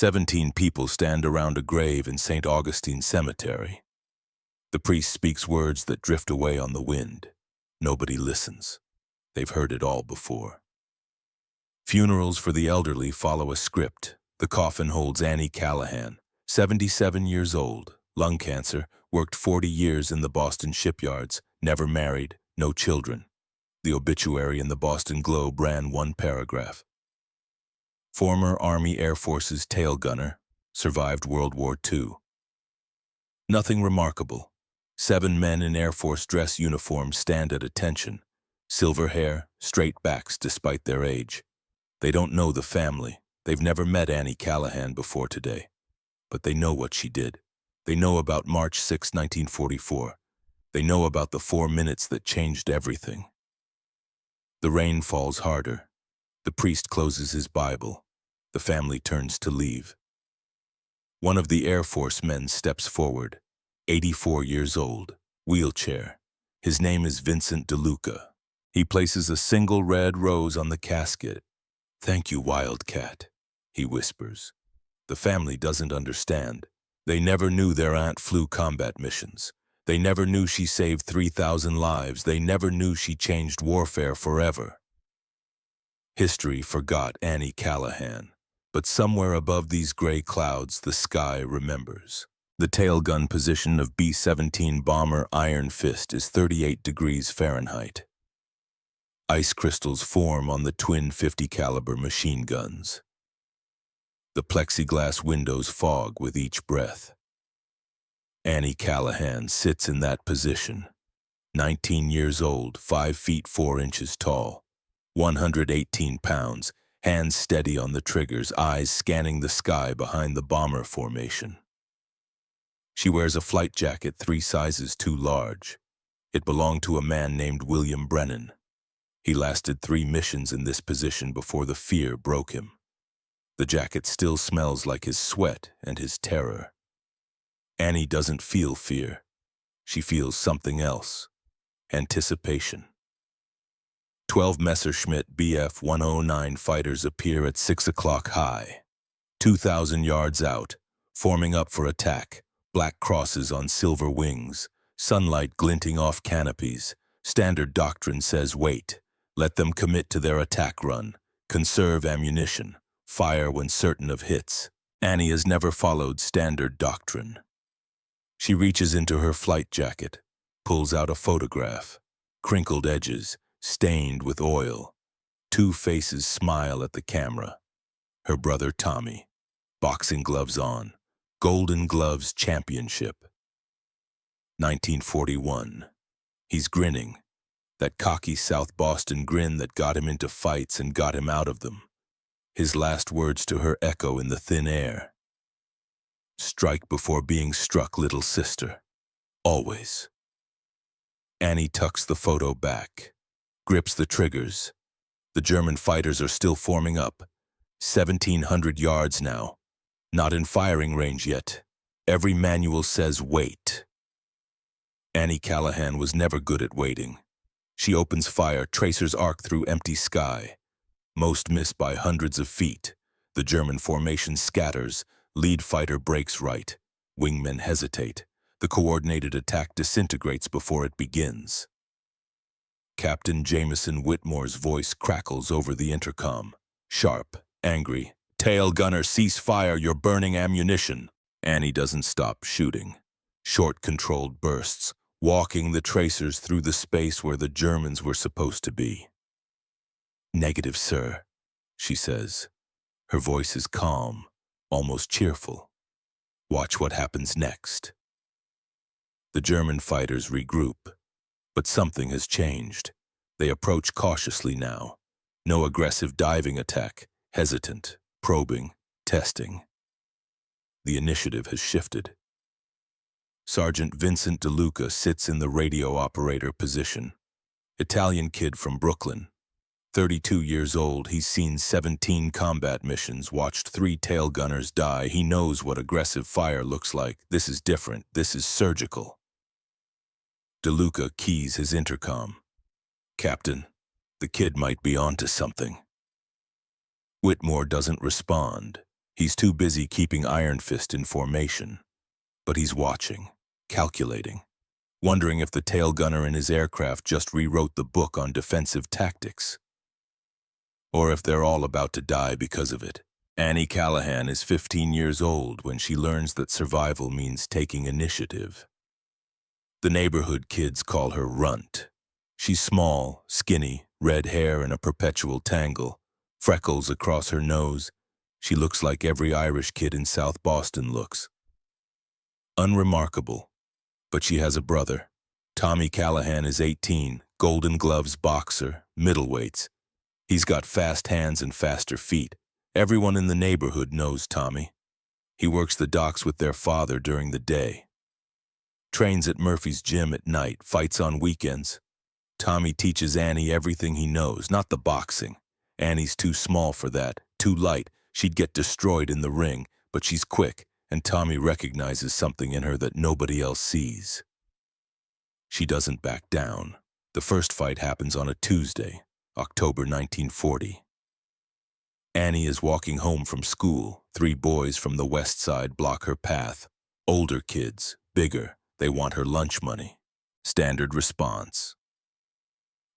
17 people stand around a grave in St. Augustine Cemetery. The priest speaks words that drift away on the wind. Nobody listens. They've heard it all before. Funerals for the elderly follow a script. The coffin holds Annie Callahan, 77 years old, lung cancer, worked 40 years in the Boston shipyards, never married, no children. The obituary in the Boston Globe ran one paragraph. Former Army Air Force's tail gunner, survived World War II. Nothing remarkable. 7 men in Air Force dress uniforms stand at attention. Silver hair, straight backs despite their age. They don't know the family. They've never met Annie Callahan before today. But they know what she did. They know about March 6, 1944. They know about the 4 minutes that changed everything. The rain falls harder. The priest closes his Bible. The family turns to leave. One of the Air Force men steps forward, 84 years old, wheelchair. His name is Vincent DeLuca. He places a single red rose on the casket. "Thank you, Wildcat," he whispers. The family doesn't understand. They never knew their aunt flew combat missions. They never knew she saved 3,000 lives. They never knew she changed warfare forever. History forgot Annie Callahan, but somewhere above these gray clouds, the sky remembers. The tailgun position of B-17 bomber Iron Fist is 38 degrees Fahrenheit. Ice crystals form on the twin 50 caliber machine guns. The plexiglass windows fog with each breath. Annie Callahan sits in that position. 19 years old, 5 feet 4 inches tall, 118 pounds, hands steady on the triggers, eyes scanning the sky behind the bomber formation. She wears a flight jacket 3 sizes too large. It belonged to a man named William Brennan. He lasted 3 missions in this position before the fear broke him. The jacket still smells like his sweat and his terror. Annie doesn't feel fear. She feels something else. Anticipation. 12 Messerschmitt Bf-109 fighters appear at 6 o'clock high. 2,000 yards out, forming up for attack, black crosses on silver wings, sunlight glinting off canopies. Standard doctrine says wait. Let them commit to their attack run. Conserve ammunition. Fire when certain of hits. Annie has never followed standard doctrine. She reaches into her flight jacket, pulls out a photograph. Crinkled edges, stained with oil. 2 faces smile at the camera. Her brother Tommy, boxing gloves on, Golden Gloves Championship. 1941. He's grinning. That cocky South Boston grin that got him into fights and got him out of them. His last words to her echo in the thin air. Strike before being struck, little sister. Always. Annie tucks the photo back, grips the triggers. The German fighters are still forming up. 1,700 yards now. Not in firing range yet. Every manual says wait. Annie Callahan was never good at waiting. She opens fire, tracers arc through empty sky. Most miss by hundreds of feet. The German formation scatters. Lead fighter breaks right. Wingmen hesitate. The coordinated attack disintegrates before it begins. Captain Jameson Whitmore's voice crackles over the intercom. Sharp, angry. "Tail gunner, cease fire, you're burning ammunition." Annie doesn't stop shooting. Short, controlled bursts, walking the tracers through the space where the Germans were supposed to be. "Negative, sir," she says. Her voice is calm, almost cheerful. Watch what happens next. The German fighters regroup, but something has changed. They approach cautiously now. No aggressive diving attack, hesitant, probing, testing. The initiative has shifted. Sergeant Vincent DeLuca sits in the radio operator position. Italian kid from Brooklyn. 32 years old, he's seen 17 combat missions, watched 3 tail gunners die. He knows what aggressive fire looks like. This is different. This is surgical. DeLuca keys his intercom. "Captain, the kid might be onto something." Whitmore doesn't respond. He's too busy keeping Iron Fist in formation. But he's watching, calculating, wondering if the tail gunner in his aircraft just rewrote the book on defensive tactics. Or if they're all about to die because of it. Annie Callahan is 15 years old when she learns that survival means taking initiative. The neighborhood kids call her Runt. She's small, skinny, red hair in a perpetual tangle, freckles across her nose. She looks like every Irish kid in South Boston looks. Unremarkable, but she has a brother. Tommy Callahan is 18, Golden Gloves boxer, middleweights. He's got fast hands and faster feet. Everyone in the neighborhood knows Tommy. He works the docks with their father during the day. Trains at Murphy's gym at night, fights on weekends. Tommy teaches Annie everything he knows, not the boxing. Annie's too small for that, too light. She'd get destroyed in the ring, but she's quick, and Tommy recognizes something in her that nobody else sees. She doesn't back down. The first fight happens on a Tuesday, October 1940. Annie is walking home from school. 3 boys from the west side block her path. Older kids, bigger. They want her lunch money. Standard response.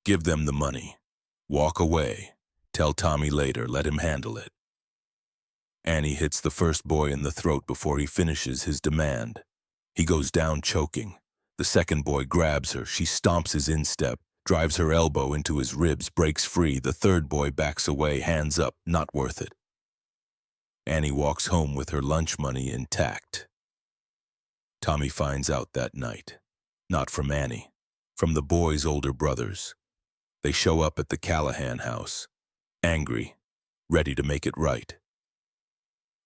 Give them the money. Walk away. Tell Tommy later, let him handle it. Annie hits the first boy in the throat before he finishes his demand. He goes down choking. The second boy grabs her. She stomps his instep, drives her elbow into his ribs, breaks free. The third boy backs away, hands up, not worth it. Annie walks home with her lunch money intact. Tommy finds out that night. Not from Annie, from the boys' older brothers. They show up at the Callahan house, angry, ready to make it right.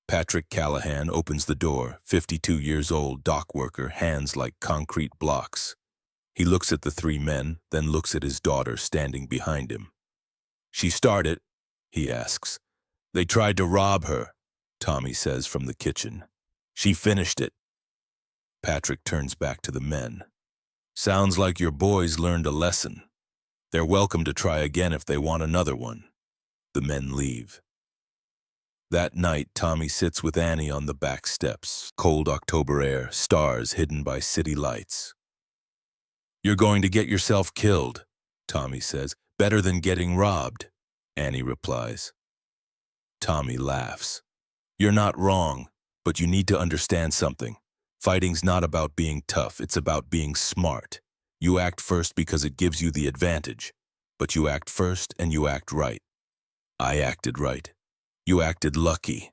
Patrick Callahan opens the door, 52 years old, dock worker, hands like concrete blocks. He looks at the 3 men, then looks at his daughter standing behind him. She started, he asks. They tried to rob her, Tommy says from the kitchen. She finished it. Patrick turns back to the men. Sounds like your boys learned a lesson. They're welcome to try again if they want another one. The men leave. That night, Tommy sits with Annie on the back steps. Cold October air, stars hidden by city lights. You're going to get yourself killed, Tommy says. Better than getting robbed, Annie replies. Tommy laughs. You're not wrong, but you need to understand something. Fighting's not about being tough, it's about being smart. You act first because it gives you the advantage, but you act first and you act right. I acted right. You acted lucky.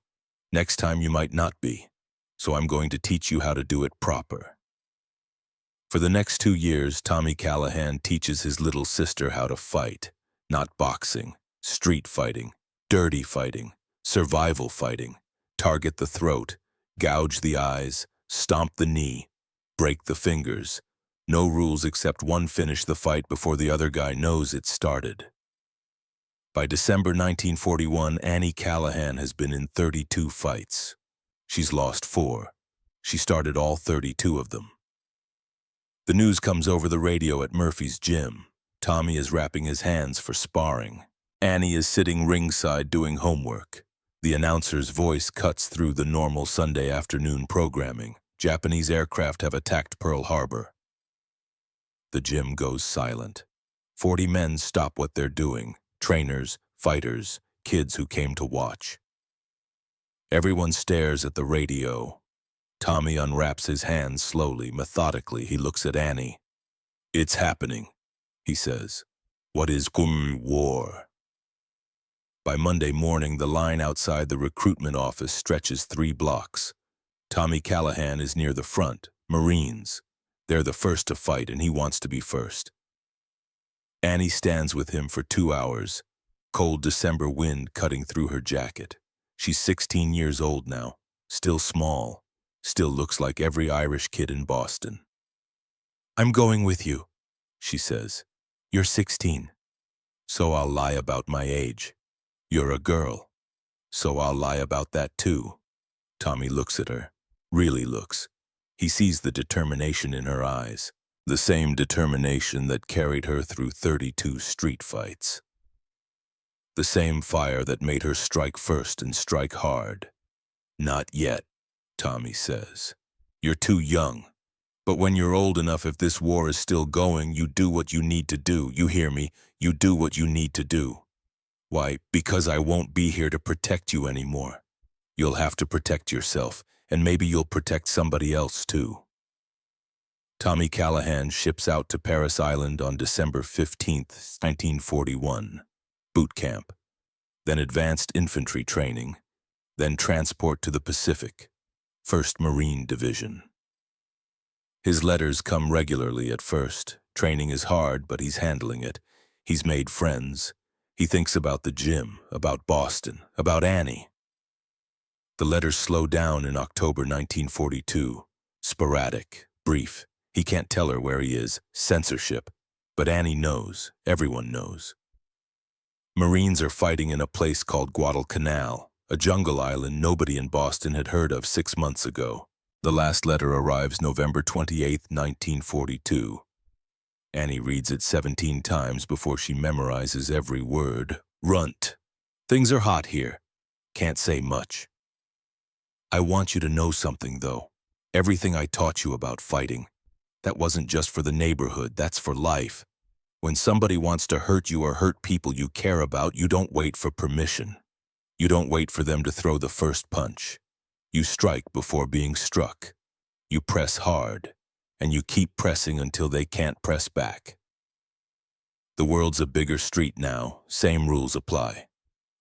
Next time you might not be, so I'm going to teach you how to do it proper. For the next 2 years, Tommy Callahan teaches his little sister how to fight. Not boxing, street fighting, dirty fighting, survival fighting, target the throat, gouge the eyes, stomp the knee, break the fingers. No rules except one: finish the fight before the other guy knows it started. By December 1941, Annie Callahan has been in 32 fights. She's lost 4. She started all 32 of them. The news comes over the radio at Murphy's gym. Tommy is wrapping his hands for sparring. Annie is sitting ringside doing homework. The announcer's voice cuts through the normal Sunday afternoon programming. Japanese aircraft have attacked Pearl Harbor. The gym goes silent. 40 men stop what they're doing. Trainers, fighters, kids who came to watch. Everyone stares at the radio. Tommy unwraps his hands slowly, methodically. He looks at Annie. It's happening, he says. What is war? By Monday morning, the line outside the recruitment office stretches 3 blocks. Tommy Callahan is near the front, Marines. They're the first to fight, and he wants to be first. Annie stands with him for 2 hours, cold December wind cutting through her jacket. She's 16 years old now, still small, still looks like every Irish kid in Boston. I'm going with you, she says. You're 16. So I'll lie about my age. You're a girl. So I'll lie about that too. Tommy looks at her, really looks. He sees the determination in her eyes, the same determination that carried her through 32 street fights. The same fire that made her strike first and strike hard. Not yet, Tommy says. You're too young. But when you're old enough, if this war is still going, you do what you need to do. You hear me? You do what you need to do. Why, because I won't be here to protect you anymore. You'll have to protect yourself, and maybe you'll protect somebody else too. Tommy Callahan ships out to Paris Island on December 15th, 1941. Boot camp, then advanced infantry training, then transport to the Pacific, 1st Marine Division. His letters come regularly at first. Training is hard, but he's handling it. He's made friends. He thinks about the gym, about Boston, about Annie. The letters slow down in October 1942. Sporadic, brief. He can't tell her where he is. Censorship. But Annie knows. Everyone knows. Marines are fighting in a place called Guadalcanal, a jungle island nobody in Boston had heard of 6 months ago. The last letter arrives November 28, 1942. Annie reads it 17 times before she memorizes every word. Runt. Things are hot here. Can't say much. I want you to know something, though. Everything I taught you about fighting, that wasn't just for the neighborhood, that's for life. When somebody wants to hurt you or hurt people you care about, you don't wait for permission. You don't wait for them to throw the first punch. You strike before being struck. You press hard, and you keep pressing until they can't press back. The world's a bigger street now. Same rules apply.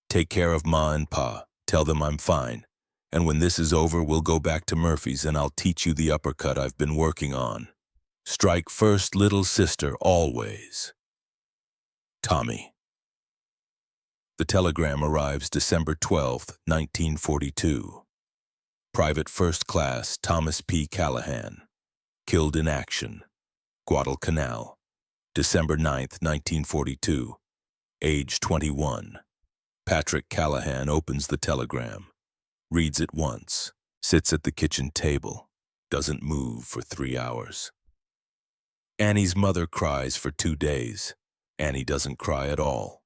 Take care of Ma and Pa. Tell them I'm fine. And when this is over, we'll go back to Murphy's and I'll teach you the uppercut I've been working on. Strike first, little sister, always. Tommy. The telegram arrives December 12, 1942. Private First Class Thomas P. Callahan, killed in action, Guadalcanal, December 9, 1942, age 21. Patrick Callahan opens the telegram, reads it once, sits at the kitchen table, doesn't move for 3 hours. Annie's mother cries for 2 days. Annie doesn't cry at all.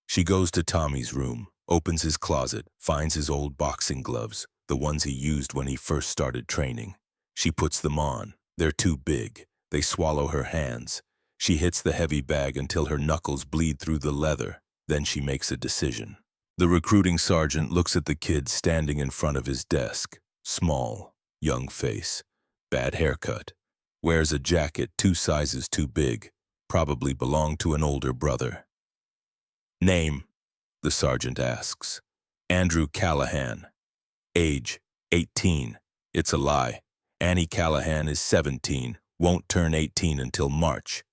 She goes to Tommy's room, opens his closet, finds his old boxing gloves, the ones he used when he first started training. She puts them on. They're too big. They swallow her hands. She hits the heavy bag until her knuckles bleed through the leather. Then she makes a decision. The recruiting sergeant looks at the kid standing in front of his desk. Small, young face, bad haircut. Wears a jacket 2 sizes too big. Probably belonged to an older brother. Name, the sergeant asks. Andrew Callahan. Age, 18. It's a lie. Annie Callahan is 17, won't turn 18 until March.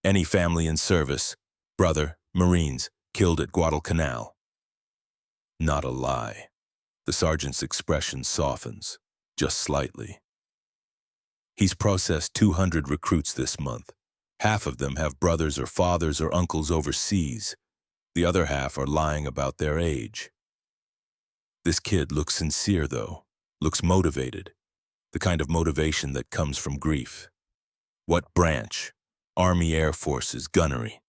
Any family in service? Brother, Marines, killed at Guadalcanal. Not a lie. The sergeant's expression softens, just slightly. He's processed 200 recruits this month. Half of them have brothers or fathers or uncles overseas. The other half are lying about their age. This kid looks sincere, though, looks motivated, the kind of motivation that comes from grief. What branch? Army Air Forces, gunnery.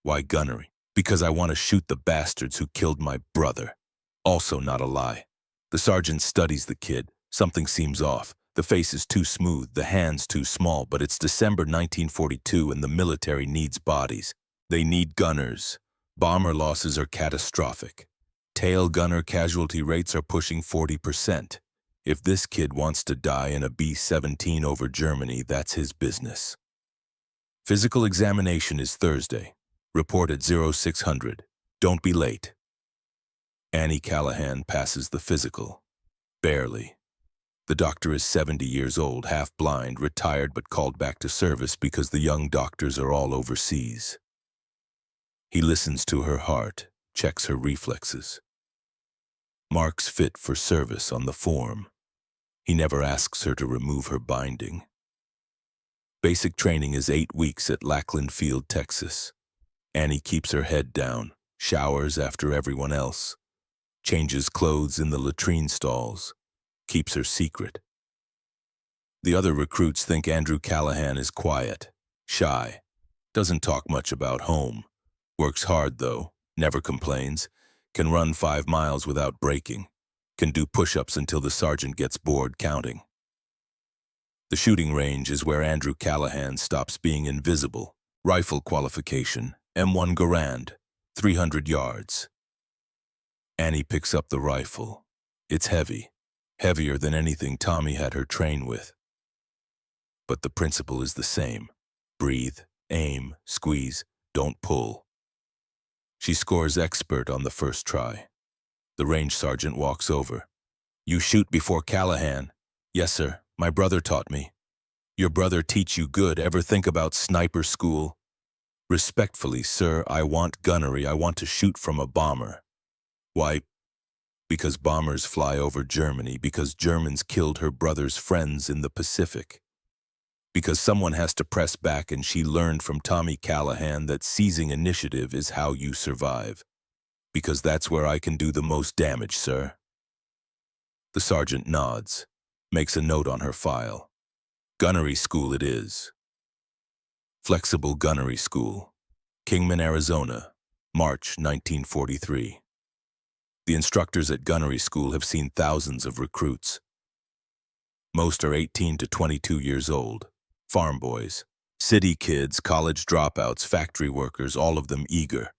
Why gunnery? Because I want to shoot the bastards who killed my brother. Also not a lie. The sergeant studies the kid. Something seems off. The face is too smooth, the hands too small, but it's December 1942 and the military needs bodies. They need gunners. Bomber losses are catastrophic. Tail gunner casualty rates are pushing 40%. If this kid wants to die in a B-17 over Germany, that's his business. Physical examination is Thursday. Report at 0600. Don't be late. Annie Callahan passes the physical. Barely. The doctor is 70 years old, half blind, retired but called back to service because the young doctors are all overseas. He listens to her heart, checks her reflexes. Marks fit for service on the form. He never asks her to remove her binding. Basic training is 8 weeks at Lackland Field, Texas. Annie keeps her head down, showers after everyone else, changes clothes in the latrine stalls, keeps her secret. The other recruits think Andrew Callahan is quiet, shy, doesn't talk much about home, works hard though, never complains, can run 5 miles without breaking, can do push-ups until the sergeant gets bored counting. The shooting range is where Andrew Callahan stops being invisible. Rifle qualification, M1 Garand, 300 yards. Annie picks up the rifle. It's heavy, heavier than anything Tommy had her train with. But the principle is the same. Breathe, aim, squeeze, don't pull. She scores expert on the first try. The range sergeant walks over. You shoot before Callahan. Yes, sir. My brother taught me. Your brother teach you good. Ever think about sniper school? Respectfully, sir, I want gunnery. I want to shoot from a bomber. Why? Because bombers fly over Germany. Because Germans killed her brother's friends in the Pacific. Because someone has to press back, and she learned from Tommy Callahan that seizing initiative is how you survive. Because that's where I can do the most damage, sir. The sergeant nods, makes a note on her file. Gunnery school it is. Flexible Gunnery School, Kingman, Arizona, March 1943. The instructors at Gunnery School have seen thousands of recruits. Most are 18 to 22 years old. Farm boys, city kids, college dropouts, factory workers, all of them eager.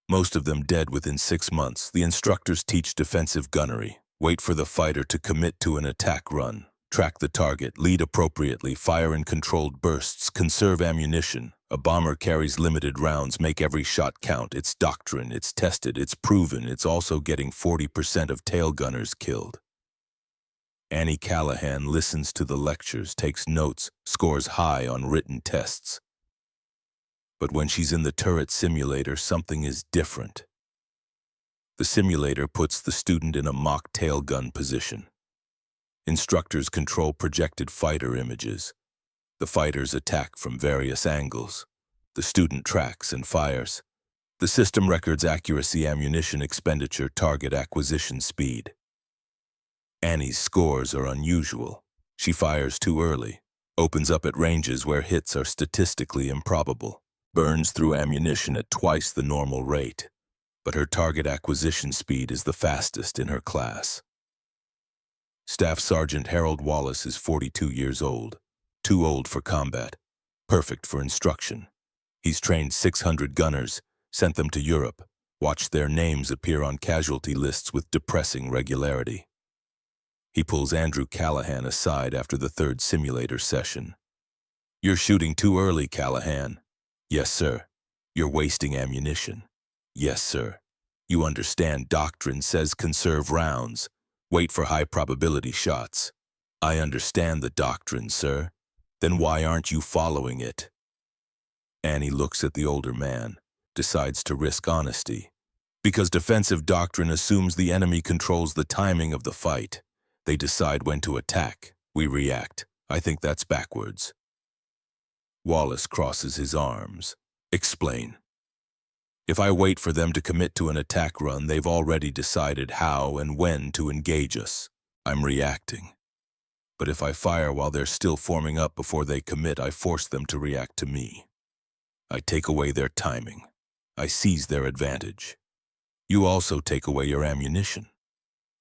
Most of them dead within 6 months. The instructors teach defensive gunnery. Wait for the fighter to commit to an attack run. Track the target, lead appropriately, fire in controlled bursts, conserve ammunition. A bomber carries limited rounds, make every shot count. It's doctrine, it's tested, it's proven. It's also getting 40% of tail gunners killed. Annie Callahan listens to the lectures, takes notes, scores high on written tests. But when she's in the turret simulator, something is different. The simulator puts the student in a mock tail gun position. Instructors control projected fighter images. The fighters attack from various angles. The student tracks and fires. The system records accuracy, ammunition expenditure, target acquisition speed. Annie's scores are unusual. She fires too early, opens up at ranges where hits are statistically improbable, burns through ammunition at twice the normal rate. But her target acquisition speed is the fastest in her class. Staff Sergeant Harold Wallace is 42 years old, too old for combat, perfect for instruction. He's trained 600 gunners, sent them to Europe, watched their names appear on casualty lists with depressing regularity. He pulls Andrew Callahan aside after the third simulator session. You're shooting too early, Callahan. Yes, sir. You're wasting ammunition. Yes, sir. You understand doctrine says conserve rounds. Wait for high probability shots. I understand the doctrine, sir. Then why aren't you following it? Annie looks at the older man, decides to risk honesty. Because defensive doctrine assumes the enemy controls the timing of the fight. They decide when to attack. We react. I think that's backwards. Wallace crosses his arms. Explain. If I wait for them to commit to an attack run, they've already decided how and when to engage us. I'm reacting. But if I fire while they're still forming up before they commit, I force them to react to me. I take away their timing. I seize their advantage. You also take away your ammunition.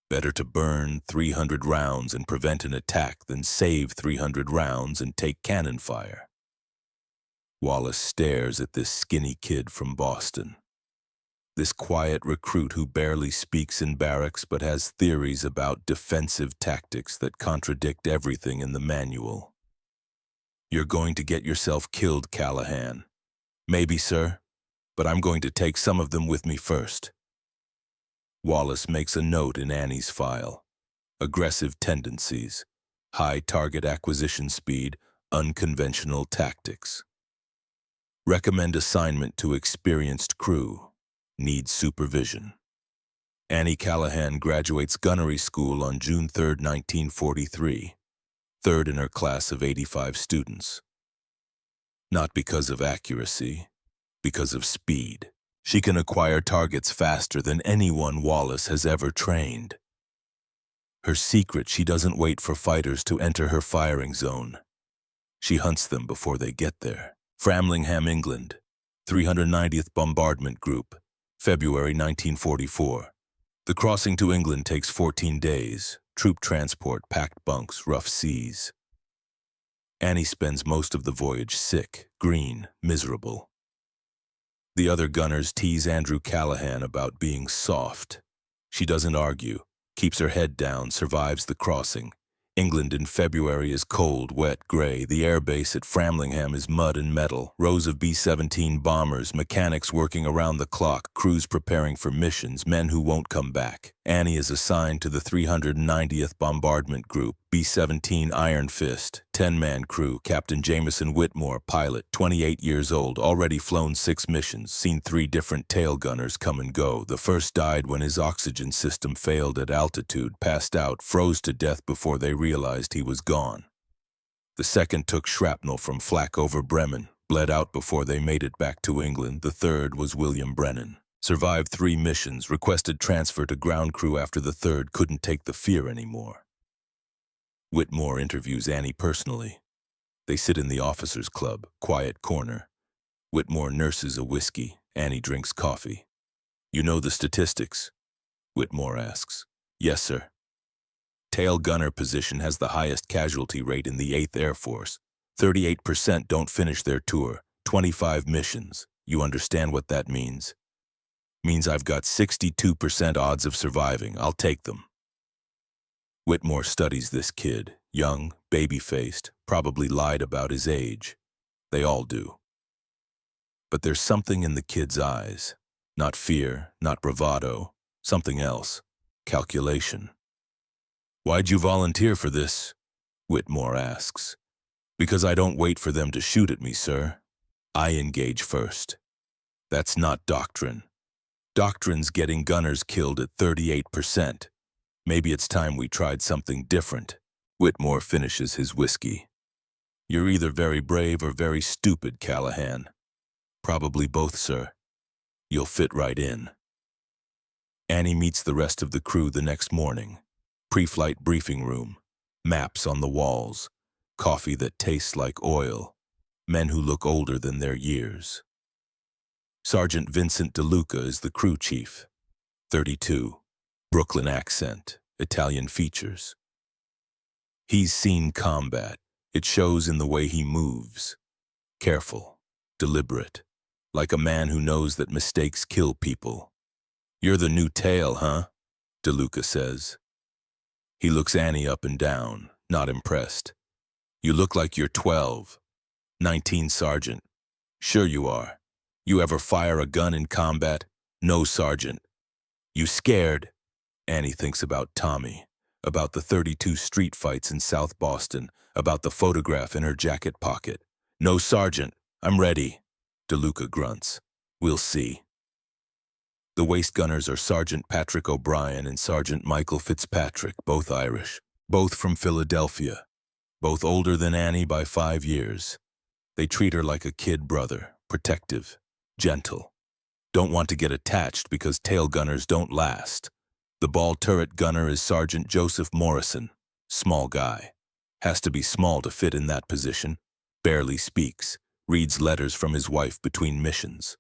Better to burn 300 rounds and prevent an attack than save 300 rounds and take cannon fire. Wallace stares at this skinny kid from Boston. This quiet recruit who barely speaks in barracks but has theories about defensive tactics that contradict everything in the manual. You're going to get yourself killed, Callahan. Maybe, sir, but I'm going to take some of them with me first. Wallace makes a note in Annie's file. Aggressive tendencies, high target acquisition speed, unconventional tactics. Recommend assignment to experienced crew. Needs supervision. Annie Callahan graduates gunnery school on June 3, 1943, third in her class of 85 students. Not because of accuracy, because of speed. She can acquire targets faster than anyone Wallace has ever trained. Her secret, she doesn't wait for fighters to enter her firing zone. She hunts them before they get there. Framlingham, England, 390th Bombardment Group, February 1944. The crossing to England takes 14 days. Troop transport, packed bunks, rough seas. Annie spends most of the voyage sick, green, miserable. The other gunners tease Andrew Callahan about being soft. She doesn't argue, keeps her head down, survives the crossing. England in February is cold, wet, gray. The airbase at Framlingham is mud and metal. Rows of B-17 bombers, mechanics working around the clock, crews preparing for missions, men who won't come back. Annie is assigned to the 390th Bombardment Group, B-17 Iron Fist, 10-man crew, Captain Jameson Whitmore, pilot, 28 years old, already flown 6 missions, seen 3 different tail gunners come and go. The first died when his oxygen system failed at altitude, passed out, froze to death before they realized he was gone. The second took shrapnel from flak over Bremen, bled out before they made it back to England. The third was William Brennan. Survived 3 missions, requested transfer to ground crew after the third couldn't take the fear anymore. Whitmore interviews Annie personally. They sit in the officers' club, quiet corner. Whitmore nurses a whiskey. Annie drinks coffee. "You know the statistics?" Whitmore asks. "Yes, sir." Tail gunner position has the highest casualty rate in the 8th Air Force. 38% don't finish their tour. 25 missions. You understand what that means? Means I've got 62% odds of surviving. I'll take them. Whitmore studies this kid, young, baby-faced, probably lied about his age. They all do. But there's something in the kid's eyes. Not fear, not bravado, something else. Calculation. "Why'd you volunteer for this?" Whitmore asks. "Because I don't wait for them to shoot at me, sir. I engage first." That's not doctrine. Doctrine's getting gunners killed at 38%. Maybe it's time we tried something different. Whitmore finishes his whiskey. "You're either very brave or very stupid, Callahan." "Probably both, sir. You'll fit right in." Annie meets the rest of the crew the next morning. Pre-flight briefing room. Maps on the walls. Coffee that tastes like oil. Men who look older than their years. Sergeant Vincent DeLuca is the crew chief. 32. Brooklyn accent. Italian features. He's seen combat. It shows in the way he moves. Careful. Deliberate. Like a man who knows that mistakes kill people. "You're the new tail, huh?" DeLuca says. He looks Annie up and down, not impressed. "You look like you're 12. 19, Sergeant." "Sure you are. You ever fire a gun in combat?" "No, Sergeant." "You scared?" Annie thinks about Tommy, about the 32 street fights in South Boston, about the photograph in her jacket pocket. "No, Sergeant. I'm ready." DeLuca grunts. "We'll see." The waist gunners are Sergeant Patrick O'Brien and Sergeant Michael Fitzpatrick, both Irish, both from Philadelphia, both older than Annie by 5 years. They treat her like a kid brother, protective, gentle. Don't want to get attached because tail gunners don't last. The ball turret gunner is Sergeant Joseph Morrison, small guy. Has to be small to fit in that position. Barely speaks, reads letters from his wife between missions.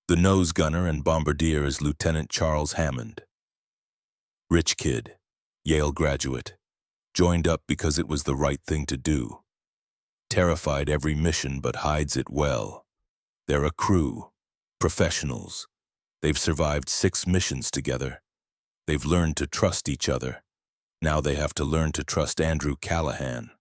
The nose gunner and bombardier is Lieutenant Charles Hammond. Rich kid, Yale graduate. Joined up because it was the right thing to do. Terrified every mission but hides it well. They're a crew, professionals. They've survived 6 missions together. They've learned to trust each other. Now they have to learn to trust Andrew Callahan.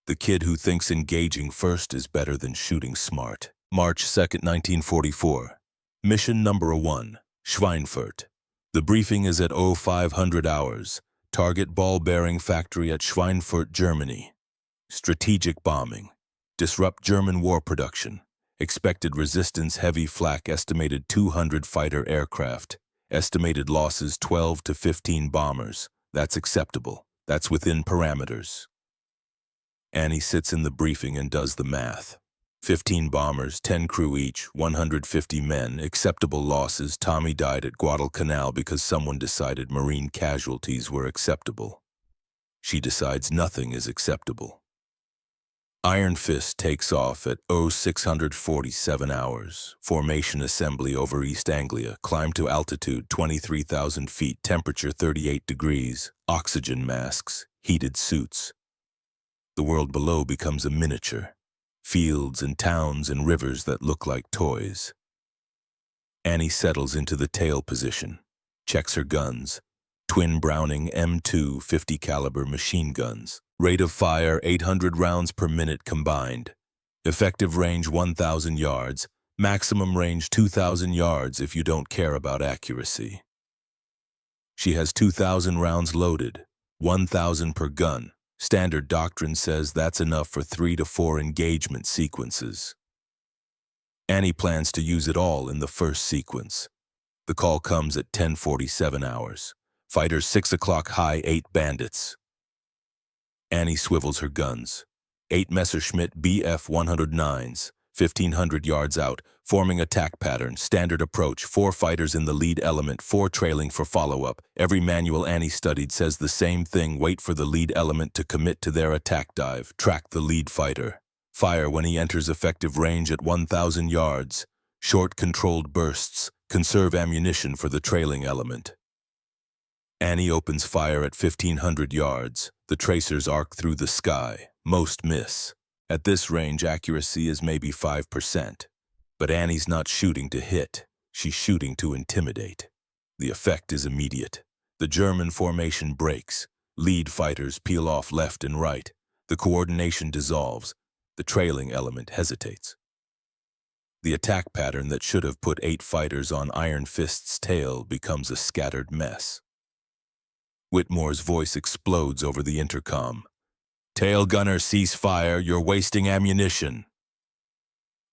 The kid who thinks engaging first is better than shooting smart. March 2nd, 1944. Mission number 1, Schweinfurt. The briefing is at 0500 hours. Target ball bearing factory at Schweinfurt, Germany. Strategic bombing. Disrupt German war production. Expected resistance heavy flak, estimated 200 fighter aircraft. Estimated losses 12 to 15 bombers. That's acceptable. That's within parameters. Annie sits in the briefing and does the math. 15 bombers, 10 crew each, 150 men, acceptable losses. Tommy died at Guadalcanal because someone decided marine casualties were acceptable. She decides nothing is acceptable. Iron Fist takes off at 0647 hours. Formation assembly over East Anglia. Climb to altitude 23,000 feet. Temperature 38 degrees. Oxygen masks. Heated suits. The world below becomes a miniature. Fields and towns and rivers that look like toys. Annie settles into the tail position. Checks her guns. Twin Browning M2 50 caliber machine guns. Rate of fire 800 rounds per minute combined. Effective range 1,000 yards. Maximum range 2,000 yards if you don't care about accuracy. She has 2,000 rounds loaded, 1,000 per gun. Standard doctrine says that's enough for 3 to 4 engagement sequences. Annie plans to use it all in the first sequence. The call comes at 10:47 hours. Fighters 6 o'clock high, 8 bandits. Annie swivels her guns. 8 Messerschmitt Bf 109s, 1,500 yards out, forming attack pattern, standard approach, 4 fighters in the lead element, 4 trailing for follow-up. Every manual Annie studied says the same thing: wait for the lead element to commit to their attack dive, track the lead fighter. Fire when he enters effective range at 1,000 yards. Short controlled bursts, conserve ammunition for the trailing element. Annie opens fire at 1,500 yards. The tracers arc through the sky. Most miss. At this range, accuracy is maybe 5%. But Annie's not shooting to hit. She's shooting to intimidate. The effect is immediate. The German formation breaks. Lead fighters peel off left and right. The coordination dissolves. The trailing element hesitates. The attack pattern that should have put 8 fighters on Iron Fist's tail becomes a scattered mess. Whitmore's voice explodes over the intercom. "Tail gunner, cease fire. You're wasting ammunition."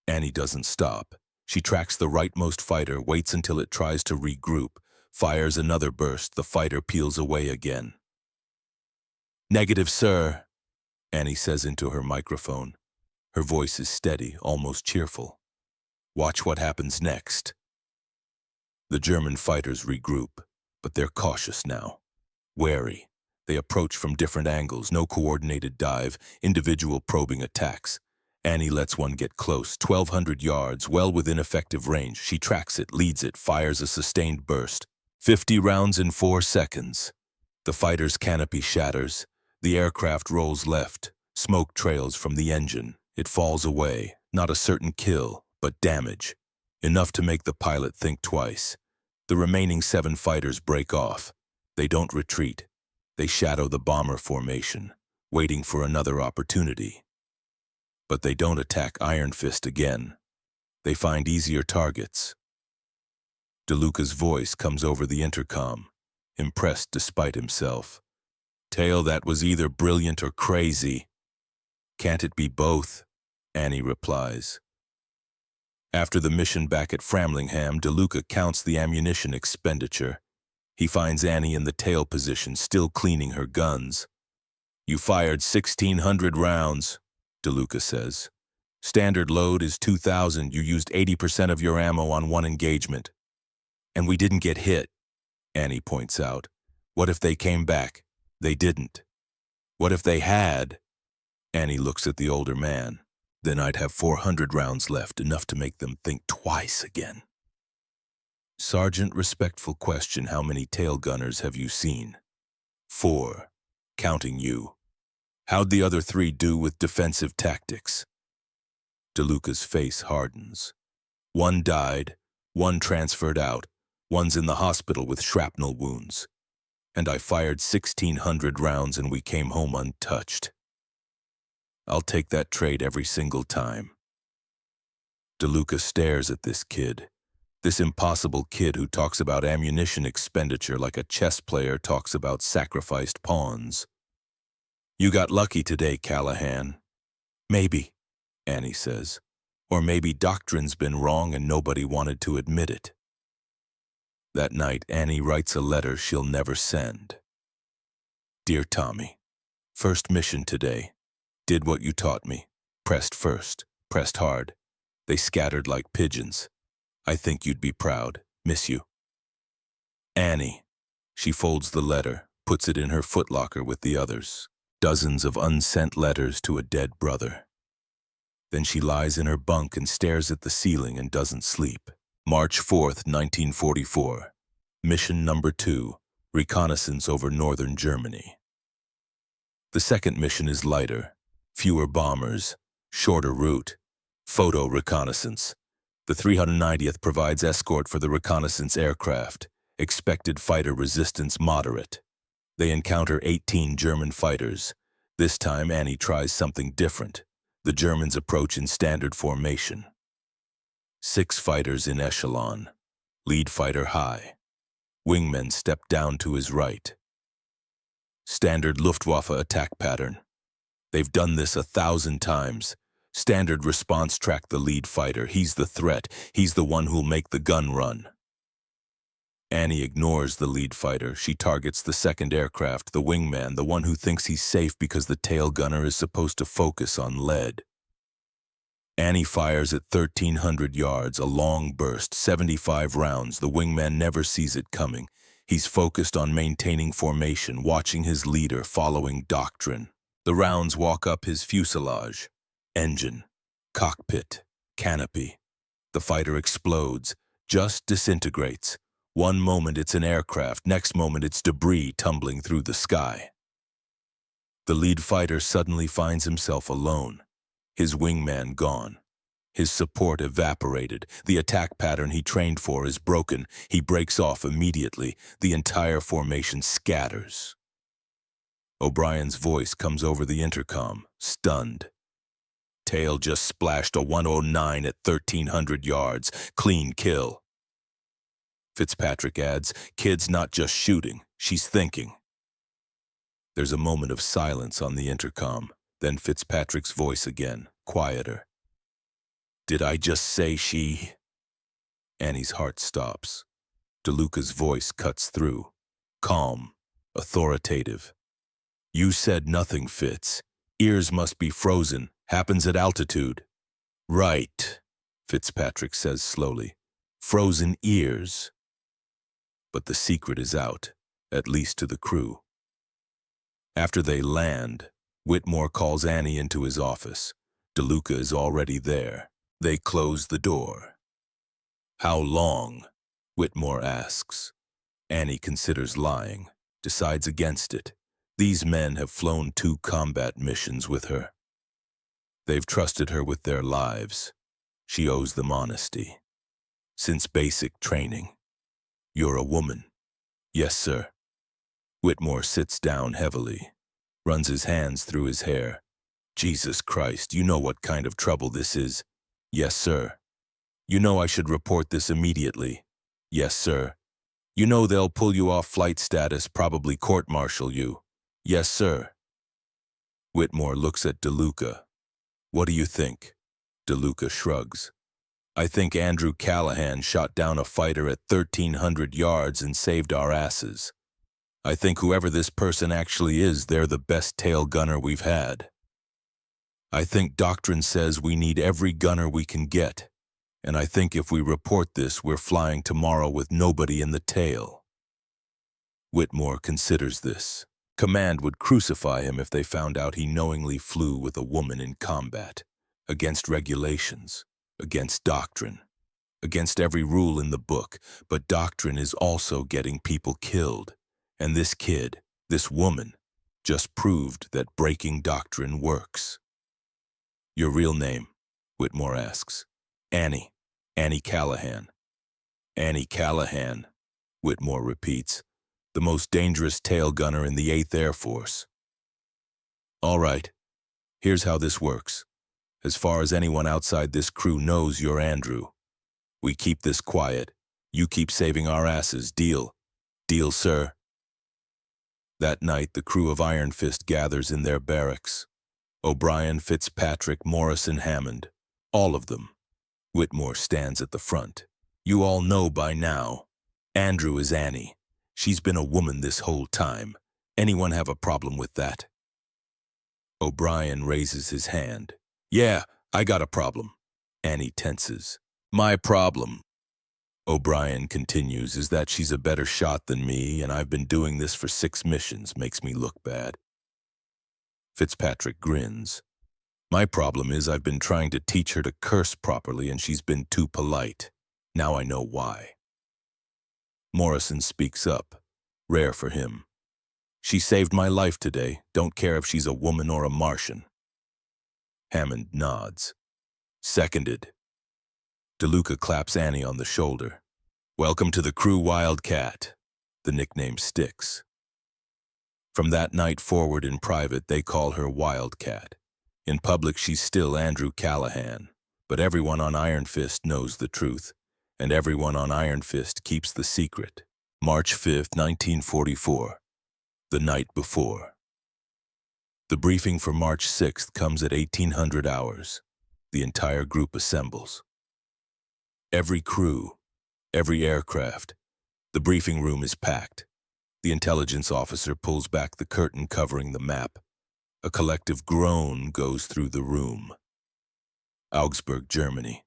Annie doesn't stop. She tracks the rightmost fighter, waits until it tries to regroup, fires another burst. The fighter peels away again. "Negative, sir," Annie says into her microphone. Her voice is steady, almost cheerful. "Watch what happens next." The German fighters regroup, but they're cautious now. Wary. They approach from different angles, no coordinated dive, individual probing attacks. Annie lets one get close, 1,200 yards, well within effective range. She tracks it, leads it, fires a sustained burst. 50 rounds in 4 seconds. The fighter's canopy shatters. The aircraft rolls left. Smoke trails from the engine. It falls away. Not a certain kill, but damage. Enough to make the pilot think twice. The remaining 7 fighters break off. They don't retreat. They shadow the bomber formation, waiting for another opportunity. But they don't attack Iron Fist again. They find easier targets. DeLuca's voice comes over the intercom, impressed despite himself. "Tail, that was either brilliant or crazy." "Can't it be both?" Annie replies. After the mission back at Framlingham, DeLuca counts the ammunition expenditure. He finds Annie in the tail position, still cleaning her guns. "You fired 1,600 rounds, DeLuca says. "Standard load is 2,000. You used 80% of your ammo on one engagement." "And we didn't get hit," Annie points out. "What if they came back?" "They didn't." "What if they had?" Annie looks at the older man. "Then I'd have 400 rounds left, enough to make them think twice again." Sergeant, respectful question, "How many tail gunners have you seen?" 4, counting you. "How'd the other 3 do with defensive tactics?" DeLuca's face hardens. "1 died, 1 transferred out, 1's in the hospital with shrapnel wounds. And I fired 1,600 rounds and we came home untouched. I'll take that trade every single time." DeLuca stares at this kid. This impossible kid who talks about ammunition expenditure like a chess player talks about sacrificed pawns. "You got lucky today, Callahan." "Maybe," Annie says. "Or maybe doctrine's been wrong and nobody wanted to admit it." That night, Annie writes a letter she'll never send. "Dear Tommy, first mission today. Did what you taught me. Pressed first, pressed hard. They scattered like pigeons. I think you'd be proud. Miss you. Annie." She folds the letter, puts it in her footlocker with the others. Dozens of unsent letters to a dead brother. Then she lies in her bunk and stares at the ceiling and doesn't sleep. March 4th, 1944. Mission number 2, reconnaissance over northern Germany. The second mission is lighter, fewer bombers, shorter route, photo reconnaissance. The 390th provides escort for the reconnaissance aircraft, expected fighter resistance moderate. They encounter 18 German fighters. This time Annie tries something different. The Germans approach in standard formation. 6 fighters in echelon, lead fighter high. Wingmen step down to his right. Standard Luftwaffe attack pattern. They've done this 1,000 times. Standard response track the lead fighter. He's the threat. He's the one who'll make the gun run. Annie ignores the lead fighter. She targets the second aircraft, the wingman, the one who thinks he's safe because the tail gunner is supposed to focus on lead. Annie fires at 1,300 yards, a long burst, 75 rounds. The wingman never sees it coming. He's focused on maintaining formation, watching his leader, following doctrine. The rounds walk up his fuselage. Engine, cockpit, canopy. The fighter explodes, just disintegrates. One moment it's an aircraft, next moment it's debris tumbling through the sky. The lead fighter suddenly finds himself alone. His wingman gone. His support evaporated. The attack pattern he trained for is broken. He breaks off immediately. The entire formation scatters. O'Brien's voice comes over the intercom, stunned. Tail just splashed a 109 at 1,300 yards. Clean kill. Fitzpatrick adds, "Kid's not just shooting, she's thinking." There's a moment of silence on the intercom, then Fitzpatrick's voice again, quieter. "Did I just say she?" Annie's heart stops. DeLuca's voice cuts through, calm, authoritative. "You said nothing, Fitz. Ears must be frozen. Happens at altitude." "Right," Fitzpatrick says slowly. "Frozen ears." But the secret is out, at least to the crew. After they land, Whitmore calls Annie into his office. DeLuca is already there. They close the door. "How long?" Whitmore asks. Annie considers lying, decides against it. These men have flown 2 combat missions with her. They've trusted her with their lives. She owes them honesty. Since basic training. "You're a woman." "Yes, sir." Whitmore sits down heavily, runs his hands through his hair. "Jesus Christ, you know what kind of trouble this is." "Yes, sir." "You know I should report this immediately." "Yes, sir." "You know they'll pull you off flight status, probably court-martial you." "Yes, sir." Whitmore looks at DeLuca. "What do you think?" DeLuca shrugs. "I think Andrew Callahan shot down a fighter at 1,300 yards and saved our asses. I think whoever this person actually is, they're the best tail gunner we've had. I think doctrine says we need every gunner we can get, and I think if we report this, we're flying tomorrow with nobody in the tail." Whitmore considers this. Command would crucify him if they found out he knowingly flew with a woman in combat, against regulations, against doctrine, against every rule in the book, but doctrine is also getting people killed. And this kid, this woman, just proved that breaking doctrine works. "Your real name?" Whitmore asks. "Annie. Annie Callahan." "Annie Callahan," Whitmore repeats. "The most dangerous tail gunner in the 8th Air Force." "All right. Here's how this works. As far as anyone outside this crew knows, you're Andrew. We keep this quiet. You keep saving our asses. Deal?" "Deal, sir." That night, the crew of Iron Fist gathers in their barracks. O'Brien, Fitzpatrick, Morrison, Hammond. All of them. Whitmore stands at the front. "You all know by now. Andrew is Annie. She's been a woman this whole time. Anyone have a problem with that?" O'Brien raises his hand. "Yeah, I got a problem." Annie tenses. "My problem," O'Brien continues, "is that she's a better shot than me, and I've been doing this for 6 missions. Makes me look bad." Fitzpatrick grins. My problem is I've been trying to teach her to curse properly and she's been too polite. Now I know why. Morrison speaks up. Rare for him. She saved my life today. Don't care if she's a woman or a Martian. Hammond nods. Seconded. DeLuca claps Annie on the shoulder. Welcome to the crew, Wildcat. The nickname sticks. From that night forward in private, they call her Wildcat. In public, she's still Andrew Callahan. But everyone on Iron Fist knows the truth, and everyone on Iron Fist keeps the secret. March 5th, 1944. The night before. The briefing for March 6th comes at 1800 hours. The entire group assembles. Every crew, every aircraft. The briefing room is packed. The intelligence officer pulls back the curtain covering the map. A collective groan goes through the room. Augsburg, Germany.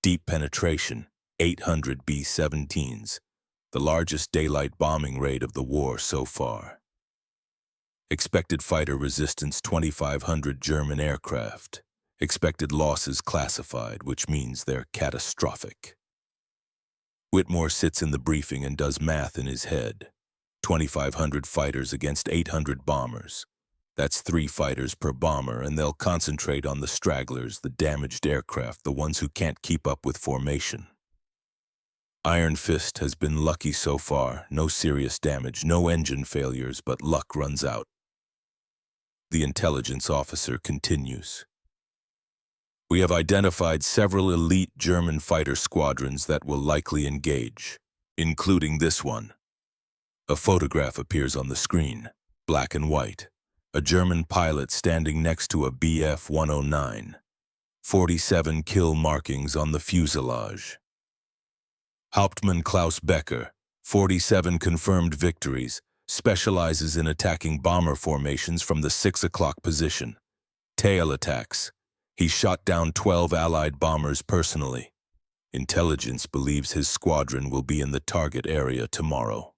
Deep penetration, 800 B-17s. The largest daylight bombing raid of the war so far. Expected fighter resistance 2,500 German aircraft. Expected losses classified, which means they're catastrophic. Whitmore sits in the briefing and does math in his head. 2,500 fighters against 800 bombers. That's 3 fighters per bomber, and they'll concentrate on the stragglers, the damaged aircraft, the ones who can't keep up with formation. Iron Fist has been lucky so far. No serious damage, no engine failures, but luck runs out. The intelligence officer continues. We have identified several elite German fighter squadrons that will likely engage, including this one. A photograph appears on the screen, black and white. A German pilot standing next to a Bf-109. 47 kill markings on the fuselage. Hauptmann Klaus Becker, 47 confirmed victories, specializes in attacking bomber formations from the 6 o'clock position. Tail attacks. He shot down 12 Allied bombers personally. Intelligence believes his squadron will be in the target area tomorrow.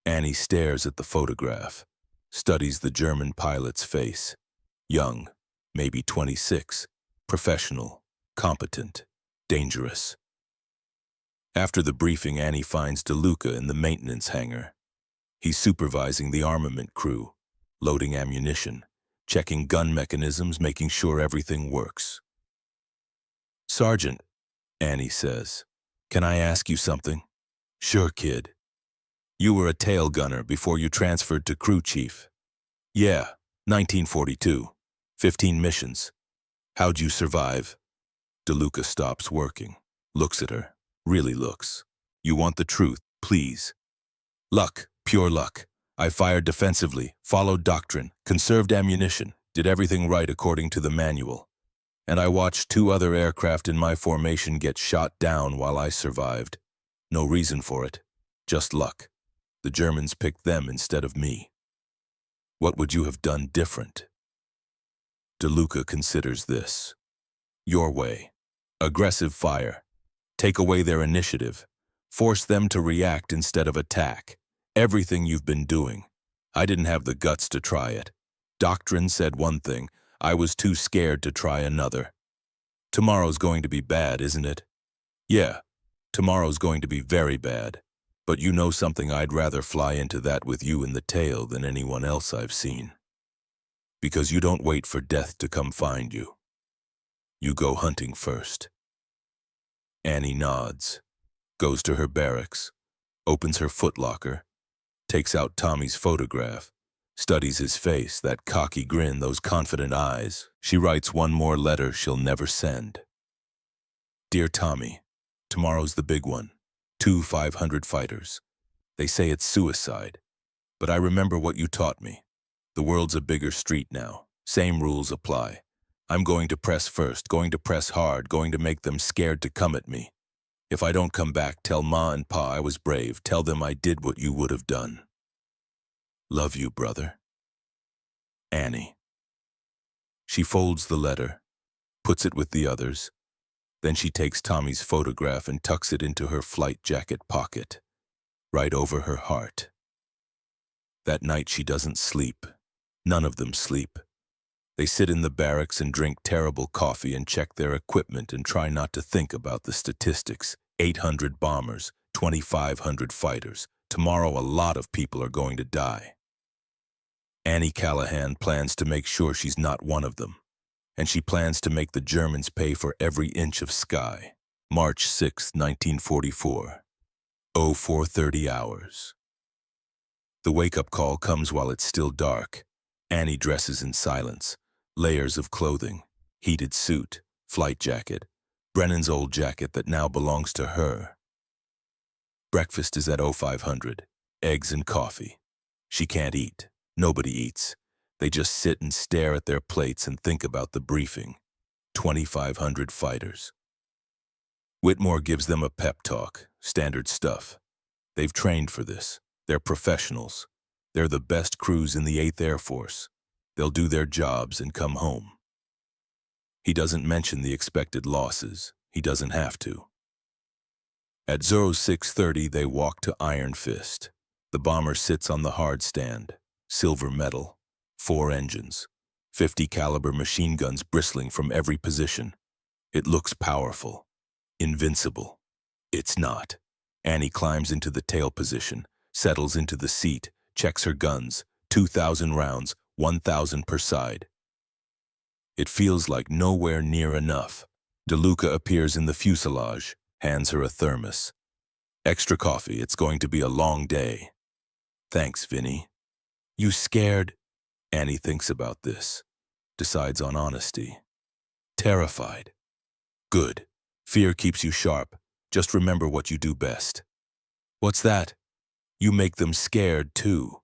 Annie stares at the photograph, studies the German pilot's face. Young, maybe 26, professional, competent, dangerous. After the briefing, Annie finds DeLuca in the maintenance hangar. He's supervising the armament crew, loading ammunition, checking gun mechanisms, making sure everything works. Sergeant, Annie says, can I ask you something? Sure, kid. You were a tail gunner before you transferred to crew chief. Yeah, 1942. 15 missions. How'd you survive? DeLuca stops working, looks at her, really looks. You want the truth, please. Luck, pure luck. I fired defensively, followed doctrine, conserved ammunition, did everything right according to the manual. And I watched 2 other aircraft in my formation get shot down while I survived. No reason for it, just luck. The Germans picked them instead of me. What would you have done different? DeLuca considers this. Your way. Aggressive fire. Take away their initiative. Force them to react instead of attack. Everything you've been doing. I didn't have the guts to try it. Doctrine said one thing. I was too scared to try another. Tomorrow's going to be bad, isn't it? Yeah, tomorrow's going to be very bad. But you know something, I'd rather fly into that with you in the tail than anyone else I've seen. Because you don't wait for death to come find you. You go hunting first. Annie nods, goes to her barracks, opens her footlocker, takes out Tommy's photograph, studies his face, that cocky grin, those confident eyes. She writes one more letter she'll never send. Dear Tommy, tomorrow's the big one. 2 500 fighters. They say it's suicide. But I remember what you taught me. The world's a bigger street now. Same rules apply. I'm going to press first, going to press hard, going to make them scared to come at me. If I don't come back, tell Ma and Pa I was brave. Tell them I did what you would have done. Love you, brother. Annie. She folds the letter, puts it with the others. Then she takes Tommy's photograph and tucks it into her flight jacket pocket, right over her heart. That night she doesn't sleep. None of them sleep. They sit in the barracks and drink terrible coffee and check their equipment and try not to think about the statistics. 800 bombers, 2,500 fighters. Tomorrow a lot of people are going to die. Annie Callahan plans to make sure she's not one of them, and she plans to make the Germans pay for every inch of sky. March 6, 1944. 04:30 hours. The wake-up call comes while it's still dark. Annie dresses in silence. Layers of clothing, heated suit, flight jacket, Brennan's old jacket that now belongs to her. Breakfast is at 0500, eggs and coffee. She can't eat. Nobody eats. They just sit and stare at their plates and think about the briefing. 2,500 fighters. Whitmore gives them a pep talk, standard stuff. They've trained for this. They're professionals. They're the best crews in the 8th Air Force. They'll do their jobs and come home. He doesn't mention the expected losses. He doesn't have to. At 0630, they walk to Iron Fist. The bomber sits on the hard stand. Silver metal, 4 engines, 50 caliber machine guns bristling from every position. It looks powerful, invincible. It's not. Annie climbs into the tail position, settles into the seat, checks her guns, 2,000 rounds, 1,000 per side. It feels like nowhere near enough. DeLuca appears in the fuselage, hands her a thermos. Extra coffee, it's going to be a long day. Thanks, Vinny. You scared? Annie thinks about this, decides on honesty. Terrified. Good. Fear keeps you sharp. Just remember what you do best. What's that? You make them scared, too.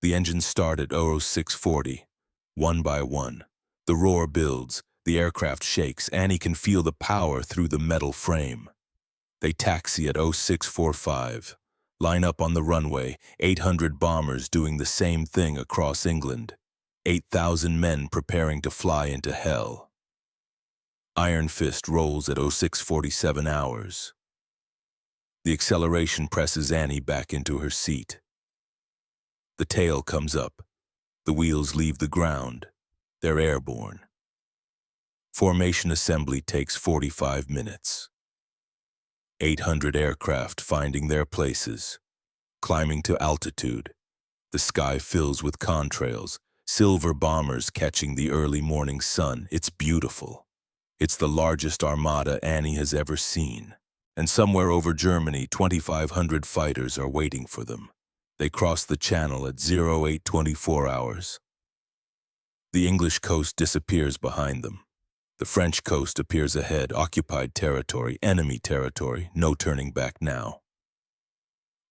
The engines start at 0640, one by one. The roar builds, the aircraft shakes. Annie can feel the power through the metal frame. They taxi at 0645. Line up on the runway, 800 bombers doing the same thing across England. 8,000 men preparing to fly into hell. Iron Fist rolls at 0647 hours. The acceleration presses Annie back into her seat. The tail comes up. The wheels leave the ground. They're airborne. Formation assembly takes 45 minutes. 800 aircraft finding their places, climbing to altitude. The sky fills with contrails, silver bombers catching the early morning sun. It's beautiful. It's the largest armada Annie has ever seen. And somewhere over Germany, 2,500 fighters are waiting for them. They cross the channel at 0824 hours. The English coast disappears behind them. The French coast appears ahead, occupied territory, enemy territory, no turning back now.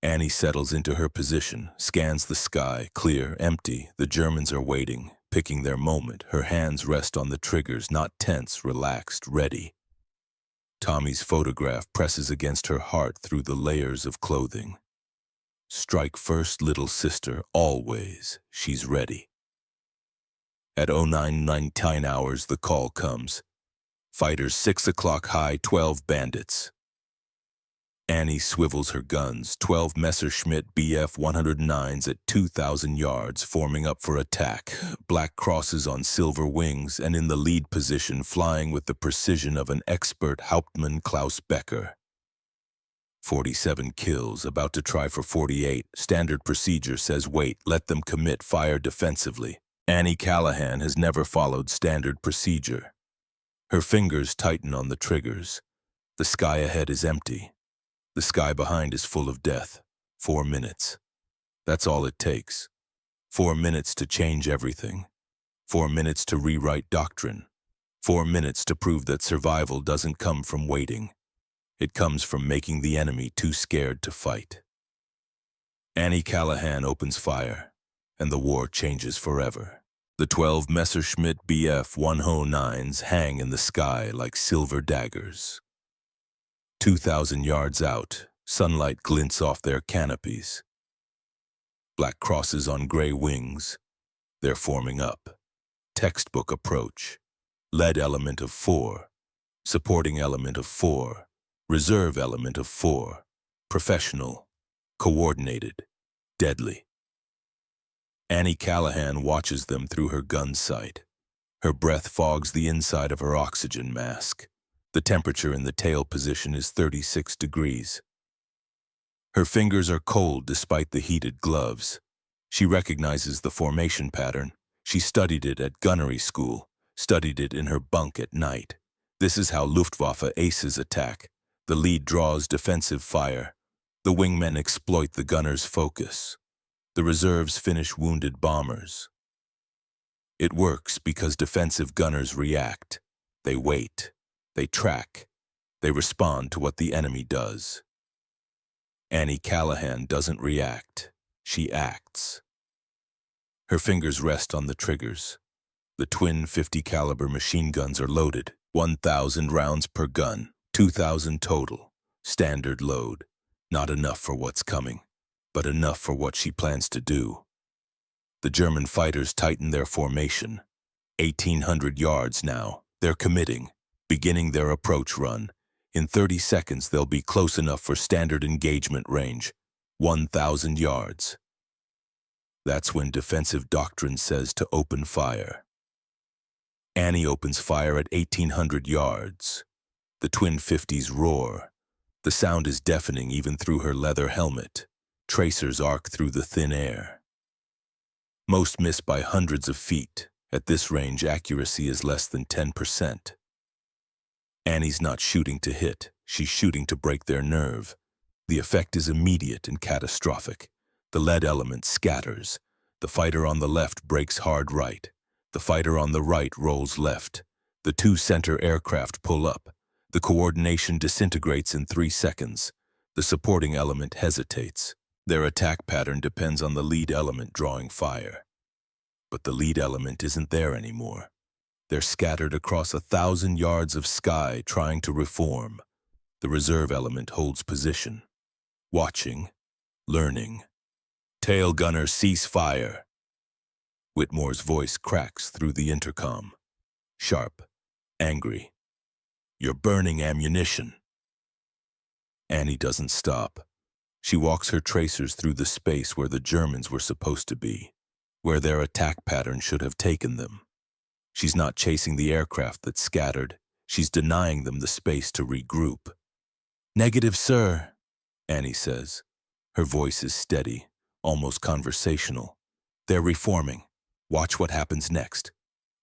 Annie settles into her position, scans the sky, clear, empty. The Germans are waiting, picking their moment. Her hands rest on the triggers, not tense, relaxed, ready. Tommy's photograph presses against her heart through the layers of clothing. Strike first, little sister, always. She's ready. At 0919 hours, the call comes. Fighters 6 o'clock high, 12 bandits. Annie swivels her guns, 12 Messerschmitt Bf 109s at 2,000 yards, forming up for attack. Black crosses on silver wings and in the lead position, flying with the precision of an expert Hauptmann Klaus Becker. 47 kills, about to try for 48. Standard procedure says wait, let them commit, fire defensively. Annie Callahan has never followed standard procedure. Her fingers tighten on the triggers. The sky ahead is empty. The sky behind is full of death. 4 minutes. That's all it takes. 4 minutes to change everything. 4 minutes to rewrite doctrine. 4 minutes to prove that survival doesn't come from waiting. It comes from making the enemy too scared to fight. Annie Callahan opens fire, and the war changes forever. The 12 Messerschmitt Bf 109s hang in the sky like silver daggers. 2,000 yards out, sunlight glints off their canopies. Black crosses on gray wings. They're forming up. Textbook approach. Lead element of 4. Supporting element of 4. Reserve element of 4. Professional. Coordinated. Deadly. Annie Callahan watches them through her gun sight. Her breath fogs the inside of her oxygen mask. The temperature in the tail position is 36 degrees. Her fingers are cold despite the heated gloves. She recognizes the formation pattern. She studied it at gunnery school, studied it in her bunk at night. This is how Luftwaffe aces attack. The lead draws defensive fire. The wingmen exploit the gunner's focus. The reserves finish wounded bombers. It works because defensive gunners react. They wait. They track. They respond to what the enemy does. Annie Callahan doesn't react. She acts. Her fingers rest on the triggers. The twin 50 caliber machine guns are loaded. 1,000 rounds per gun. 2,000 total. Standard load. Not enough for what's coming, but enough for what she plans to do. The German fighters tighten their formation. 1,800 yards now. They're committing, beginning their approach run. In 30 seconds, they'll be close enough for standard engagement range. 1,000 yards. That's when defensive doctrine says to open fire. Annie opens fire at 1,800 yards. The twin 50s roar. The sound is deafening even through her leather helmet. Tracers arc through the thin air. Most miss by hundreds of feet. At this range, accuracy is less than 10%. Annie's not shooting to hit. She's shooting to break their nerve. The effect is immediate and catastrophic. The lead element scatters. The fighter on the left breaks hard right. The fighter on the right rolls left. The two center aircraft pull up. The coordination disintegrates in 3 seconds. The supporting element hesitates. Their attack pattern depends on the lead element drawing fire. But the lead element isn't there anymore. They're scattered across 1,000 yards of sky trying to reform. The reserve element holds position. Watching. Learning. Tail gunner, cease fire. Whitmore's voice cracks through the intercom. Sharp. Angry. You're burning ammunition. Annie doesn't stop. She walks her tracers through the space where the Germans were supposed to be, where their attack pattern should have taken them. She's not chasing the aircraft that scattered. She's denying them the space to regroup. Negative, sir, Annie says. Her voice is steady, almost conversational. They're reforming. Watch what happens next.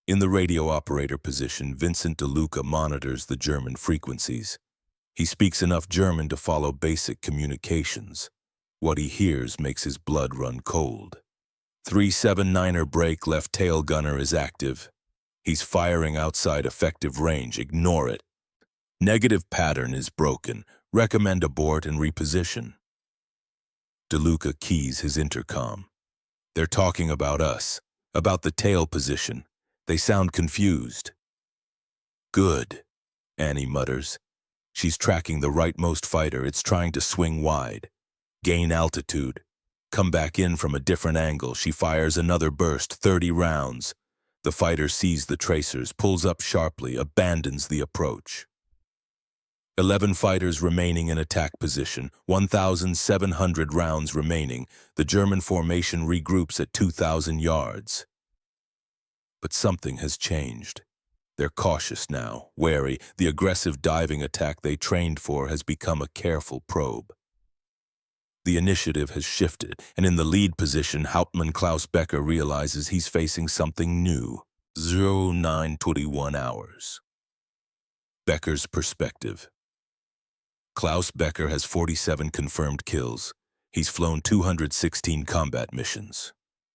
In the radio operator position, Vincent DeLuca monitors the German frequencies. He speaks enough German to follow basic communications. What he hears makes his blood run cold. 379er break, left tail gunner is active. He's firing outside effective range. Ignore it. Negative pattern is broken. Recommend abort and reposition. DeLuca keys his intercom. They're talking about us, about the tail position. They sound confused. Good, Annie mutters. She's tracking the rightmost fighter. It's trying to swing wide. Gain altitude. Come back in from a different angle. She fires another burst, 30 rounds. The fighter sees the tracers, pulls up sharply, abandons the approach. 11 fighters remaining in attack position, 1,700 rounds remaining. The German formation regroups at 2,000 yards. But something has changed. They're cautious now, wary. The aggressive diving attack they trained for has become a careful probe. The initiative has shifted, and in the lead position, Hauptmann Klaus Becker realizes he's facing something new. 0921 hours. Becker's perspective. Klaus Becker has 47 confirmed kills. He's flown 216 combat missions.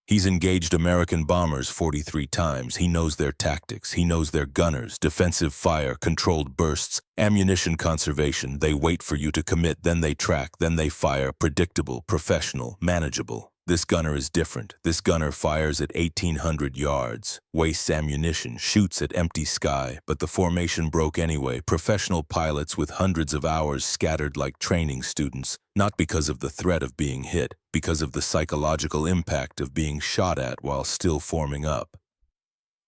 He's engaged American bombers 43 times. He knows their tactics. He knows their gunners, defensive fire, controlled bursts, ammunition conservation. They wait for you to commit, then they track, then they fire. Predictable, professional, manageable. This gunner is different. This gunner fires at 1,800 yards, wastes ammunition, shoots at empty sky, but the formation broke anyway. Professional pilots with hundreds of hours scattered like training students, not because of the threat of being hit, because of the psychological impact of being shot at while still forming up.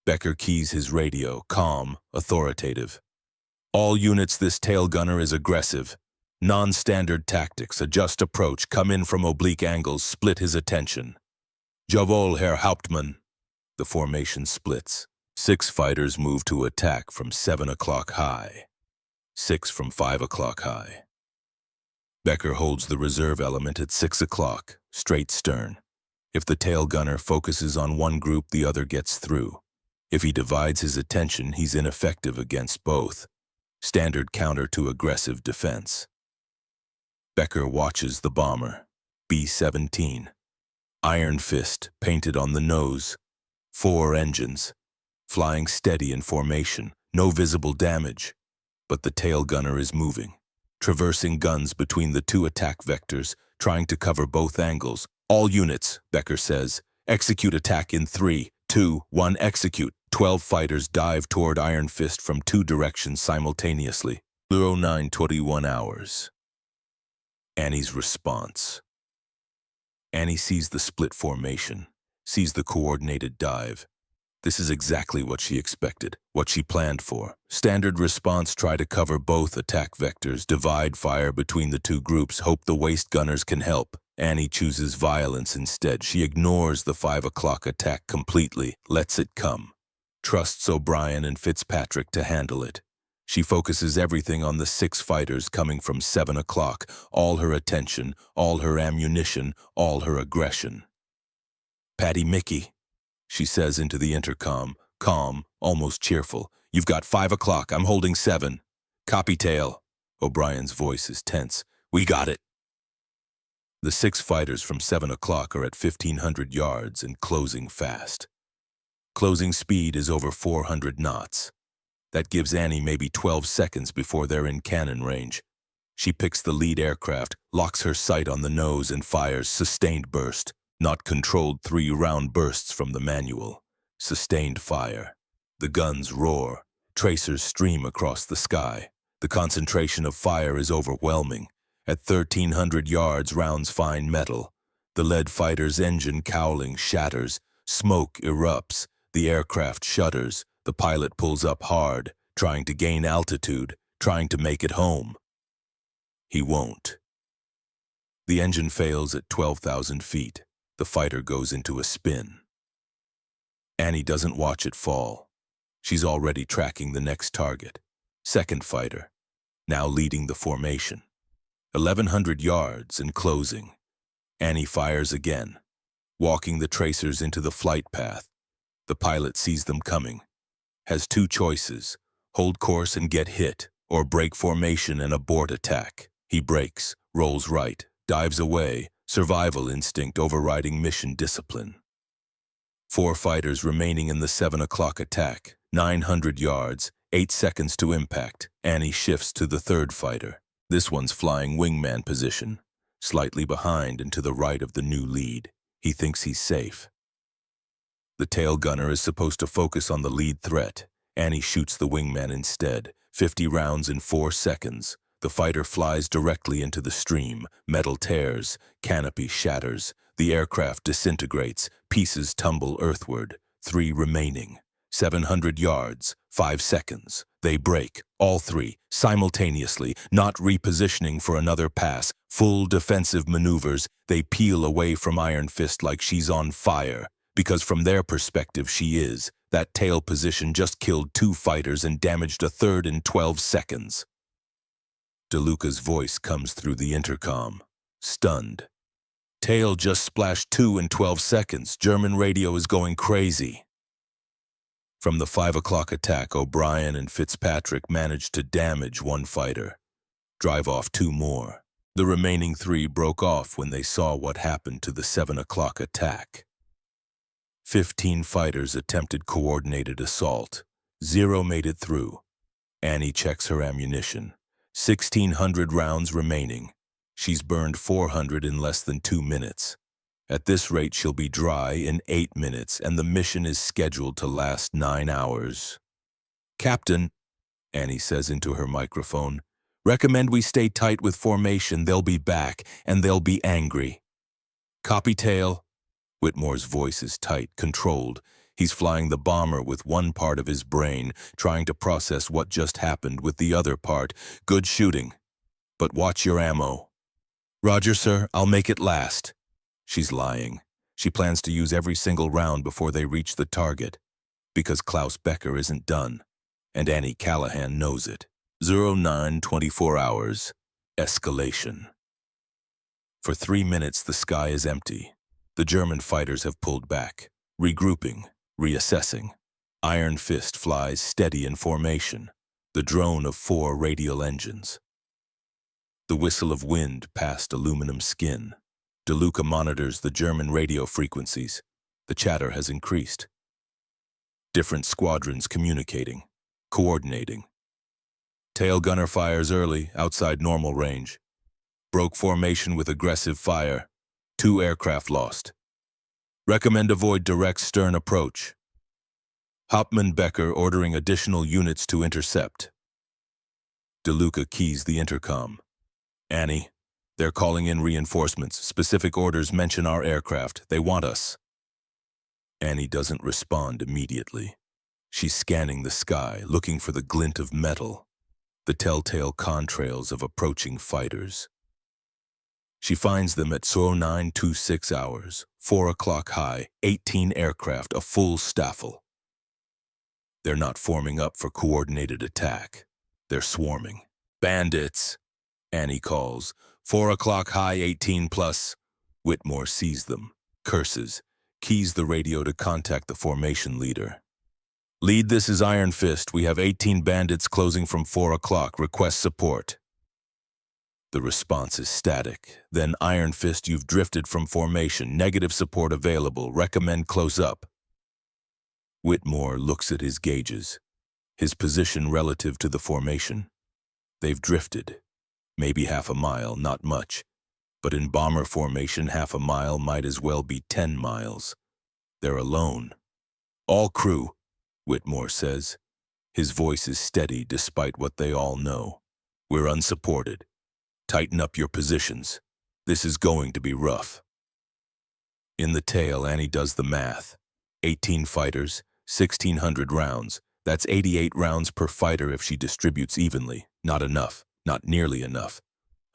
Becker keys his radio, calm, authoritative. All units, this tail gunner is aggressive. Non-standard tactics, adjust approach, come in from oblique angles, split his attention. Jawohl, Herr Hauptmann. The formation splits. 6 fighters move to attack from 7 o'clock high. 6 from 5 o'clock high. Becker holds the reserve element at 6 o'clock, straight stern. If the tail gunner focuses on one group, the other gets through. If he divides his attention, he's ineffective against both. Standard counter to aggressive defense. Becker watches the bomber, B-17. Iron Fist painted on the nose. 4 engines. Flying steady in formation, no visible damage. But the tail gunner is moving, traversing guns between the 2 attack vectors, trying to cover both angles. All units, Becker says, execute attack in 3, 2, 1, execute. 12 fighters dive toward Iron Fist from 2 directions simultaneously. 09:21 hours. Annie's response. Annie sees the split formation, sees the coordinated dive. This is exactly what she expected, what she planned for. Standard response: try to cover both attack vectors, divide fire between the 2 groups, hope the waist gunners can help. Annie chooses violence instead. She ignores the 5 o'clock attack completely, lets it come. Trusts O'Brien and Fitzpatrick to handle it. She focuses everything on the 6 fighters coming from 7 o'clock, all her attention, all her ammunition, all her aggression. "Paddy Mickey," she says into the intercom, calm, almost cheerful. "You've got 5 o'clock, I'm holding 7. Copy, tail." O'Brien's voice is tense. "We got it." The 6 fighters from 7 o'clock are at 1,500 yards and closing fast. Closing speed is over 400 knots. That gives Annie maybe 12 seconds before they're in cannon range. She picks the lead aircraft, locks her sight on the nose, and fires sustained burst. Not controlled 3-round bursts from the manual. Sustained fire. The guns roar. Tracers stream across the sky. The concentration of fire is overwhelming. At 1,300 yards, rounds find metal. The lead fighter's engine cowling shatters. Smoke erupts. The aircraft shudders. The pilot pulls up hard, trying to gain altitude, trying to make it home. He won't. The engine fails at 12,000 feet. The fighter goes into a spin. Annie doesn't watch it fall. She's already tracking the next target. Second fighter, now leading the formation. 1,100 yards and closing. Annie fires again, walking the tracers into the flight path. The pilot sees them coming. Has 2 choices: hold course and get hit, or break formation and abort attack. He breaks, rolls right, dives away, survival instinct overriding mission discipline. 4 fighters remaining in the 7 o'clock attack, 900 yards, 8 seconds to impact. Annie shifts to the 3rd fighter. This one's flying wingman position, slightly behind and to the right of the new lead. He thinks he's safe. The tail gunner is supposed to focus on the lead threat. Annie shoots the wingman instead. 50 rounds in 4 seconds. The fighter flies directly into the stream. Metal tears. Canopy shatters. The aircraft disintegrates. Pieces tumble earthward. 3 remaining. 700 yards. 5 seconds. They break, all 3, simultaneously, not repositioning for another pass. Full defensive maneuvers. They peel away from Iron Fist like she's on fire. Because from their perspective she is. That tail position just killed 2 fighters and damaged a 3rd in 12 seconds. DeLuca's voice comes through the intercom, stunned. "Tail just splashed 2 in 12 seconds. German radio is going crazy." From the 5 o'clock attack, O'Brien and Fitzpatrick managed to damage 1 fighter, drive off 2 more. The remaining 3 broke off when they saw what happened to the 7 o'clock attack. 15 fighters attempted coordinated assault. 0 made it through. Annie checks her ammunition. 1,600 rounds remaining. She's burned 400 in less than 2 minutes. At this rate, she'll be dry in 8 minutes, and the mission is scheduled to last 9 hours. "Captain," Annie says into her microphone, "recommend we stay tight with formation. They'll be back, and they'll be angry." "Copy, tail." Whitmore's voice is tight, controlled. He's flying the bomber with one part of his brain, trying to process what just happened with the other part. "Good shooting, but watch your ammo." "Roger, sir. I'll make it last." She's lying. She plans to use every single round before they reach the target. Because Klaus Becker isn't done, and Annie Callahan knows it. 0924 hours. Escalation. For 3 minutes, the sky is empty. The German fighters have pulled back, regrouping, reassessing. Iron Fist flies steady in formation, the drone of 4 radial engines. The whistle of wind past aluminum skin. DeLuca monitors the German radio frequencies. The chatter has increased. Different squadrons communicating, coordinating. Tail gunner fires early, outside normal range. Broke formation with aggressive fire. 2 aircraft lost. Recommend avoid direct stern approach. Hauptmann Becker ordering additional units to intercept. DeLuca keys the intercom. Annie, they're calling in reinforcements. Specific orders mention our aircraft. They want us. Annie doesn't respond immediately. She's scanning the sky, looking for the glint of metal, the telltale contrails of approaching fighters. She finds them at 0926 hours, 4 o'clock high, 18 aircraft, a full staffel. They're not forming up for coordinated attack. They're swarming. Bandits, Annie calls. 4 o'clock high, 18 plus. Whitmore sees them, curses, keys the radio to contact the formation leader. Lead, this is Iron Fist. We have 18 bandits closing from 4 o'clock. Request support. The response is static. Then Iron Fist, you've drifted from formation. Negative support available. Recommend close up. Whitmore looks at his gauges, his position relative to the formation. They've drifted. Maybe half a mile, not much. But in bomber formation, half a mile might as well be 10 miles. They're alone. All crew, Whitmore says. His voice is steady despite what they all know. We're unsupported. Tighten up your positions. This is going to be rough. In the tail, Annie does the math. 18 fighters, 1,600 rounds. That's 88 rounds per fighter if she distributes evenly. Not enough. Not nearly enough.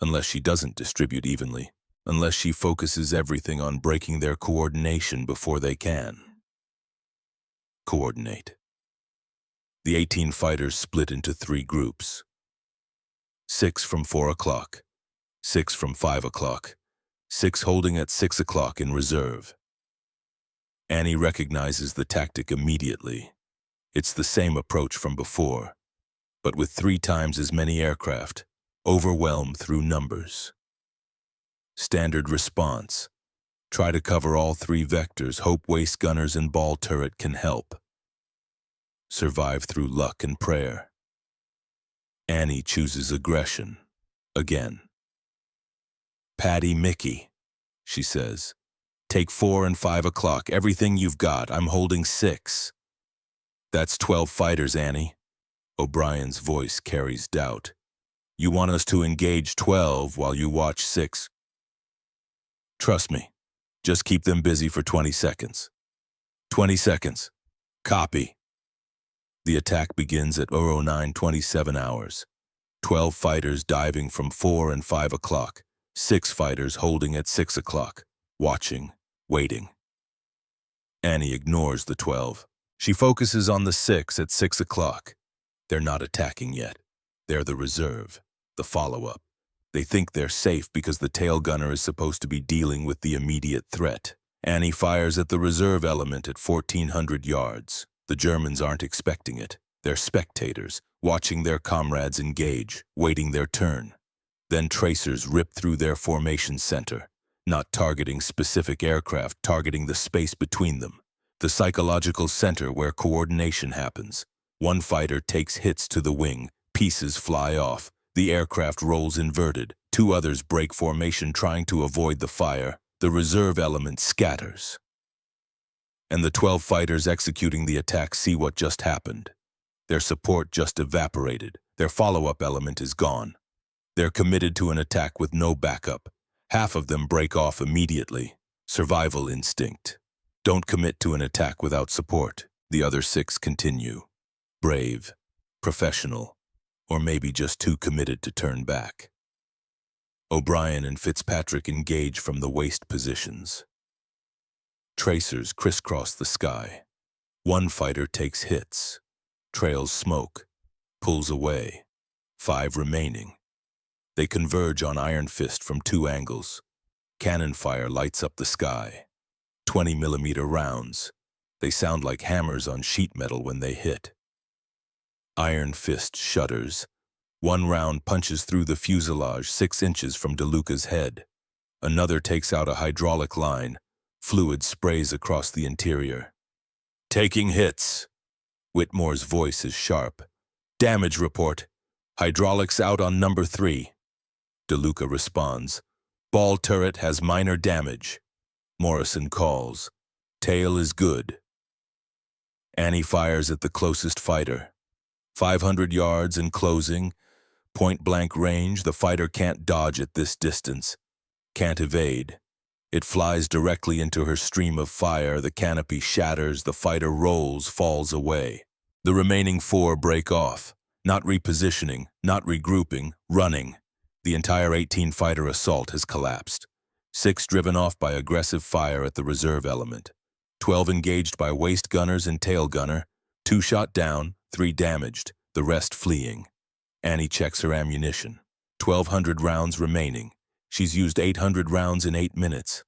Unless she doesn't distribute evenly. Unless she focuses everything on breaking their coordination before they can. Coordinate. The 18 fighters split into 3 groups. 6 from 4 o'clock. 6 from 5 o'clock. 6 holding at 6 o'clock in reserve. Annie recognizes the tactic immediately. It's the same approach from before, but with 3 times as many aircraft, overwhelmed through numbers. Standard response. Try to cover all 3 vectors. Hope waist gunners and ball turret can help. Survive through luck and prayer. Annie chooses aggression. Again. Patty Mickey, she says. Take 4 and 5 o'clock. Everything you've got. I'm holding 6. That's 12 fighters, Annie. O'Brien's voice carries doubt. You want us to engage 12 while you watch 6? Trust me. Just keep them busy for 20 seconds. 20 seconds. Copy. The attack begins at 0927 hours. 12 fighters diving from 4 and 5 o'clock. 6 fighters holding at 6 o'clock. Watching. Waiting. Annie ignores the 12. She focuses on the 6 at 6 o'clock. They're not attacking yet. They're the reserve, the follow-up. They think they're safe because the tail gunner is supposed to be dealing with the immediate threat. Annie fires at the reserve element at 1,400 yards. The Germans aren't expecting it. They're spectators, watching their comrades engage, waiting their turn. Then tracers rip through their formation center, not targeting specific aircraft, targeting the space between them. The psychological center where coordination happens. One fighter takes hits to the wing, pieces fly off, the aircraft rolls inverted, 2 others break formation trying to avoid the fire, the reserve element scatters. And the 12 fighters executing the attack see what just happened. Their support just evaporated, their follow-up element is gone. They're committed to an attack with no backup. Half of them break off immediately. Survival instinct. Don't commit to an attack without support. The other 6 continue. Brave, professional, or maybe just too committed to turn back. O'Brien and Fitzpatrick engage from the waist positions. Tracers crisscross the sky. One fighter takes hits, trails smoke, pulls away. 5 remaining. They converge on Iron Fist from 2 angles. Cannon fire lights up the sky. 20-millimeter rounds. They sound like hammers on sheet metal when they hit. Iron Fist shudders. One round punches through the fuselage 6 inches from DeLuca's head. Another takes out a hydraulic line. Fluid sprays across the interior. Taking hits. Whitmore's voice is sharp. Damage report. Hydraulics out on number 3. DeLuca responds. Ball turret has minor damage. Morrison calls. Tail is good. Annie fires at the closest fighter. 500 yards and closing. Point-blank range, the fighter can't dodge at this distance. Can't evade. It flies directly into her stream of fire, the canopy shatters, the fighter rolls, falls away. The remaining 4 break off, not repositioning, not regrouping, running. The entire 18-fighter assault has collapsed. 6 driven off by aggressive fire at the reserve element. 12 engaged by waist gunners and tail gunner. 2 shot down, 3 damaged, the rest fleeing. Annie checks her ammunition. 1,200 rounds remaining. She's used 800 rounds in 8 minutes.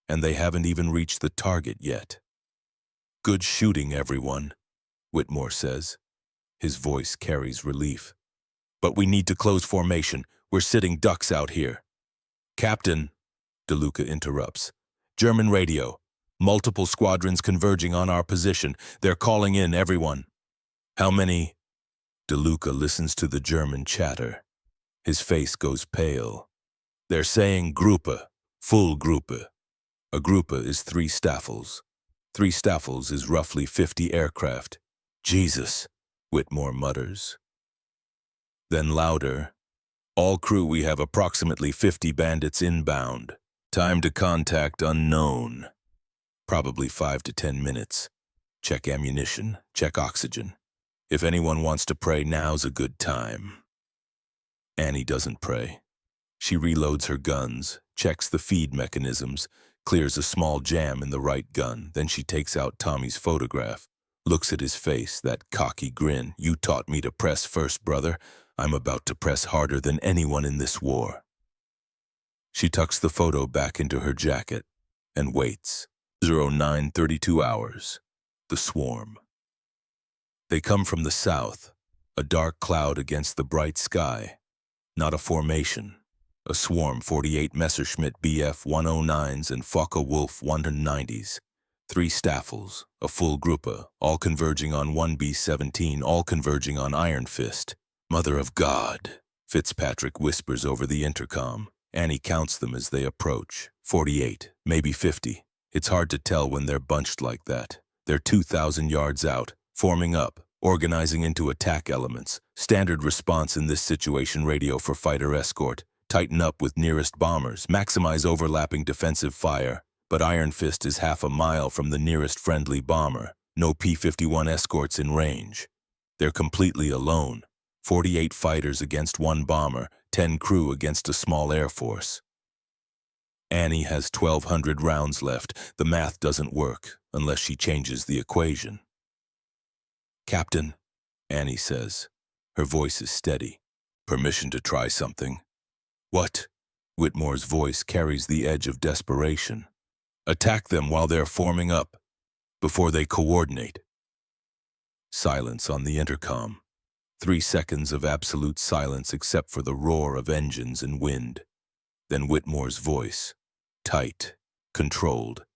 And they haven't even reached the target yet. Good shooting, everyone, Whitmore says. His voice carries relief. But we need to close formation. We're sitting ducks out here. Captain, DeLuca interrupts. German radio. Multiple squadrons converging on our position. They're calling in, everyone. How many? DeLuca listens to the German chatter. His face goes pale. They're saying Gruppe, full Gruppe. A Gruppe is 3 Staffels. 3 Staffels is roughly 50 aircraft. Jesus, Whitmore mutters. Then louder. All crew, we have approximately 50 bandits inbound. Time to contact unknown. Probably 5 to 10 minutes. Check ammunition, check oxygen. If anyone wants to pray, now's a good time. Annie doesn't pray. She reloads her guns, checks the feed mechanisms, clears a small jam in the right gun. Then she takes out Tommy's photograph, looks at his face, that cocky grin. You taught me to press first, brother. I'm about to press harder than anyone in this war. She tucks the photo back into her jacket and waits. 09:32 hours. The swarm. They come from the south, a dark cloud against the bright sky. Not a formation. A swarm, 48 Messerschmitt Bf 109s and Focke-Wulf 190s. 3 Staffels, a full Gruppe, all converging on 1 B-17, all converging on Iron Fist. Mother of God, Fitzpatrick whispers over the intercom. Annie counts them as they approach. 48, maybe 50. It's hard to tell when they're bunched like that. They're 2,000 yards out, forming up, organizing into attack elements. Standard response in this situation: radio for fighter escort. Tighten up with nearest bombers. Maximize overlapping defensive fire. But Iron Fist is half a mile from the nearest friendly bomber. No P-51 escorts in range. They're completely alone. 48 fighters against 1 bomber, 10 crew against a small air force. Annie has 1,200 rounds left. The math doesn't work unless she changes the equation. Captain, Annie says. Her voice is steady. Permission to try something. What? Whitmore's voice carries the edge of desperation. Attack them while they're forming up, before they coordinate. Silence on the intercom. 3 seconds of absolute silence except for the roar of engines and wind. Then Whitmore's voice. Tight, controlled.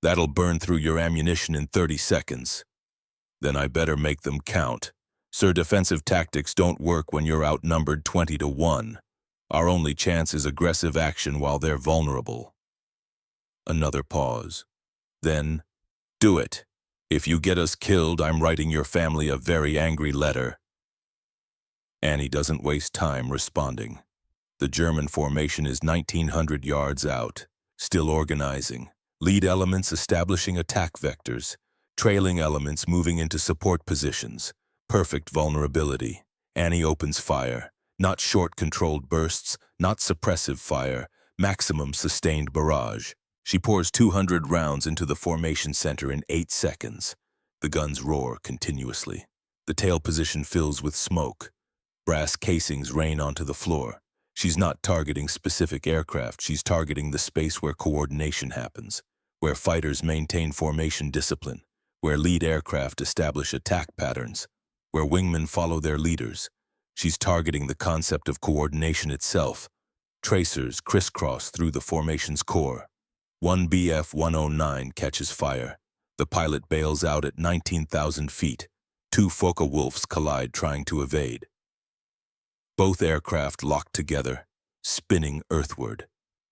That'll burn through your ammunition in 30 seconds. Then I better make them count. Sir, defensive tactics don't work when you're outnumbered 20 to 1. Our only chance is aggressive action while they're vulnerable. Another pause. Then, do it. If you get us killed, I'm writing your family a very angry letter. Annie doesn't waste time responding. The German formation is 1,900 yards out, still organizing. Lead elements establishing attack vectors. Trailing elements moving into support positions. Perfect vulnerability. Annie opens fire. Not short controlled bursts, not suppressive fire, maximum sustained barrage. She pours 200 rounds into the formation center in 8 seconds. The guns roar continuously. The tail position fills with smoke. Brass casings rain onto the floor. She's not targeting specific aircraft, she's targeting the space where coordination happens, where fighters maintain formation discipline, where lead aircraft establish attack patterns, where wingmen follow their leaders. She's targeting the concept of coordination itself. Tracers crisscross through the formation's core. One BF-109 catches fire. The pilot bails out at 19,000 feet. Two Focke-Wulfs collide trying to evade. Both aircraft lock together, spinning earthward.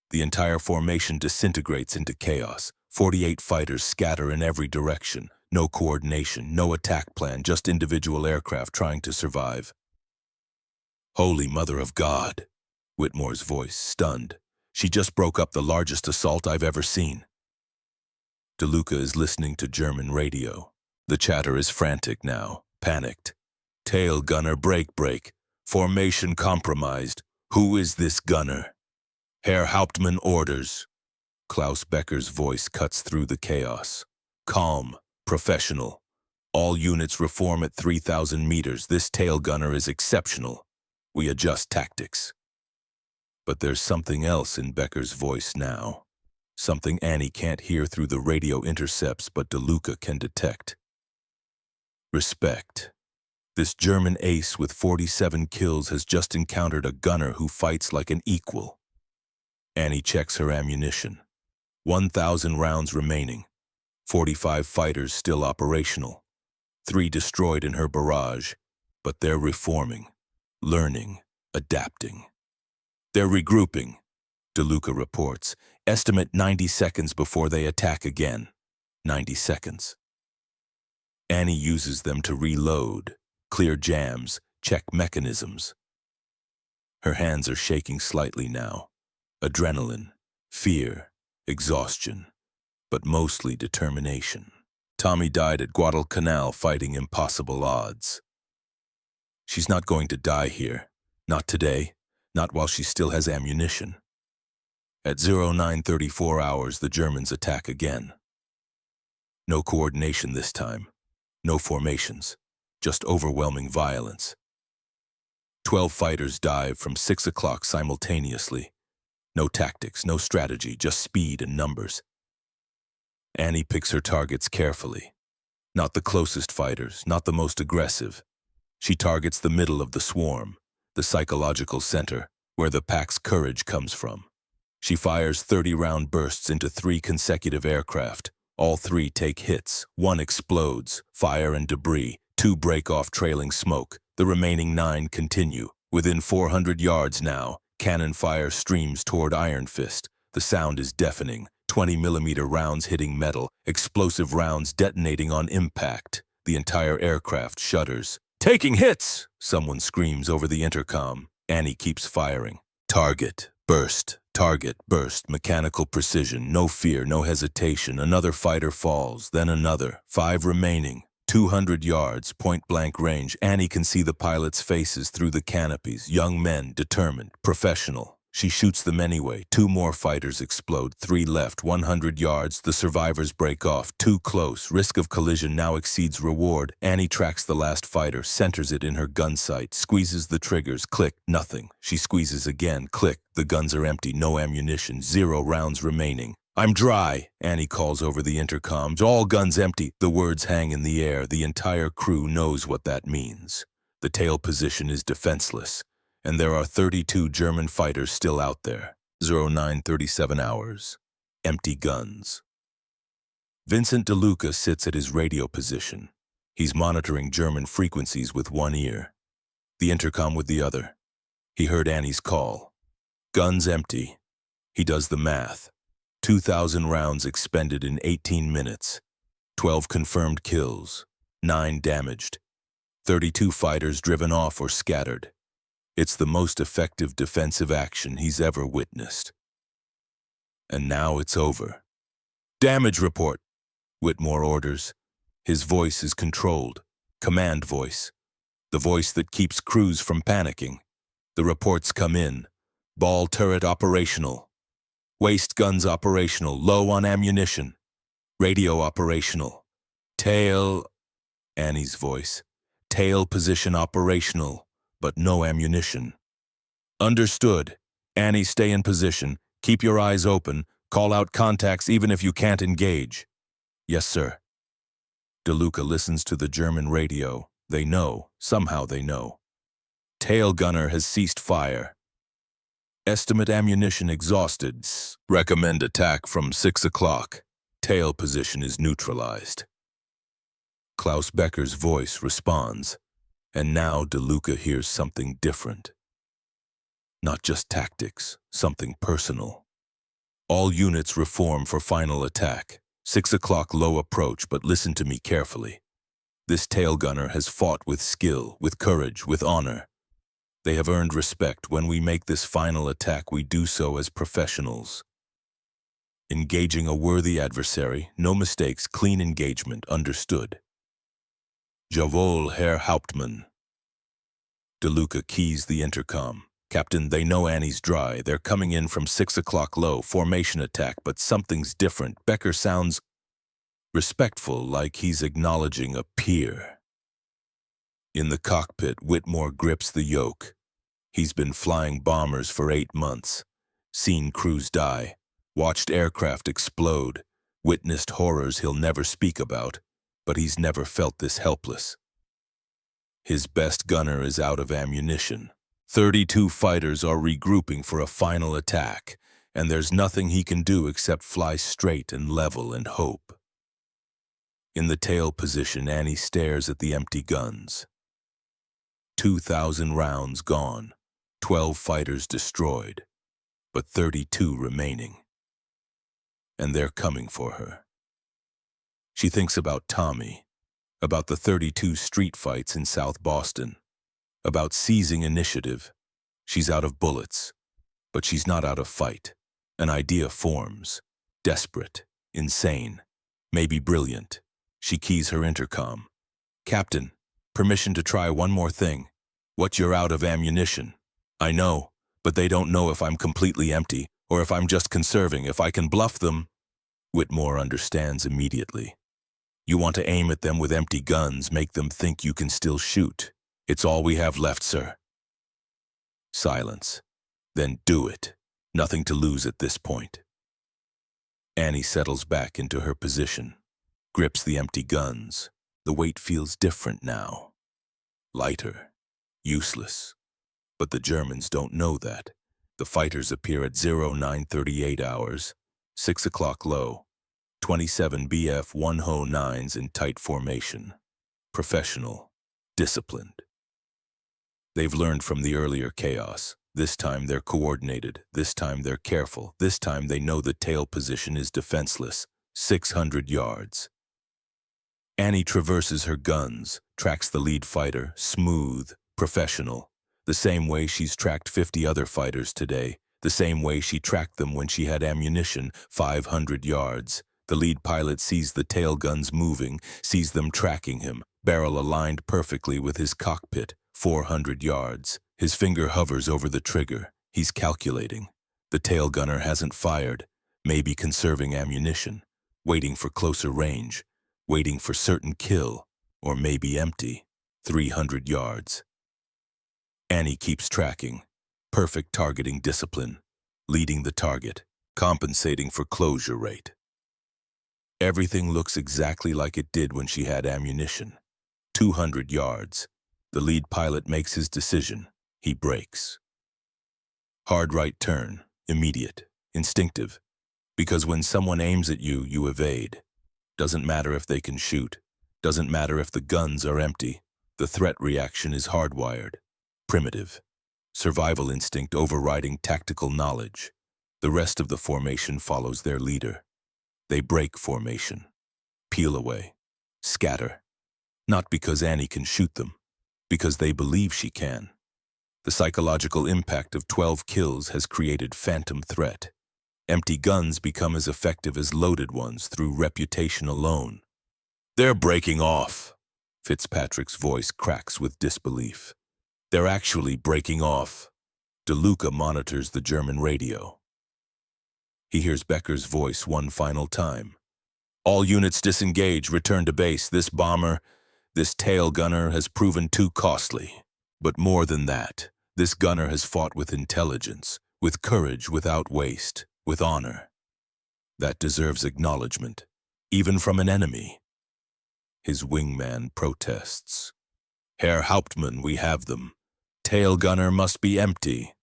The entire formation disintegrates into chaos. 48 fighters scatter in every direction. No coordination, no attack plan, just individual aircraft trying to survive. Holy Mother of God! Whitmore's voice, stunned. She just broke up the largest assault I've ever seen. DeLuca is listening to German radio. The chatter is frantic now, panicked. Tail gunner, break. Formation compromised. Who is this gunner? Herr Hauptmann orders. Klaus Becker's voice cuts through the chaos. Calm, professional. All units reform at 3,000 meters. This tail gunner is exceptional. We adjust tactics. But there's something else in Becker's voice now. Something Annie can't hear through the radio intercepts, but DeLuca can detect. Respect. This German ace with 47 kills has just encountered a gunner who fights like an equal. Annie checks her ammunition. 1,000 rounds remaining. 45 fighters still operational. 3 destroyed in her barrage, but they're reforming, learning, adapting. They're regrouping, DeLuca reports. Estimate 90 seconds before they attack again. 90 seconds. Annie uses them to reload, clear jams, check mechanisms. Her hands are shaking slightly now. Adrenaline, fear, exhaustion, but mostly determination. Tommy died at Guadalcanal fighting impossible odds. She's not going to die here. Not today. Not while she still has ammunition. At 09:34 hours, the Germans attack again. No coordination this time. No formations. Just overwhelming violence. 12 fighters dive from 6 o'clock simultaneously. No tactics, no strategy, just speed and numbers. Annie picks her targets carefully. Not the closest fighters, not the most aggressive. She targets the middle of the swarm, the psychological center, where the pack's courage comes from. She fires 30-round bursts into 3 consecutive aircraft. All 3 take hits. 1 explodes, fire and debris. 2 break off trailing smoke. The remaining 9 continue. Within 400 yards now, cannon fire streams toward Iron Fist. The sound is deafening. 20-millimeter rounds hitting metal. Explosive rounds detonating on impact. The entire aircraft shudders. "Taking hits!" someone screams over the intercom. Annie keeps firing. Target, burst, mechanical precision, no fear, no hesitation. Another fighter falls, then another. 5 remaining. 200 yards, point-blank range. Annie can see the pilots' faces through the canopies. Young men, determined, professional. She shoots them anyway. 2 more fighters explode. 3 left. 100 yards. The survivors break off. Too close. Risk of collision now exceeds reward. Annie tracks the last fighter, centers it in her gun sight, squeezes the triggers. Click. Nothing. She squeezes again. Click. The guns are empty. No ammunition. 0 rounds remaining. "I'm dry," Annie calls over the intercoms. "All guns empty." The words hang in the air. The entire crew knows what that means. The tail position is defenseless. And there are 32 German fighters still out there. 09:37 hours. Empty guns. Vincent DeLuca sits at his radio position. He's monitoring German frequencies with one ear, the intercom with the other. He heard Annie's call. Guns empty. He does the math. 2,000 rounds expended in 18 minutes. 12 confirmed kills. 9 damaged. 32 fighters driven off or scattered. It's the most effective defensive action he's ever witnessed. And now it's over. "Damage report," Whitmore orders. His voice is controlled. Command voice. The voice that keeps crews from panicking. The reports come in. Ball turret operational. Waist guns operational. Low on ammunition. Radio operational. Tail... Annie's voice. Tail position operational, but no ammunition. Understood. Annie, stay in position. Keep your eyes open. Call out contacts even if you can't engage. Yes, sir. DeLuca listens to the German radio. They know. Somehow they know. Tail gunner has ceased fire. Estimate ammunition exhausted. Recommend attack from 6 o'clock. Tail position is neutralized. Klaus Becker's voice responds, and now DeLuca hears something different. Not just tactics, something personal. All units reform for final attack. 6 o'clock low approach, but listen to me carefully. This tail gunner has fought with skill, with courage, with honor. They have earned respect. When we make this final attack, we do so as professionals. Engaging a worthy adversary, no mistakes, clean engagement, understood. Jawohl, Herr Hauptmann. DeLuca keys the intercom. Captain, they know Annie's dry. They're coming in from 6 o'clock low, formation attack, but something's different. Becker sounds respectful, like he's acknowledging a peer. In the cockpit, Whitmore grips the yoke. He's been flying bombers for 8 months, seen crews die, watched aircraft explode, witnessed horrors he'll never speak about, but he's never felt this helpless. His best gunner is out of ammunition. 32 fighters are regrouping for a final attack, and there's nothing he can do except fly straight and level and hope. In the tail position, Annie stares at the empty guns. 2,000 rounds gone, 12 fighters destroyed, but 32 remaining. And they're coming for her. She thinks about Tommy, about the 32 street fights in South Boston, about seizing initiative. She's out of bullets, but she's not out of fight. An idea forms, desperate, insane, maybe brilliant. She keys her intercom. Captain, permission to try one more thing. What, you're out of ammunition? I know, but they don't know if I'm completely empty or if I'm just conserving. If I can bluff them. Whitmore understands immediately. You want to aim at them with empty guns, make them think you can still shoot. It's all we have left, sir. Silence. Then do it. Nothing to lose at this point. Annie settles back into her position, grips the empty guns. The weight feels different now. Lighter. Useless. But the Germans don't know that. The fighters appear at 0938 hours, 6 o'clock low, 27 BF 109s in tight formation. Professional. Disciplined. They've learned from the earlier chaos. This time they're coordinated. This time they're careful. This time they know the tail position is defenseless. 600 yards. Annie traverses her guns, tracks the lead fighter, smooth, professional. The same way she's tracked 50 other fighters today. The same way she tracked them when she had ammunition, 500 yards. The lead pilot sees the tail guns moving, sees them tracking him, barrel aligned perfectly with his cockpit, 400 yards. His finger hovers over the trigger. He's calculating. The tail gunner hasn't fired, maybe conserving ammunition, waiting for closer range, waiting for certain kill, or maybe empty. 300 yards. Annie keeps tracking. Perfect targeting discipline, leading the target, compensating for closure rate. Everything looks exactly like it did when she had ammunition. 200 yards. The lead pilot makes his decision. He brakes. Hard right turn, immediate, instinctive. Because when someone aims at you, you evade. Doesn't matter if they can shoot. Doesn't matter if the guns are empty. The threat reaction is hardwired. Primitive. Survival instinct overriding tactical knowledge. The rest of the formation follows their leader. They break formation. Peel away. Scatter. Not because Annie can shoot them. Because they believe she can. The psychological impact of 12 kills has created phantom threat. Empty guns become as effective as loaded ones through reputation alone. They're breaking off. Fitzpatrick's voice cracks with disbelief. They're actually breaking off. DeLuca monitors the German radio. He hears Becker's voice one final time. All units disengage, return to base. This bomber, This tail gunner has proven too costly. But more than that, this gunner has fought with intelligence, with courage without waste, with honor. That deserves acknowledgement, even from an enemy. His wingman protests. Herr Hauptmann, we have them. Tail gunner must be empty.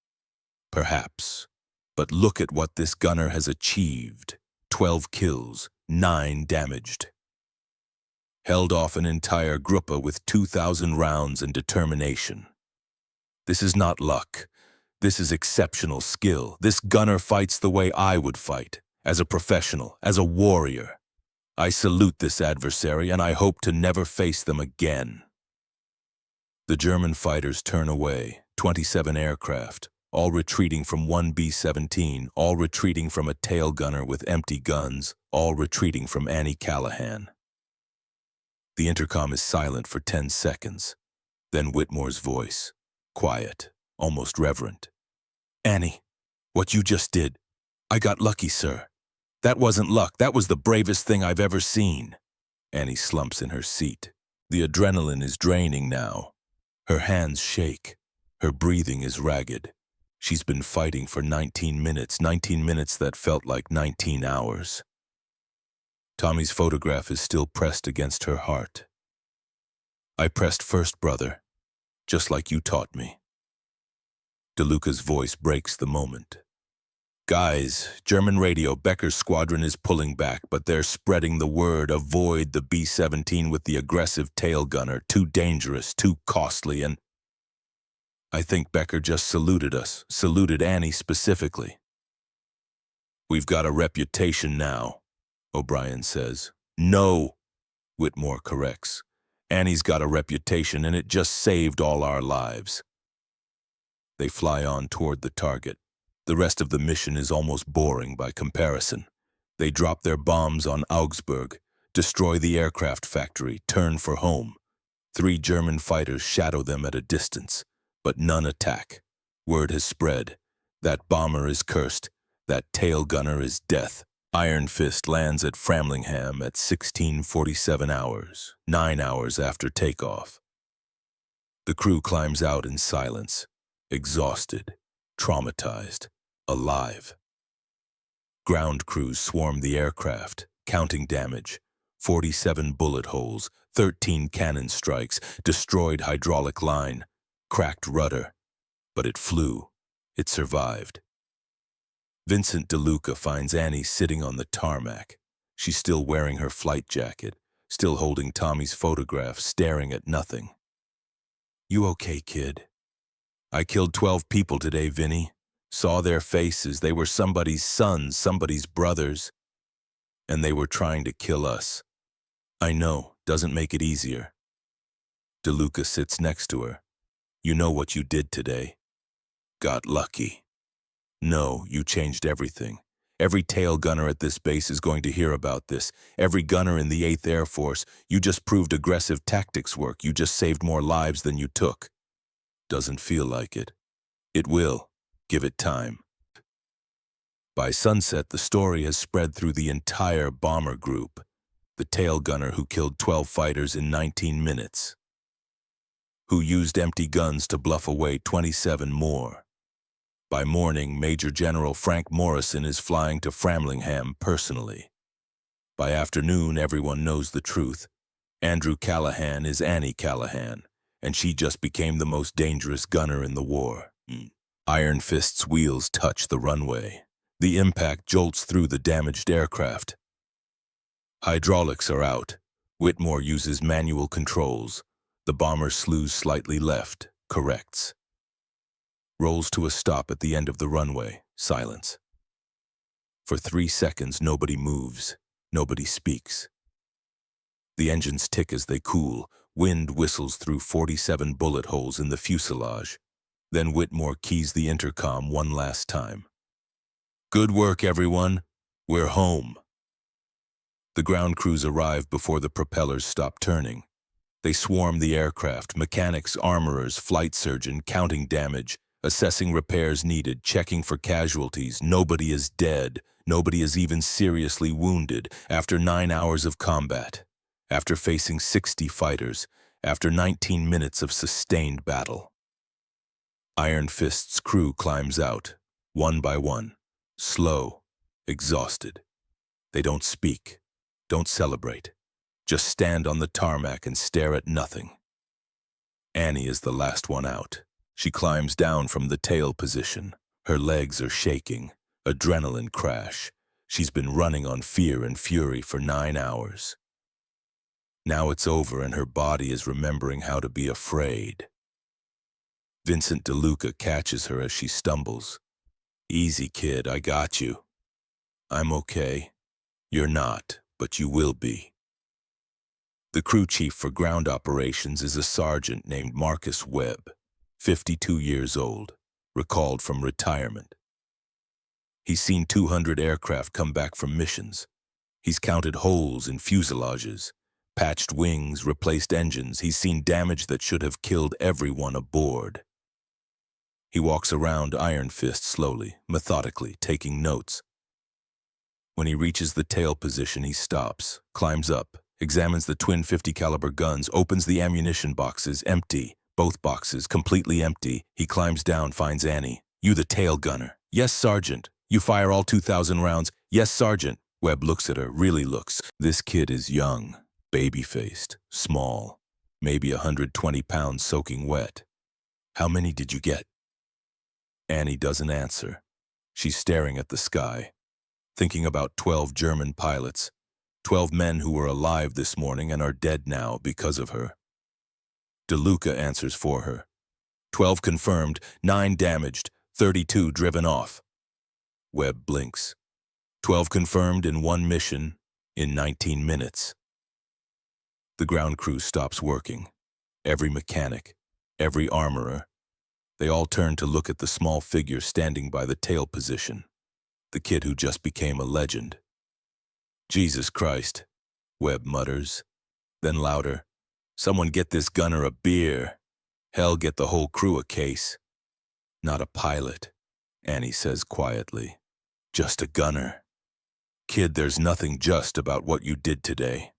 Perhaps. But look at what this gunner has achieved. 12 kills, 9 damaged. Held off an entire Gruppe with 2,000 rounds and determination. This is not luck. This is exceptional skill. This gunner fights the way I would fight, as a professional, as a warrior. I salute this adversary, and I hope to never face them again. The German fighters turn away, 27 aircraft, all retreating from one B-17, all retreating from a tail gunner with empty guns, all retreating from Annie Callahan. The intercom is silent for 10 seconds. Then Whitmore's voice, quiet, almost reverent. Annie, what you just did, I got lucky, sir. That wasn't luck, that was the bravest thing I've ever seen. Annie slumps in her seat. The adrenaline is draining now. Her hands shake. Her breathing is ragged. She's been fighting for 19 minutes that felt like 19 hours. Tommy's photograph is still pressed against her heart. I pressed first, brother, just like you taught me. DeLuca's voice breaks the moment. Guys, German radio, Becker's squadron is pulling back, but they're spreading the word, avoid the B-17 with the aggressive tail gunner, too dangerous, too costly, and I think Becker just saluted us, saluted Annie specifically. We've got a reputation now, O'Brien says. No, Whitmore corrects. Annie's got a reputation, and it just saved all our lives. They fly on toward the target. The rest of the mission is almost boring by comparison. They drop their bombs on Augsburg, destroy the aircraft factory, turn for home. 3 German fighters shadow them at a distance, but none attack. Word has spread. That bomber is cursed. That tail gunner is death. Iron Fist lands at Framlingham at 16:47 hours, 9 hours after takeoff. The crew climbs out in silence, exhausted, traumatized, alive. Ground crews swarm the aircraft, counting damage. 47 bullet holes, 13 cannon strikes, destroyed hydraulic line, cracked rudder. But it flew. It survived. Vincent DeLuca finds Annie sitting on the tarmac. She's still wearing her flight jacket, still holding Tommy's photograph, staring at nothing. You okay, kid? I killed 12 people today, Vinny. Saw their faces. They were somebody's sons, somebody's brothers. And they were trying to kill us. I know, doesn't make it easier. DeLuca sits next to her. You know what you did today. Got lucky. No, you changed everything. Every tail gunner at this base is going to hear about this. Every gunner in the 8th Air Force. You just proved aggressive tactics work. You just saved more lives than you took. Doesn't feel like it. It will. Give it time. By sunset, the story has spread through the entire bomber group. The tail gunner who killed 12 fighters in 19 minutes. Who used empty guns to bluff away 27 more. By morning, Major General Frank Morrison is flying to Framlingham personally. By afternoon, everyone knows the truth. Andrew Callahan is Annie Callahan, and she just became the most dangerous gunner in the war. Iron Fist's wheels touch the runway. The impact jolts through the damaged aircraft. Hydraulics are out. Whitmore uses manual controls. The bomber slews slightly left, corrects. Rolls to a stop at the end of the runway, silence. For 3 seconds, nobody moves, nobody speaks. The engines tick as they cool. Wind whistles through 47 bullet holes in the fuselage. Then Whitmore keys the intercom one last time. Good work, everyone. We're home. The ground crews arrive before the propellers stop turning. They swarm the aircraft, mechanics, armorers, flight surgeon, counting damage, assessing repairs needed, checking for casualties. Nobody is dead. Nobody is even seriously wounded after 9 hours of combat. After facing 60 fighters, after 19 minutes of sustained battle. Iron Fist's crew climbs out, one by one, slow, exhausted. They don't speak, don't celebrate, just stand on the tarmac and stare at nothing. Annie is the last one out. She climbs down from the tail position. Her legs are shaking, adrenaline crash. She's been running on fear and fury for 9 hours. Now it's over and her body is remembering how to be afraid. Vincent DeLuca catches her as she stumbles. "Easy, kid, I got you." "I'm okay." "You're not, but you will be." The crew chief for ground operations is a sergeant named Marcus Webb, 52 years old, recalled from retirement. He's seen 200 aircraft come back from missions. He's counted holes in fuselages, patched wings, replaced engines. He's seen damage that should have killed everyone aboard. He walks around Iron Fist slowly, methodically, taking notes. When he reaches the tail position, he stops, climbs up, examines the twin 50 caliber guns, opens the ammunition boxes, empty. Both boxes completely empty. He climbs down, finds Annie. "You the tail gunner." "Yes, Sergeant." "You fire all 2,000 rounds." "Yes, Sergeant." Webb looks at her, really looks. This kid is young, baby-faced, small, maybe 120 pounds soaking wet. "How many did you get?" Annie doesn't answer. She's staring at the sky, thinking about 12 German pilots, 12 men who were alive this morning and are dead now because of her. DeLuca answers for her. 12 confirmed, 9 damaged, 32 driven off. Webb blinks. 12 confirmed in 1 mission in 19 minutes. The ground crew stops working. Every mechanic, every armorer. They all turn to look at the small figure standing by the tail position, the kid who just became a legend. "Jesus Christ," Webb mutters. Then louder, "Someone get this gunner a beer. Hell, get the whole crew a case." "Not a pilot," Annie says quietly. "Just a gunner." "Kid, there's nothing just about what you did today."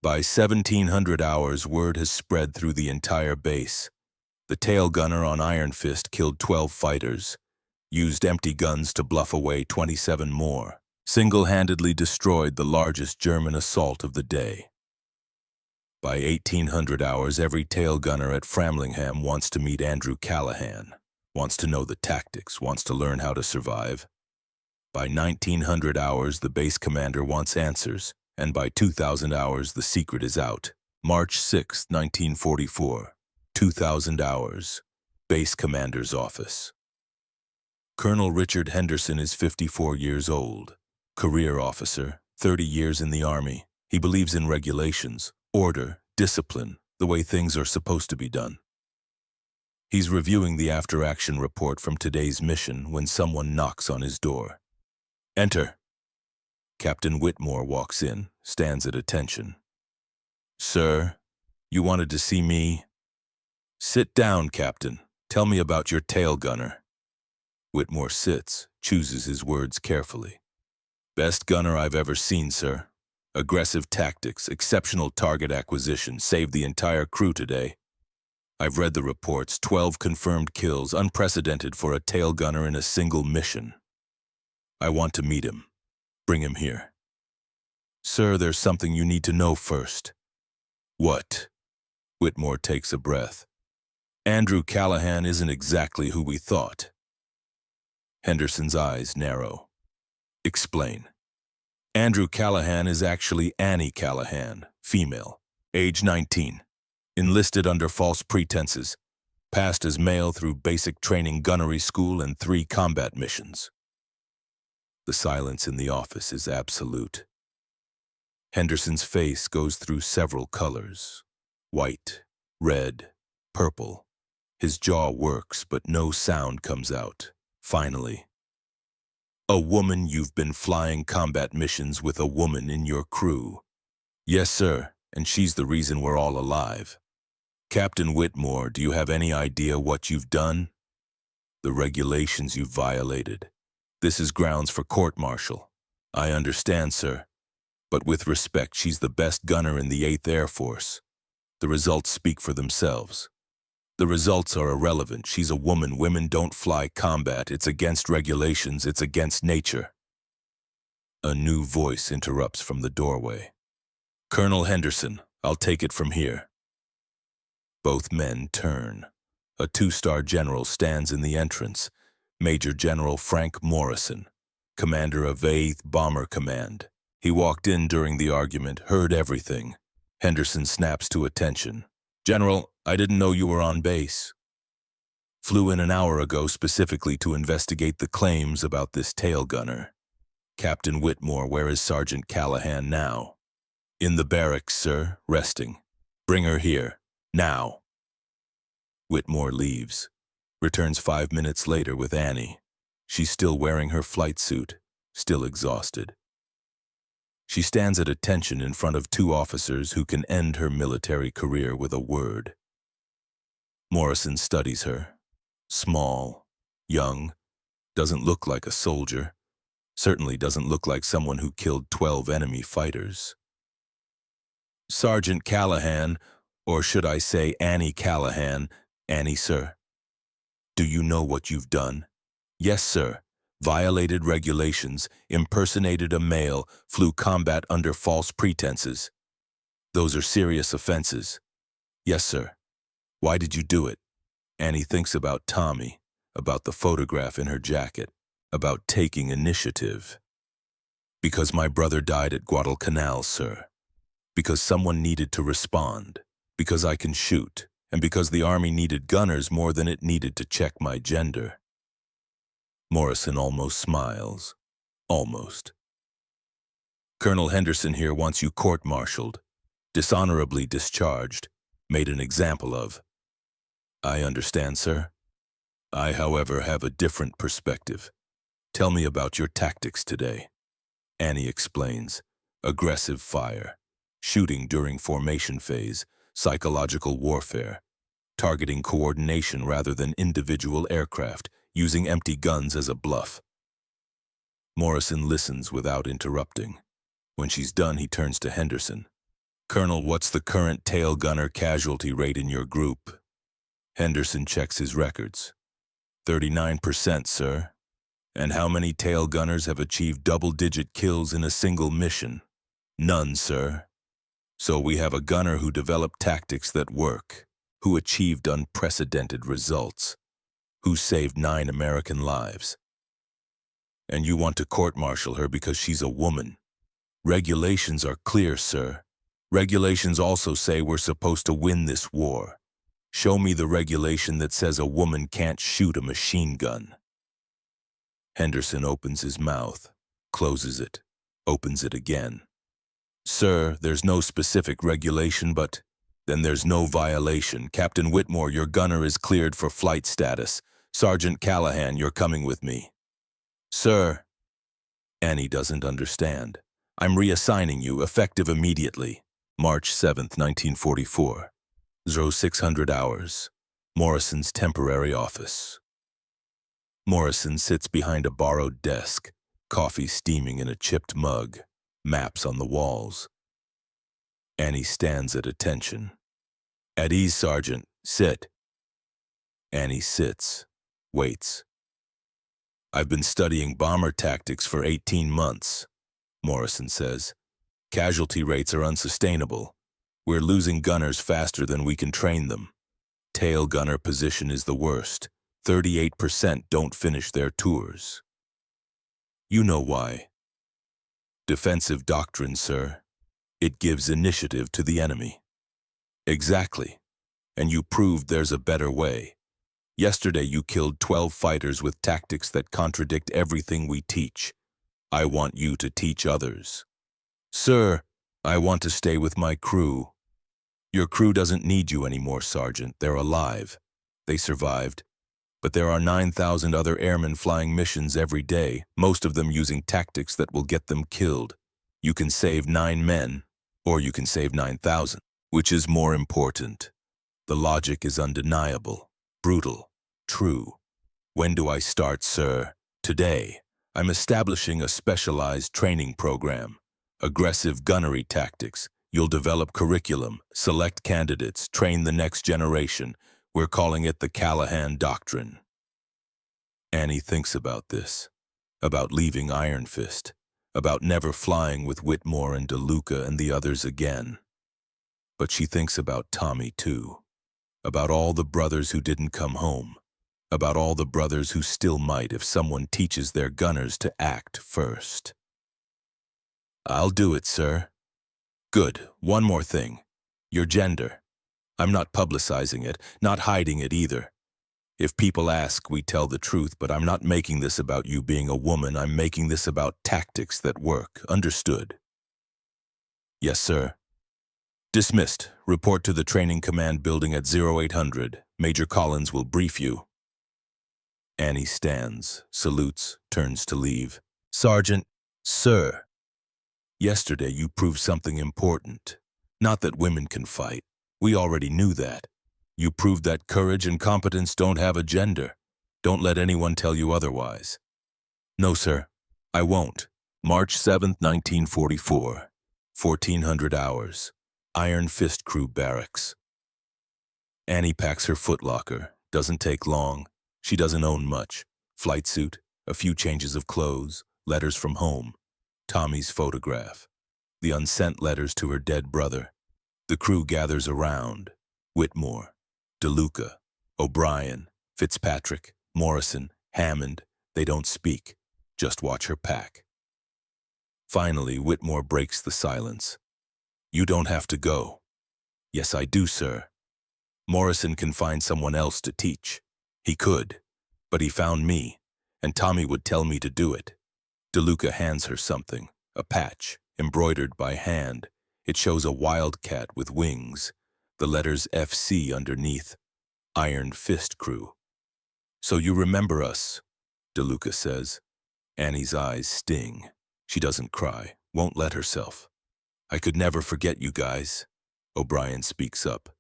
By 1700 hours, word has spread through the entire base. The tail gunner on Iron Fist killed 12 fighters, used empty guns to bluff away 27 more, single-handedly destroyed the largest German assault of the day. By 1800 hours, every tail gunner at Framlingham wants to meet Andrew Callahan, wants to know the tactics, wants to learn how to survive. By 1900 hours, the base commander wants answers, and by 2000 hours, the secret is out. March 6, 1944. 2000 hours. Base Commander's Office. Colonel Richard Henderson is 54 years old. Career officer, 30 years in the Army. He believes in regulations, order, discipline, the way things are supposed to be done. He's reviewing the after-action report from today's mission when someone knocks on his door. "Enter." Captain Whitmore walks in, stands at attention. "Sir, you wanted to see me?" "Sit down, Captain. Tell me about your tail gunner." Whitmore sits, chooses his words carefully. "Best gunner I've ever seen, sir. Aggressive tactics, exceptional target acquisition, saved the entire crew today. I've read the reports, 12 confirmed kills, unprecedented for a tail gunner in a single mission. I want to meet him. Bring him here." "Sir, there's something you need to know first." "What?" Whitmore takes a breath. "Andrew Callahan isn't exactly who we thought." Henderson's eyes narrow. "Explain." "Andrew Callahan is actually Annie Callahan, female, age 19, enlisted under false pretenses, passed as male through basic training gunnery school and 3 combat missions." The silence in the office is absolute. Henderson's face goes through several colors: white, red, purple. His jaw works, but no sound comes out. Finally, "A woman, you've been flying combat missions with a woman in your crew." "Yes, sir, and she's the reason we're all alive." "Captain Whitmore, do you have any idea what you've done?" "The regulations you've violated. This is grounds for court-martial." "I understand, sir. But with respect, she's the best gunner in the 8th Air Force. The results speak for themselves. The results are irrelevant. She's a woman. Women don't fly combat. It's against regulations. It's against nature. A new voice interrupts from the doorway. Colonel Henderson, I'll take it from here. Both men turn. A two-star general stands in the entrance. Major General Frank Morrison, commander of 8th Bomber Command. He walked in during the argument, heard everything. Henderson snaps to attention. General, I didn't know you were on base. Flew in an hour ago specifically to investigate the claims about this tail gunner. Captain Whitmore, where is Sergeant Callahan now? In the barracks, sir, resting. Bring her here, now. Whitmore leaves. Returns 5 minutes later with Annie. She's still wearing her flight suit, still exhausted. She stands at attention in front of 2 officers who can end her military career with a word. Morrison studies her. Small, young, doesn't look like a soldier, certainly doesn't look like someone who killed 12 enemy fighters. Sergeant Callahan, or should I say Annie Callahan, Annie, sir. Do you know what you've done? Yes, sir. Violated regulations, impersonated a male, flew combat under false pretenses. Those are serious offenses. Yes, sir. Why did you do it? Annie thinks about Tommy, about the photograph in her jacket, about taking initiative. Because my brother died at Guadalcanal, sir. Because someone needed to respond. Because I can shoot. And because the Army needed gunners more than it needed to check my gender. Morrison almost smiles. Almost. Colonel Henderson here wants you court-martialed, dishonorably discharged, made an example of. I understand, sir. I, however, have a different perspective. Tell me about your tactics today. Annie explains. Aggressive fire, shooting during formation phase, psychological warfare, targeting coordination rather than individual aircraft, using empty guns as a bluff. Morrison listens without interrupting. When she's done, he turns to Henderson. Colonel, what's the current tail gunner casualty rate in your group? Henderson checks his records. 39%, sir. And how many tail gunners have achieved double-digit kills in a single mission? None, sir. So we have a gunner who developed tactics that work, who achieved unprecedented results, who saved 9 American lives. And you want to court-martial her because she's a woman. Regulations are clear, sir. Regulations also say we're supposed to win this war. Show me the regulation that says a woman can't shoot a machine gun. Henderson opens his mouth, closes it, opens it again. Sir, there's no specific regulation, but then there's no violation. Captain Whitmore, your gunner is cleared for flight status. Sergeant Callahan, you're coming with me. Sir. Annie doesn't understand. I'm reassigning you, effective immediately. March 7th, 1944. 0600 hours. Morrison's temporary office. Morrison sits behind a borrowed desk, coffee steaming in a chipped mug, maps on the walls. Annie stands at attention. At ease, Sergeant. Sit. Annie sits, waits. I've been studying bomber tactics for 18 months, Morrison says. Casualty rates are unsustainable. We're losing gunners faster than we can train them. Tail gunner position is the worst. 38% don't finish their tours. You know why. Defensive doctrine, sir. It gives initiative to the enemy. Exactly. And you proved there's a better way. Yesterday you killed 12 fighters with tactics that contradict everything we teach. I want you to teach others. Sir, I want to stay with my crew. Your crew doesn't need you anymore, Sergeant. They're alive. They survived. But there are 9,000 other airmen flying missions every day, most of them using tactics that will get them killed. You can save 9 men, or you can save 9,000. Which is more important? The logic is undeniable, brutal, true. When do I start, sir? Today. I'm establishing a specialized training program. Aggressive gunnery tactics, You'll develop curriculum, select candidates, train the next generation. We're calling it the Callahan Doctrine. Annie thinks about this, about leaving Iron Fist, about never flying with Whitmore and DeLuca and the others again. But she thinks about Tommy too, about all the brothers who didn't come home, about all the brothers who still might if someone teaches their gunners to act first. I'll do it, sir. Good. One more thing. Your gender. I'm not publicizing it, not hiding it either. If people ask, we tell the truth, but I'm not making this about you being a woman. I'm making this about tactics that work. Understood? Yes, sir. Dismissed. Report to the Training Command building at 0800. Major Collins will brief you. Annie stands, salutes, turns to leave. Sergeant, sir. Yesterday you proved something important. Not that women can fight. We already knew that. You proved that courage and competence don't have a gender. Don't let anyone tell you otherwise. No, sir, I won't. March 7th, 1944. 1400 hours. Iron Fist Crew Barracks. Annie packs her footlocker. Doesn't take long. She doesn't own much. Flight suit, a few changes of clothes, letters from home, Tommy's photograph, the unsent letters to her dead brother. The crew gathers around. Whitmore, DeLuca, O'Brien, Fitzpatrick, Morrison, Hammond. They don't speak. Just watch her pack. Finally, Whitmore breaks the silence. You don't have to go. Yes, I do, sir. Morrison can find someone else to teach. He could, but he found me, and Tommy would tell me to do it. DeLuca hands her something, a patch, embroidered by hand. It shows a wildcat with wings, the letters FC underneath, Iron Fist Crew. So you remember us, DeLuca says. Annie's eyes sting. She doesn't cry, won't let herself. I could never forget you guys. O'Brien speaks up.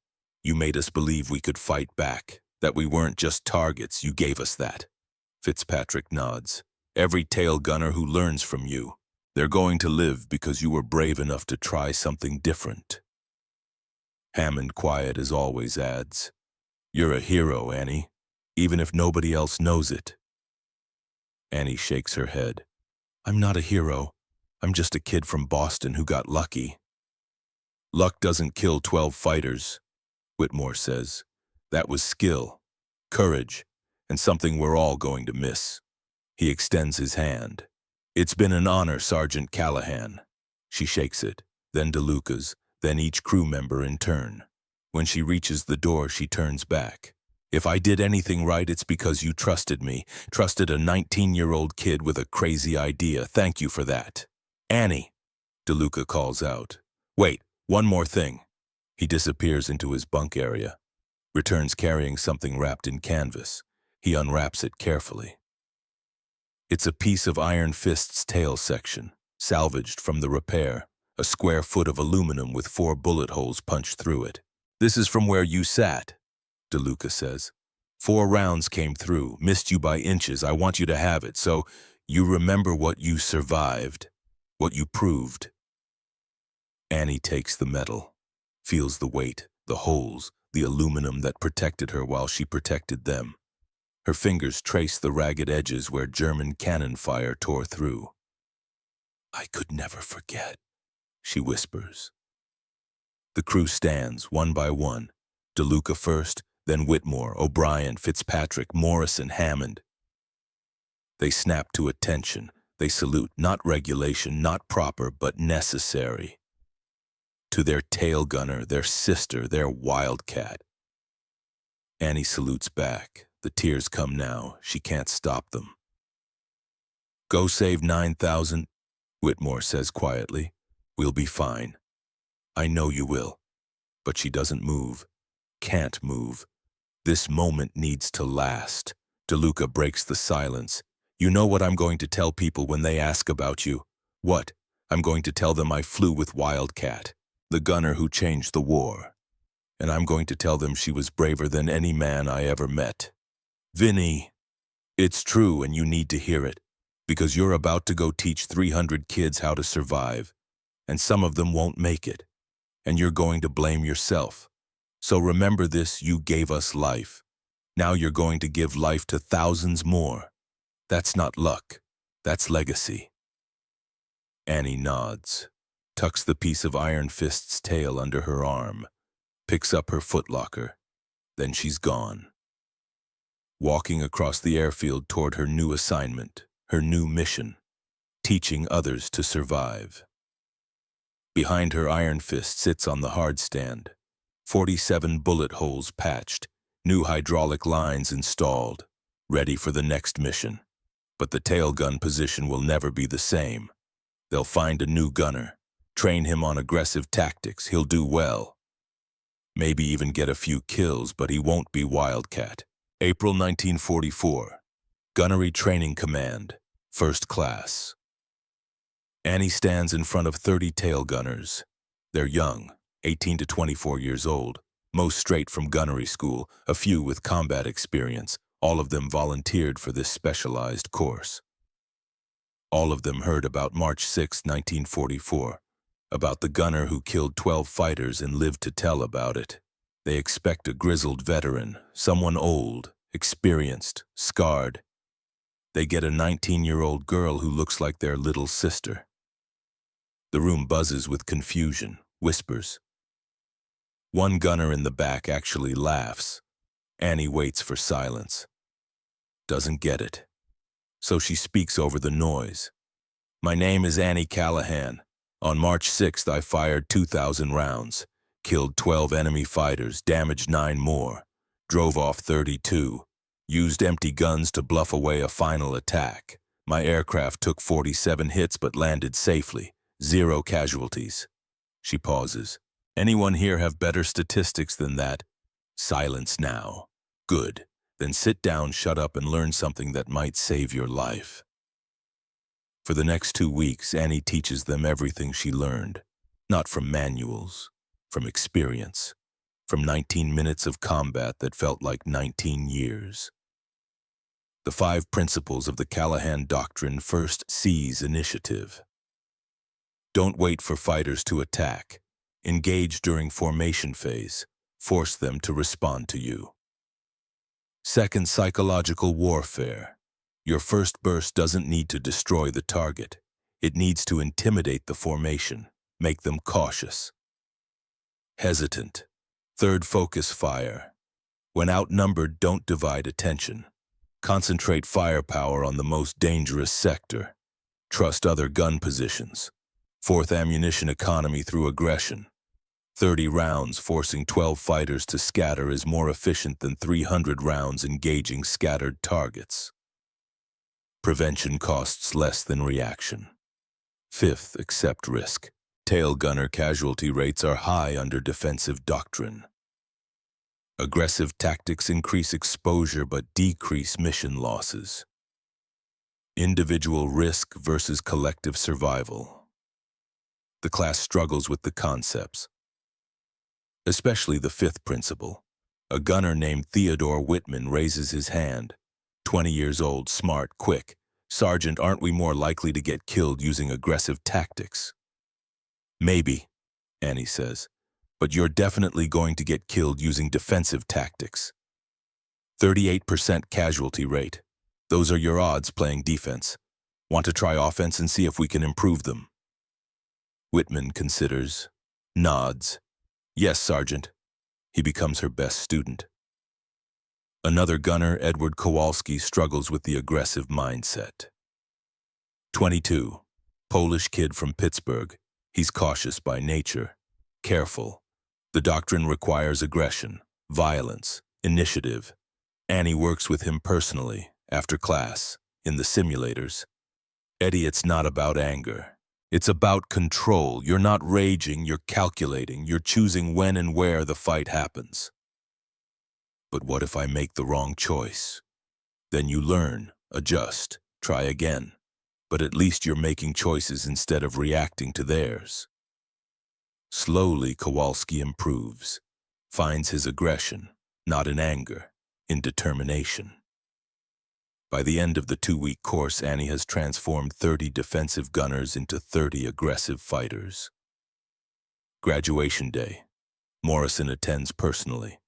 You made us believe we could fight back, that we weren't just targets. You gave us that. Fitzpatrick nods. Every tail gunner who learns from you, they're going to live because you were brave enough to try something different. Hammond, quiet as always, adds, You're a hero, Annie, even if nobody else knows it. Annie shakes her head. I'm not a hero. I'm just a kid from Boston who got lucky. Luck doesn't kill 12 fighters, Whitmore says. That was skill, courage, and something we're all going to miss. He extends his hand. It's been an honor, Sergeant Callahan. She shakes it, then DeLuca's, then each crew member in turn. When she reaches the door, she turns back. If I did anything right, it's because you trusted me, trusted a 19-year-old kid with a crazy idea. Thank you for that. Annie, DeLuca calls out. Wait, one more thing. He disappears into his bunk area, returns carrying something wrapped in canvas. He unwraps it carefully. It's a piece of Iron Fist's tail section, salvaged from the repair, a square foot of aluminum with 4 bullet holes punched through it. This is from where you sat, DeLuca says. 4 rounds came through, missed you by inches. I want you to have it, so you remember what you survived, what you proved. Annie takes the metal, feels the weight, the holes, the aluminum that protected her while she protected them. Her fingers trace the ragged edges where German cannon fire tore through. I could never forget, she whispers. The crew stands, one by one. DeLuca first, then Whitmore, O'Brien, Fitzpatrick, Morrison, Hammond. They snap to attention. They salute, not regulation, not proper, but necessary. To their tail gunner, their sister, their wildcat. Annie salutes back. The tears come now. She can't stop them. Go save 9,000, Whitmore says quietly. We'll be fine. I know you will. But she doesn't move. Can't move. This moment needs to last. DeLuca breaks the silence. You know what I'm going to tell people when they ask about you? What? I'm going to tell them I flew with Wildcat, the gunner who changed the war. And I'm going to tell them she was braver than any man I ever met. Vinny, it's true and you need to hear it, because you're about to go teach 300 kids how to survive, and some of them won't make it. and you're going to blame yourself. So remember this, you gave us life. Now you're going to give life to thousands more. That's not luck. That's legacy. Annie nods, tucks the piece of Iron Fist's tail under her arm, picks up her footlocker. Then she's gone. Walking across the airfield toward her new assignment, her new mission, teaching others to survive. Behind her, Iron Fist sits on the hard stand, 47 bullet holes patched, new hydraulic lines installed, ready for the next mission. But the tailgun position will never be the same. They'll find a new gunner, train him on aggressive tactics, he'll do well. Maybe even get a few kills, but he won't be Wildcat. April 1944. Gunnery Training Command, First Class. Annie stands in front of 30 tail gunners. They're young, 18 to 24 years old, most straight from gunnery school, a few with combat experience. All of them volunteered for this specialized course. All of them heard about March 6, 1944, about the gunner who killed 12 fighters and lived to tell about it. They expect a grizzled veteran, someone old, experienced, scarred. They get a 19-year-old girl who looks like their little sister. The room buzzes with confusion, whispers. One gunner in the back actually laughs. Annie waits for silence. Doesn't get it. So she speaks over the noise. My name is Annie Callahan. On March 6th, I fired 2,000 rounds, killed 12 enemy fighters, damaged 9 more, drove off 32, used empty guns to bluff away a final attack. My aircraft took 47 hits but landed safely, 0 casualties. She pauses. Anyone here have better statistics than that? Silence now. Good. Then sit down, shut up, and learn something that might save your life. For the next 2 weeks, Annie teaches them everything she learned. Not from manuals, from experience. From 19 minutes of combat that felt like 19 years. The 5 principles of the Callahan Doctrine. First, seize initiative. Don't wait for fighters to attack. Engage during formation phase. Force them to respond to you. Second, psychological warfare. Your first burst doesn't need to destroy the target. It needs to intimidate the formation, make them cautious. Hesitant. Third, focus fire. When outnumbered, don't divide attention. Concentrate firepower on the most dangerous sector. Trust other gun positions. Fourth, ammunition economy through aggression. 30 rounds forcing 12 fighters to scatter is more efficient than 300 rounds engaging scattered targets. Prevention costs less than reaction. Fifth, accept risk. Tail gunner casualty rates are high under defensive doctrine. Aggressive tactics increase exposure but decrease mission losses. Individual risk versus collective survival. The class struggles with the concepts, especially the 5th principle. A gunner named Theodore Whitman raises his hand. 20 years old, smart, quick. Sergeant, aren't we more likely to get killed using aggressive tactics? Maybe, Annie says, but you're definitely going to get killed using defensive tactics. 38% casualty rate. Those are your odds playing defense. Want to try offense and see if we can improve them? Whitman considers, nods. Yes, Sergeant. He becomes her best student. Another gunner, Edward Kowalski, struggles with the aggressive mindset. 22. Polish kid from Pittsburgh. He's cautious by nature. Careful. The doctrine requires aggression, violence, initiative. Annie works with him personally, after class, in the simulators. Eddie, it's not about anger. It's about control. You're not raging, you're calculating. You're choosing when and where the fight happens. But what if I make the wrong choice? Then you learn, adjust, try again. But at least you're making choices instead of reacting to theirs. Slowly, Kowalski improves, finds his aggression, not in anger, in determination. By the end of the 2-week course, Annie has transformed 30 defensive gunners into 30 aggressive fighters. Graduation day. Morrison attends personally,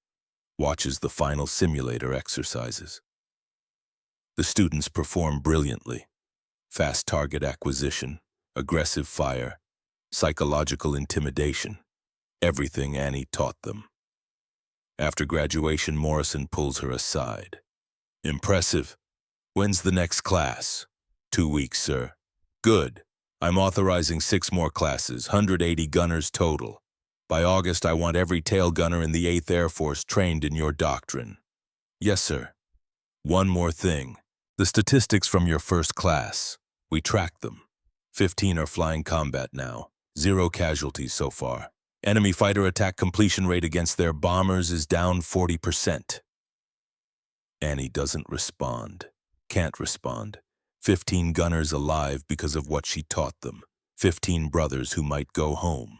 watches the final simulator exercises. The students perform brilliantly. Fast target acquisition, aggressive fire, psychological intimidation. Everything Annie taught them. After graduation, Morrison pulls her aside. Impressive. When's the next class? 2 weeks, sir. Good. I'm authorizing 6 more classes, 180 gunners total. By August, I want every tail gunner in the 8th Air Force trained in your doctrine. Yes, sir. One more thing. The statistics from your first class. We tracked them. 15 are flying combat now. 0 casualties so far. Enemy fighter attack completion rate against their bombers is down 40%. Annie doesn't respond. Can't respond. 15 gunners alive because of what she taught them. 15 brothers who might go home.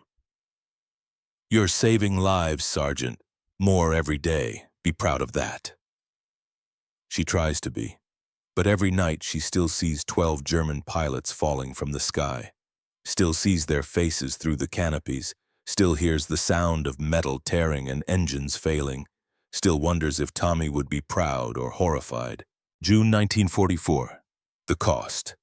You're saving lives, Sergeant. More every day. Be proud of that. She tries to be. But every night she still sees 12 German pilots falling from the sky. Still sees their faces through the canopies. Still hears the sound of metal tearing and engines failing. Still wonders if Tommy would be proud or horrified. June 1944. The cost.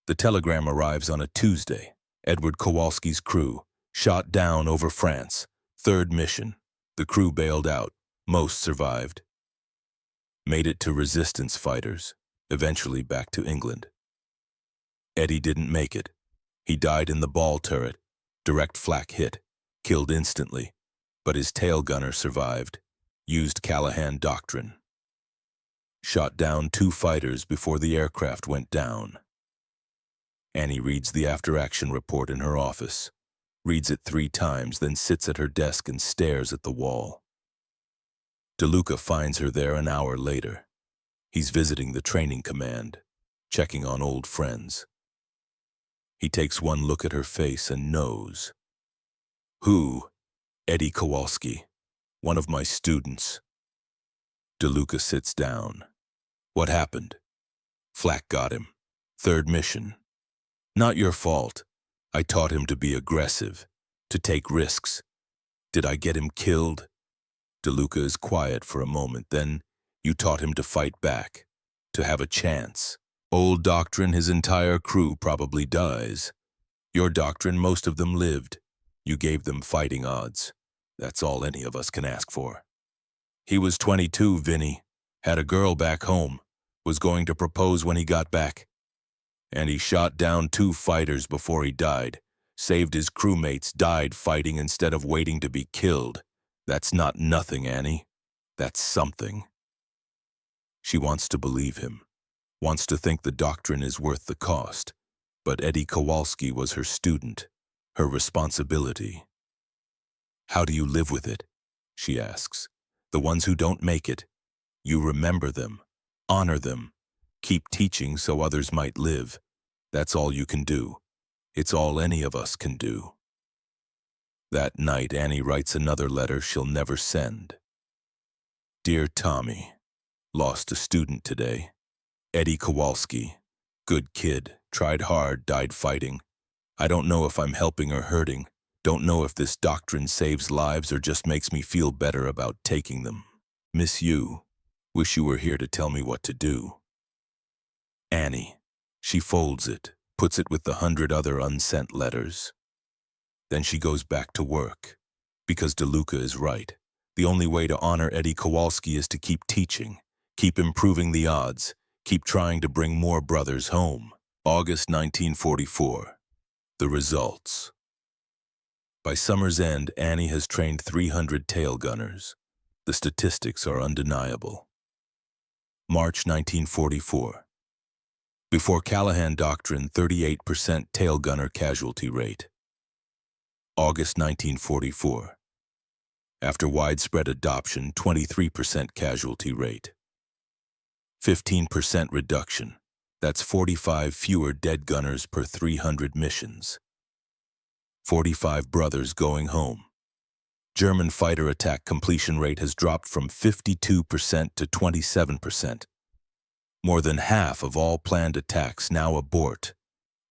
The telegram arrives on a Tuesday. Edward Kowalski's crew, shot down over France. 3rd mission. The crew bailed out. Most survived. Made it to resistance fighters. Eventually back to England. Eddie didn't make it. He died in the ball turret. Direct flak hit. Killed instantly. But his tail gunner survived. Used Callahan doctrine. Shot down 2 fighters before the aircraft went down. Annie reads the after-action report in her office. Reads it 3 times, then sits at her desk and stares at the wall. DeLuca finds her there an hour later. He's visiting the training command, checking on old friends. He takes one look at her face and knows. Who? Eddie Kowalski, one of my students. DeLuca sits down. What happened? Flak got him. 3rd mission. Not your fault. I taught him to be aggressive, to take risks. Did I get him killed? DeLuca is quiet for a moment, then you taught him to fight back, to have a chance. Old doctrine, his entire crew probably dies. Your doctrine, most of them lived. You gave them fighting odds. That's all any of us can ask for. He was 22, Vinny. Had a girl back home. Was going to propose when he got back. And he shot down 2 fighters before he died. Saved his crewmates, died fighting instead of waiting to be killed. That's not nothing, Annie. That's something. She wants to believe him. Wants to think the doctrine is worth the cost. But Eddie Kowalski was her student. Her responsibility. How do you live with it? She asks. The ones who don't make it. You remember them. Honor them. Keep teaching so others might live. That's all you can do. It's all any of us can do. That night, Annie writes another letter she'll never send. Dear Tommy, lost a student today. Eddie Kowalski. Good kid, tried hard, died fighting. I don't know if I'm helping or hurting. Don't know if this doctrine saves lives or just makes me feel better about taking them. Miss you. Wish you were here to tell me what to do. Annie. She folds it, puts it with the 100 other unsent letters. Then she goes back to work. Because DeLuca is right. The only way to honor Eddie Kowalski is to keep teaching, keep improving the odds, keep trying to bring more brothers home. August 1944. The results. By summer's end, Annie has trained 300 tail gunners. The statistics are undeniable. March 1944. Before Callahan Doctrine, 38% tail gunner casualty rate. August 1944. After widespread adoption, 23% casualty rate. 15% reduction. That's 45 fewer dead gunners per 300 missions. 45 brothers going home. German fighter attack completion rate has dropped from 52% to 27%. More than half of all planned attacks now abort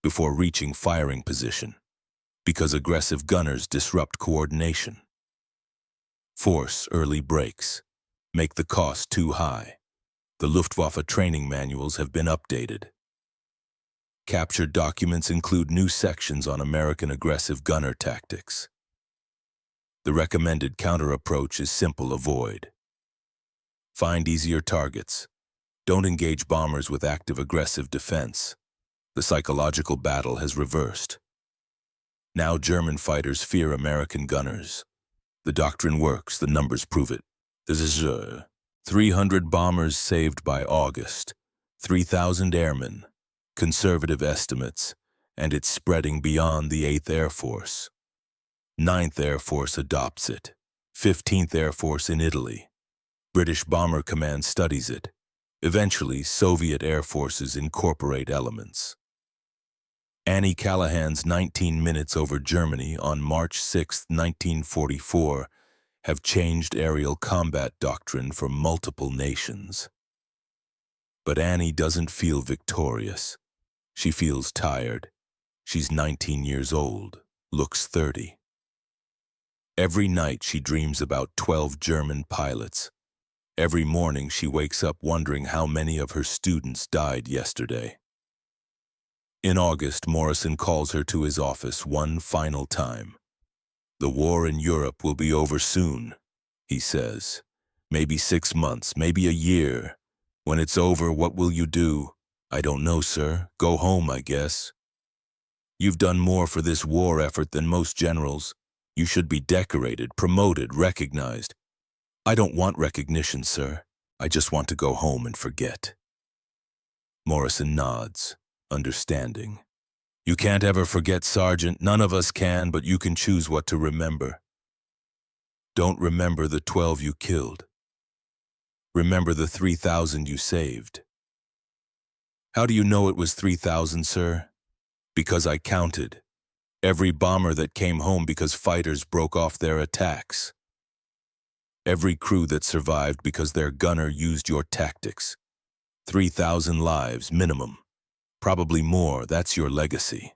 before reaching firing position. Because aggressive gunners disrupt coordination. Force early breaks. Make the cost too high. The Luftwaffe training manuals have been updated. Captured documents include new sections on American aggressive gunner tactics. The recommended counter-approach is simple: avoid. Find easier targets. Don't engage bombers with active aggressive defense. The psychological battle has reversed. Now German fighters fear American gunners. The doctrine works, the numbers prove it. This is 300 bombers saved by August, 3,000 airmen, conservative estimates, and it's spreading beyond the 8th Air Force. 9th Air Force adopts it, 15th Air Force in Italy. British Bomber Command studies it. Eventually, Soviet air forces incorporate elements. Annie Callahan's 19 Minutes Over Germany on March 6, 1944, have changed aerial combat doctrine for multiple nations. But Annie doesn't feel victorious. She feels tired. She's 19 years old, looks 30. Every night she dreams about 12 German pilots. Every morning she wakes up wondering how many of her students died yesterday. In August, Morrison calls her to his office one final time. "The war in Europe will be over soon," he says. "Maybe 6 months, maybe a year. When it's over, what will you do?" "I don't know, sir. Go home, I guess." "You've done more for this war effort than most generals. You should be decorated, promoted, recognized." "I don't want recognition, sir. I just want to go home and forget." Morrison nods, understanding. "You can't ever forget, Sergeant. None of us can, but you can choose what to remember. Don't remember the 12 you killed. Remember the 3,000 you saved." "How do you know it was 3,000, sir?" "Because I counted. Every bomber that came home because fighters broke off their attacks. Every crew that survived because their gunner used your tactics. 3,000 lives, minimum. Probably more. That's your legacy."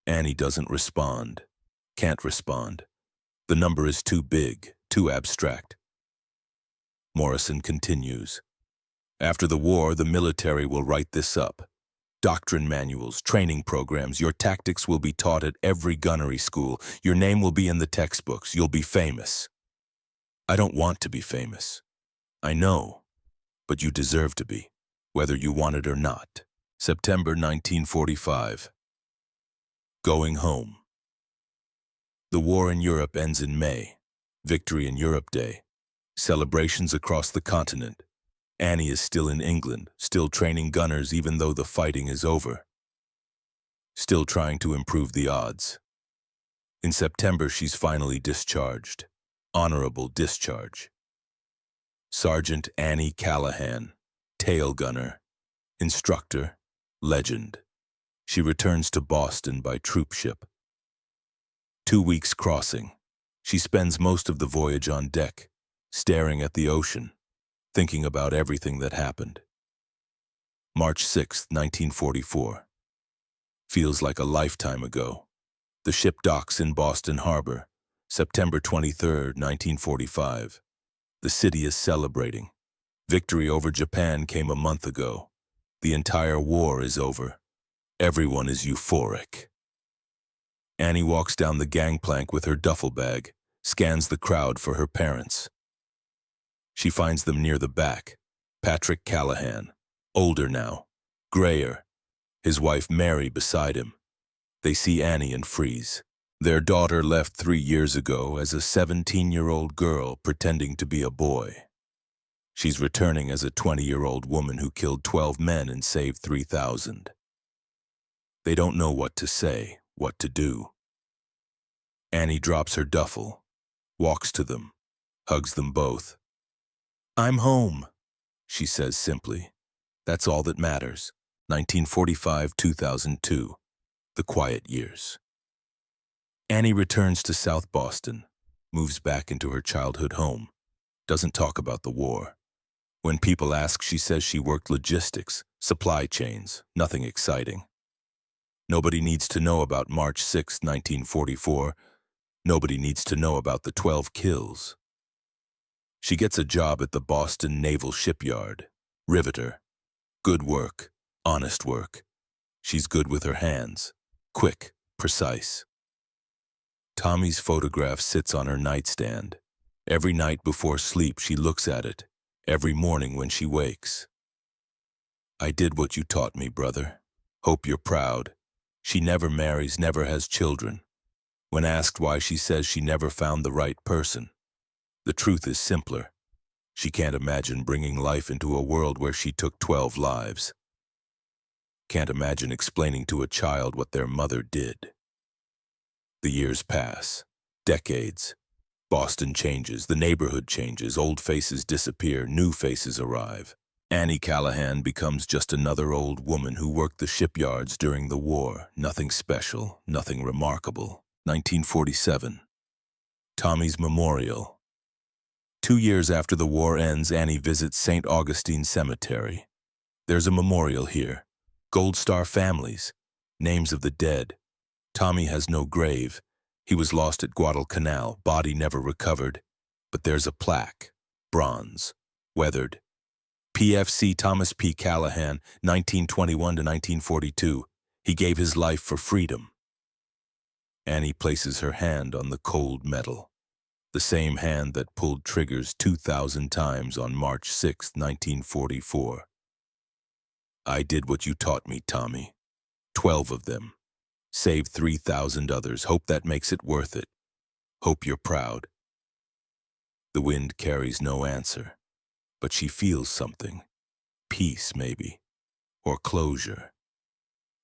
Annie doesn't respond. Can't respond. The number is too big, too abstract. Morrison continues. "After the war, the military will write this up. Doctrine manuals, training programs, your tactics will be taught at every gunnery school. Your name will be in the textbooks. You'll be famous." "I don't want to be famous." "I know, but you deserve to be, whether you want it or not." September 1945. Going home. The war in Europe ends in May. Victory in Europe Day. Celebrations across the continent. Annie is still in England, still training gunners even though the fighting is over. Still trying to improve the odds. In September, she's finally discharged. Honorable discharge. Sergeant Annie Callahan, tail gunner, instructor, legend. She returns to Boston by troop ship. 2 weeks crossing. She spends most of the voyage on deck, staring at the ocean, thinking about everything that happened. March 6, 1944. Feels like a lifetime ago. The ship docks in Boston Harbor, September 23, 1945. The city is celebrating. Victory over Japan came a month ago. The entire war is over. Everyone is euphoric. Annie walks down the gangplank with her duffel bag, scans the crowd for her parents. She finds them near the back. Patrick Callahan, older now, grayer. His wife Mary beside him. They see Annie and freeze. Their daughter left 3 years ago as a 17-year-old girl pretending to be a boy. She's returning as a 20-year-old woman who killed 12 men and saved 3,000. They don't know what to say, what to do. Annie drops her duffel, walks to them, hugs them both. "I'm home," she says simply. That's all that matters. 1945-2002, the quiet years. Annie returns to South Boston, moves back into her childhood home, doesn't talk about the war. When people ask, she says she worked logistics, supply chains, nothing exciting. Nobody needs to know about March 6, 1944. Nobody needs to know about the 12 kills. She gets a job at the Boston Naval Shipyard. Riveter. Good work. Honest work. She's good with her hands. Quick. Precise. Tommy's photograph sits on her nightstand. Every night before sleep she looks at it. Every morning when she wakes. I did what you taught me, brother. Hope you're proud. She never marries, never has children. When asked why, she says she never found the right person. The truth is simpler. She can't imagine bringing life into a world where she took 12 lives. Can't imagine explaining to a child what their mother did. The years pass. Decades. Boston changes, the neighborhood changes, old faces disappear, new faces arrive. Annie Callahan becomes just another old woman who worked the shipyards during the war. Nothing special, nothing remarkable. 1947. Tommy's Memorial. 2 years after the war ends, Annie visits St. Augustine Cemetery. There's a memorial here. Gold Star families. Names of the dead. Tommy has no grave. He was lost at Guadalcanal, body never recovered. But there's a plaque. Bronze. Weathered. PFC Thomas P. Callahan, 1921 to 1942. He gave his life for freedom. Annie places her hand on the cold metal. The same hand that pulled triggers 2,000 times on March 6, 1944. I did what you taught me, Tommy. 12 of them. Saved 3,000 others. Hope that makes it worth it. Hope you're proud. The wind carries no answer, but she feels something. Peace, maybe. Or closure.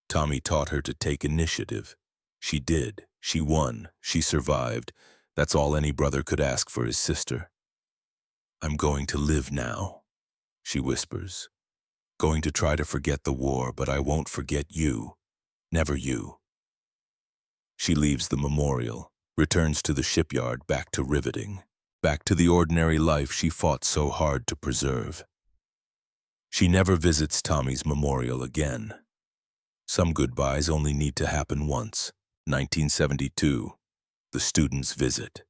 Tommy taught her to take initiative. She did. She won. She survived. That's all any brother could ask for his sister. I'm going to live now, she whispers. Going to try to forget the war, but I won't forget you. Never you. She leaves the memorial, returns to the shipyard, back to riveting, back to the ordinary life she fought so hard to preserve. She never visits Tommy's memorial again. Some goodbyes only need to happen once. 1972. The student's visit.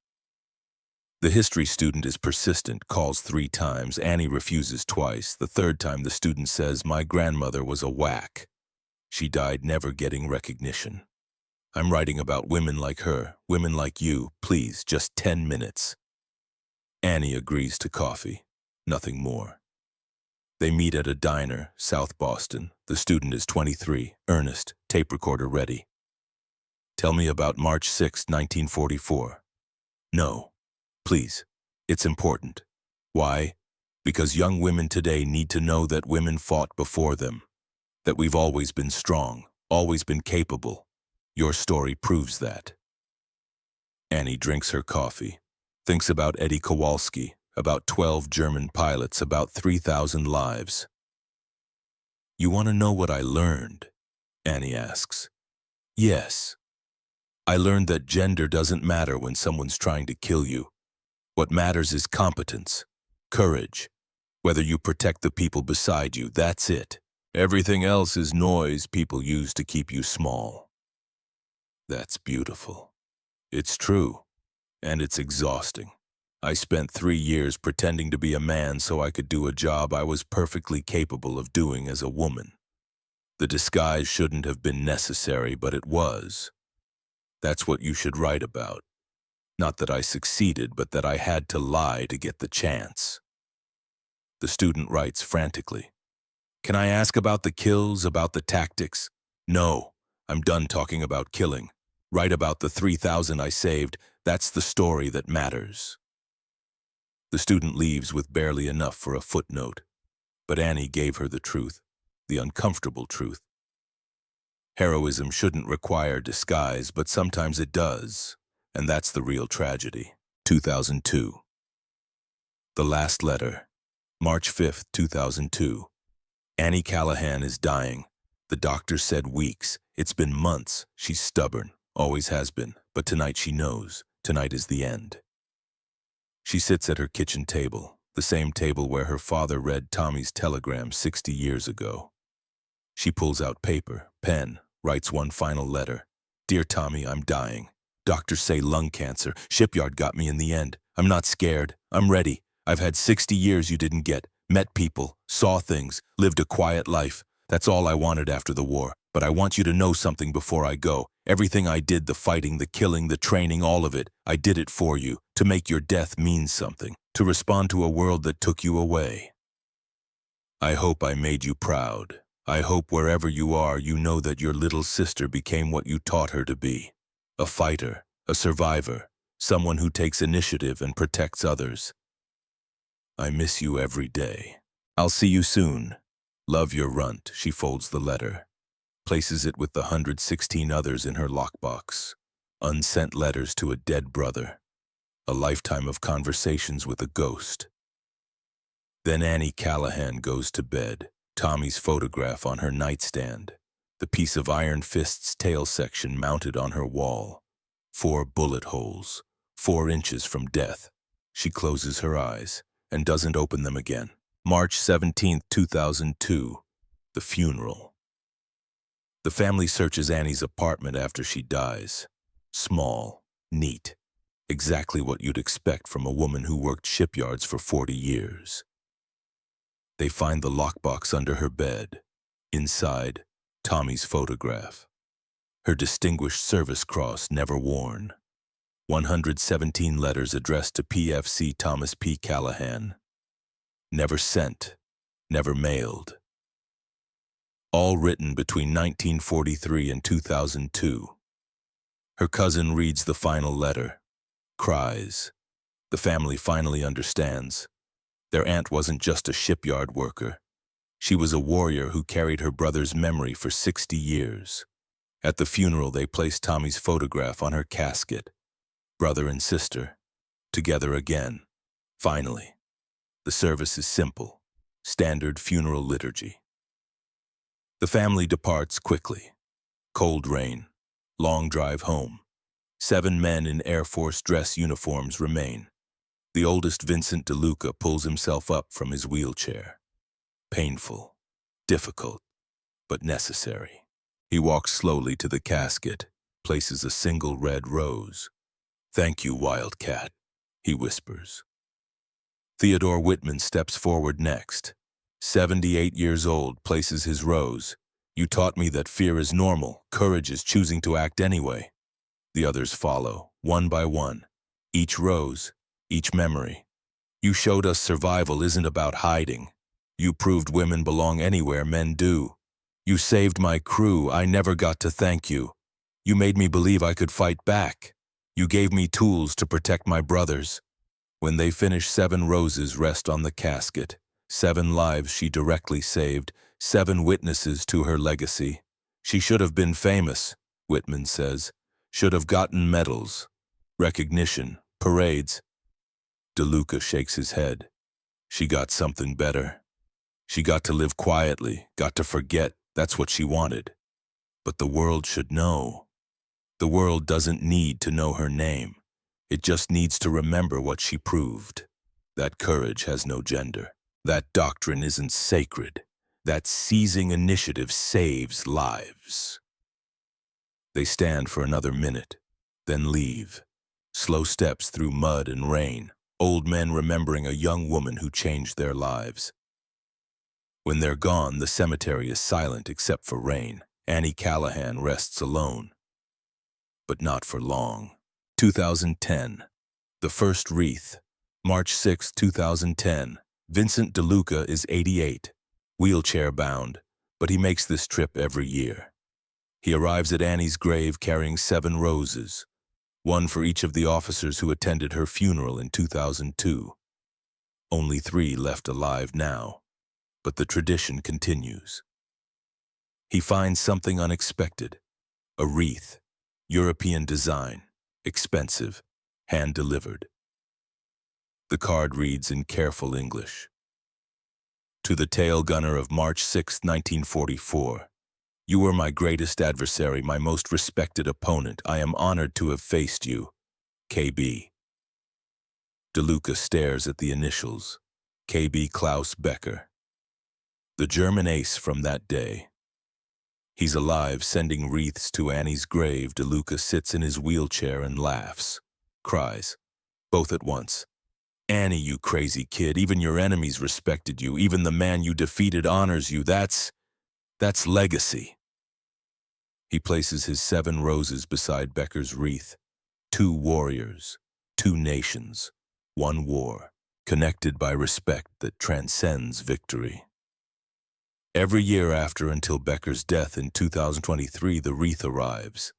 The history student is persistent, calls 3 times. Annie refuses twice. The 3rd time the student says, my grandmother was a whack. She died never getting recognition. I'm writing about women like her, women like you. Please, just 10 minutes. Annie agrees to coffee. Nothing more. They meet at a diner, South Boston. The student is 23, earnest, tape recorder ready. Tell me about March 6, 1944. No. Please. It's important. Why? Because young women today need to know that women fought before them. That we've always been strong, always been capable. Your story proves that. Annie drinks her coffee. Thinks about Eddie Kowalski, about 12 German pilots, about 3,000 lives. You want to know what I learned? Annie asks. Yes. I learned that gender doesn't matter when someone's trying to kill you. What matters is competence, courage. Whether you protect the people beside you, that's it. Everything else is noise people use to keep you small. That's beautiful. It's true. And it's exhausting. I spent 3 years pretending to be a man so I could do a job I was perfectly capable of doing as a woman. The disguise shouldn't have been necessary, but it was. That's what you should write about. Not that I succeeded, but that I had to lie to get the chance. The student writes frantically. Can I ask about the kills, about the tactics? No, I'm done talking about killing. Write about the 3,000 I saved. That's the story that matters. The student leaves with barely enough for a footnote. But Annie gave her the truth, the uncomfortable truth. Heroism shouldn't require disguise, but sometimes it does. And that's the real tragedy. 2002. The Last Letter. March 5, 2002. Annie Callahan is dying. The doctor said weeks. It's been months. She's stubborn. Always has been. But tonight she knows. Tonight is the end. She sits at her kitchen table, the same table where her father read Tommy's telegram 60 years ago. She pulls out paper, pen, writes one final letter. Dear Tommy, I'm dying. Doctors say lung cancer. Shipyard got me in the end. I'm not scared. I'm ready. I've had 60 years you didn't get. Met people, saw things, lived a quiet life. That's all I wanted after the war. But I want you to know something before I go. Everything I did, the fighting, the killing, the training, all of it, I did it for you, to make your death mean something, to respond to a world that took you away. I hope I made you proud. I hope wherever you are, you know that your little sister became what you taught her to be. A fighter, a survivor, someone who takes initiative and protects others. I miss you every day. I'll see you soon. Love, your runt. She folds the letter, places it with the 116 others in her lockbox. Unsent letters to a dead brother. A lifetime of conversations with a ghost. Then Annie Callahan goes to bed, Tommy's photograph on her nightstand, the piece of Iron Fist's tail section mounted on her wall. 4 bullet holes, 4 inches from death. She closes her eyes and doesn't open them again. March 17, 2002, the funeral. The family searches Annie's apartment after she dies. Small, neat, exactly what you'd expect from a woman who worked shipyards for 40 years. They find the lockbox under her bed. Inside, Tommy's photograph. Her distinguished service cross never worn. 117 letters addressed to PFC Thomas P. Callahan. Never sent, never mailed. All written between 1943 and 2002. Her cousin reads the final letter, cries. The family finally understands. Their aunt wasn't just a shipyard worker. She was a warrior who carried her brother's memory for 60 years. At the funeral, they placed Tommy's photograph on her casket. Brother and sister, together again. Finally, the service is simple, standard funeral liturgy. The family departs quickly. Cold rain, long drive home. 7 men in Air Force dress uniforms remain. The oldest, Vincent DeLuca, pulls himself up from his wheelchair. Painful, difficult, but necessary. He walks slowly to the casket, places a single red rose. Thank you, Wildcat, he whispers. Theodore Whitman steps forward next. 78 years old, places his rose. You taught me that fear is normal, courage is choosing to act anyway. The others follow, one by one. Each rose, each memory. You showed us survival isn't about hiding. You proved women belong anywhere men do. You saved my crew, I never got to thank you. You made me believe I could fight back. You gave me tools to protect my brothers. When they finish, 7 roses rest on the casket. 7 lives she directly saved, 7 witnesses to her legacy. She should have been famous, Whitman says. Should have gotten medals, recognition, parades. DeLuca shakes his head. She got something better. She got to live quietly, got to forget. That's what she wanted. But the world should know. The world doesn't need to know her name. It just needs to remember what she proved. That courage has no gender. That doctrine isn't sacred. That seizing initiative saves lives. They stand for another minute, then leave. Slow steps through mud and rain. Old men remembering a young woman who changed their lives. When they're gone, the cemetery is silent except for rain. Annie Callahan rests alone. But not for long. 2010. The first wreath. March 6, 2010. Vincent DeLuca is 88, wheelchair-bound, but he makes this trip every year. He arrives at Annie's grave carrying 7 roses, 1 for each of the officers who attended her funeral in 2002. Only 3 left alive now, but the tradition continues. He finds something unexpected, a wreath, European design, expensive, hand-delivered. The card reads in careful English. To the tail gunner of March 6, 1944, you were my greatest adversary, my most respected opponent. I am honored to have faced you. KB. DeLuca stares at the initials. KB Klaus Becker. The German ace from that day. He's alive, sending wreaths to Annie's grave. DeLuca sits in his wheelchair and laughs, cries, both at once. Annie, you crazy kid, even your enemies respected you. Even the man you defeated honors you. That's legacy. He places his 7 roses beside Becker's wreath. 2 warriors, 2 nations, 1 war, connected by respect that transcends victory. Every year after until Becker's death in 2023, the wreath arrives.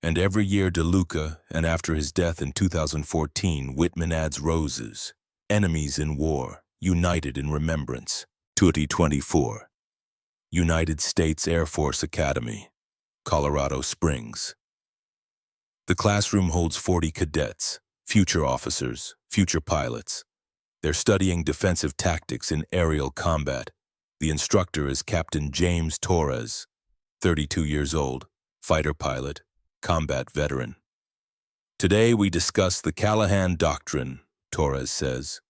And every year DeLuca, and after his death in 2014, Whitman adds roses. Enemies in war, united in remembrance. 2024. United States Air Force Academy, Colorado Springs. The classroom holds 40 cadets, future officers, future pilots. They're studying defensive tactics in aerial combat. The instructor is Captain James Torres, 32 years old, fighter pilot, combat veteran. Today we discuss the Callahan Doctrine, Torres says,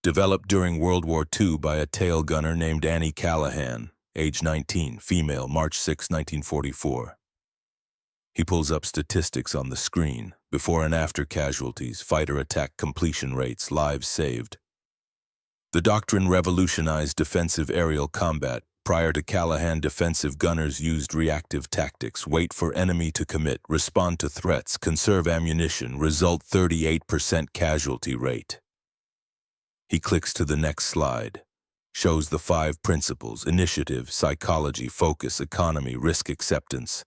developed during World War II by a tail gunner named Annie Callahan, age 19, female, March 6, 1944. He pulls up statistics on the screen, before and after casualties, fighter attack completion rates, lives saved. The doctrine revolutionized defensive aerial combat. Prior to Callahan, defensive gunners used reactive tactics, wait for enemy to commit, respond to threats, conserve ammunition, result 38% casualty rate. He clicks to the next slide, shows the 5 principles: initiative, psychology, focus, economy, risk acceptance.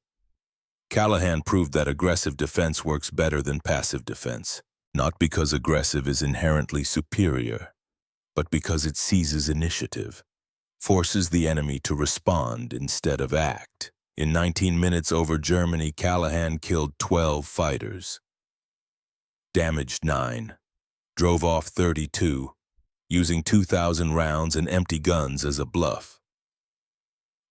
Callahan proved that aggressive defense works better than passive defense, not because aggressive is inherently superior, but because it seizes initiative, forces the enemy to respond instead of act. In 19 minutes over Germany, Callahan killed 12 fighters, damaged 9, drove off 32, using 2,000 rounds and empty guns as a bluff.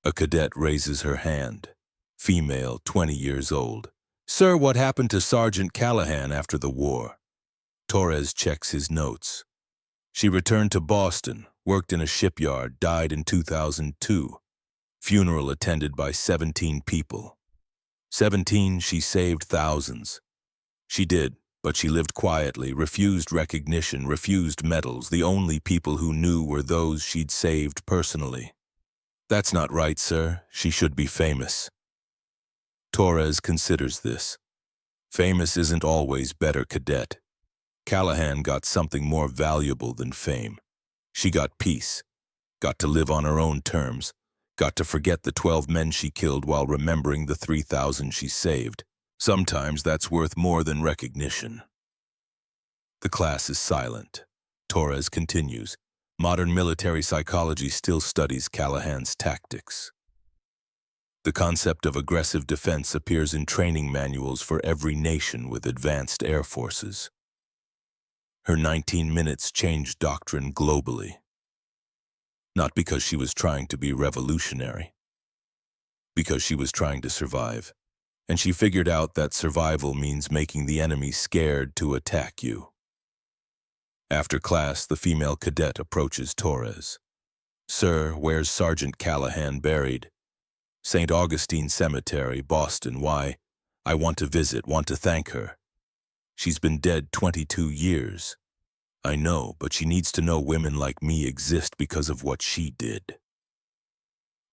A cadet raises her hand, female, 20 years old. Sir, what happened to Sergeant Callahan after the war? Torres checks his notes. She returned to Boston, worked in a shipyard, died in 2002. Funeral attended by 17 people. 17, she saved thousands. She did, but she lived quietly, refused recognition, refused medals. The only people who knew were those she'd saved personally. That's not right, sir. She should be famous. Torres considers this. Famous isn't always better, cadet. Callahan got something more valuable than fame. She got peace, got to live on her own terms, got to forget the 12 men she killed while remembering the 3,000 she saved. Sometimes that's worth more than recognition. The class is silent. Torres continues. Modern military psychology still studies Callahan's tactics. The concept of aggressive defense appears in training manuals for every nation with advanced air forces. Her 19 minutes changed doctrine globally. Not because she was trying to be revolutionary, because she was trying to survive. And she figured out that survival means making the enemy scared to attack you. After class, the female cadet approaches Torres. Sir, where's Sergeant Callahan buried? St. Augustine Cemetery, Boston. Why? I want to visit, want to thank her. She's been dead 22 years. I know, but she needs to know women like me exist because of what she did.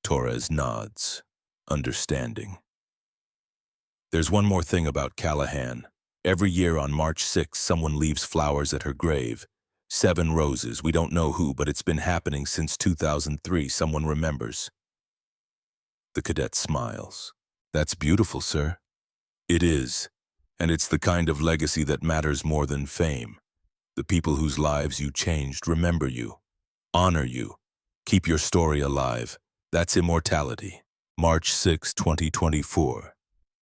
Torres nods, understanding. There's one more thing about Callahan. Every year on March 6, someone leaves flowers at her grave. 7 roses, we don't know who, but it's been happening since 2003, someone remembers. The cadet smiles. That's beautiful, sir. It is, and it's the kind of legacy that matters more than fame. The people whose lives you changed remember you, honor you, keep your story alive. That's immortality. March 6, 2024.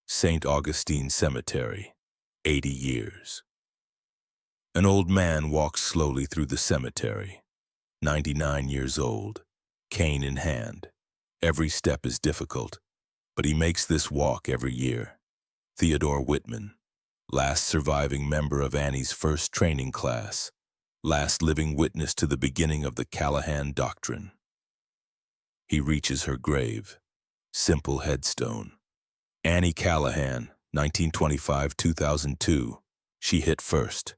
St. Augustine Cemetery, 80 years. An old man walks slowly through the cemetery, 99 years old, cane in hand. Every step is difficult, but he makes this walk every year. Theodore Whitman, last surviving member of Annie's first training class, last living witness to the beginning of the Callahan Doctrine. He reaches her grave, Simple headstone. Annie Callahan, 1925-2002. She hit first.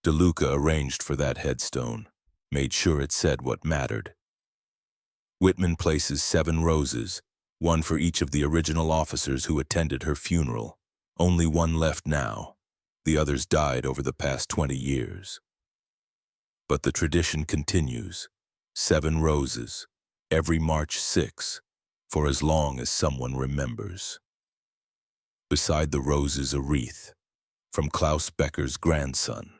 DeLuca arranged for that headstone, made sure it said what mattered. Whitman places 7 roses, one for each of the original officers who attended her funeral. Only one left now. The others died over the past 20 years. But the tradition continues. 7 roses, every March 6, for as long as someone remembers. Beside the roses, a wreath from Klaus Becker's grandson,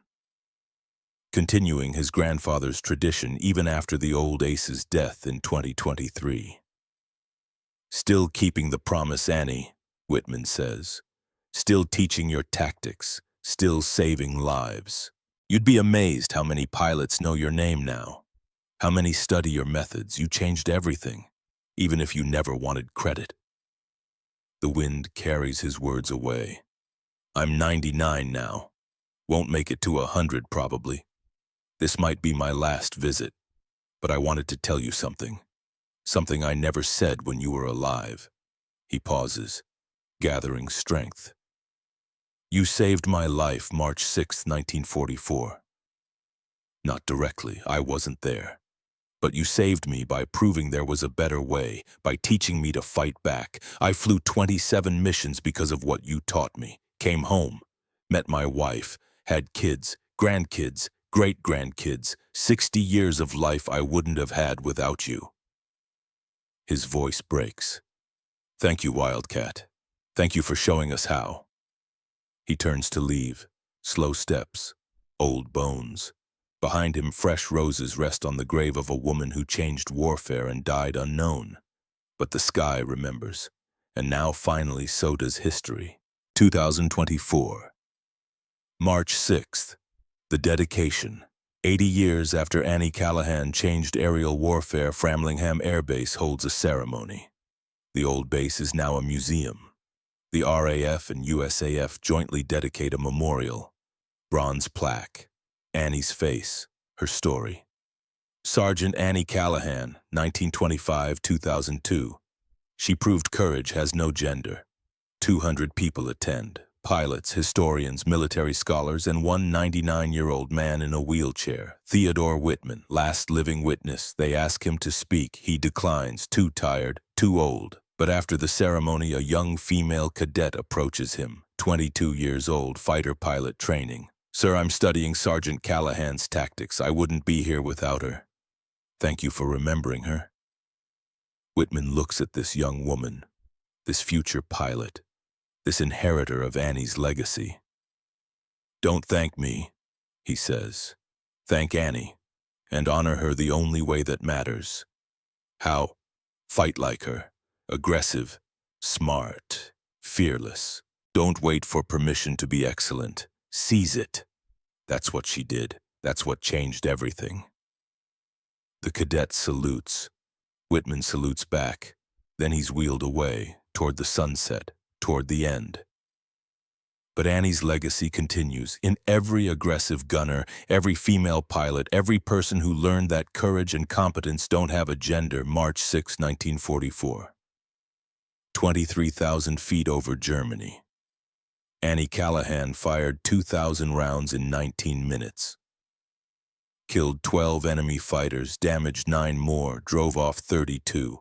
continuing his grandfather's tradition even after the old ace's death in 2023. Still keeping the promise, Annie, Whitman says. Still teaching your tactics, still saving lives. You'd be amazed how many pilots know your name now. How many study your methods. You changed everything, even if you never wanted credit. The wind carries his words away. I'm 99 now. Won't make it to 100 probably. This might be my last visit, but I wanted to tell you something. Something I never said when you were alive. He pauses, gathering strength. You saved my life March 6, 1944. Not directly, I wasn't there. But you saved me by proving there was a better way, by teaching me to fight back. I flew 27 missions because of what you taught me. Came home, met my wife, had kids, grandkids, great-grandkids, 60 years of life I wouldn't have had without you. His voice breaks. Thank you, Wildcat. Thank you for showing us how. He turns to leave. Slow steps. Old bones. Behind him, fresh roses rest on the grave of a woman who changed warfare and died unknown. But the sky remembers. And now, finally, so does history. 2024. March 6th. The dedication. 80 years after Annie Callahan changed aerial warfare, Framlingham Air Base holds a ceremony. The old base is now a museum. The RAF and USAF jointly dedicate a memorial. Bronze plaque. Annie's face. Her story. Sergeant Annie Callahan, 1925-2002. She proved courage has no gender. 200 people attend. Pilots, historians, military scholars, and one 99-year-old man in a wheelchair, Theodore Whitman, last living witness. They ask him to speak. He declines, too tired, too old. But after the ceremony, a young female cadet approaches him, 22 years old, fighter pilot training. Sir, I'm studying Sergeant Callahan's tactics. I wouldn't be here without her. Thank you for remembering her. Whitman looks at this young woman, this future pilot, this inheritor of Annie's legacy. Don't thank me, he says. Thank Annie, and honor her the only way that matters. How? Fight like her. Aggressive, smart, fearless. Don't wait for permission to be excellent. Seize it. That's what she did. That's what changed everything. The cadet salutes. Whitman salutes back. Then he's wheeled away, toward the sunset, toward the end. But Annie's legacy continues in every aggressive gunner, every female pilot, every person who learned that courage and competence don't have a gender. March 6, 1944. 23,000 feet over Germany. Annie Callahan fired 2,000 rounds in 19 minutes. Killed 12 enemy fighters, damaged 9 more, drove off 32.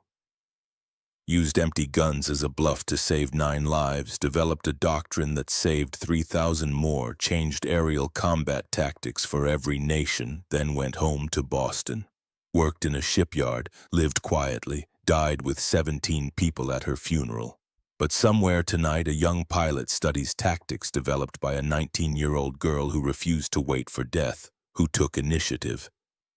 Used empty guns as a bluff to save 9 lives, developed a doctrine that saved 3,000 more, changed aerial combat tactics for every nation, then went home to Boston. Worked in a shipyard, lived quietly, died with 17 people at her funeral. But somewhere tonight, a young pilot studies tactics developed by a 19-year-old girl who refused to wait for death, who took initiative,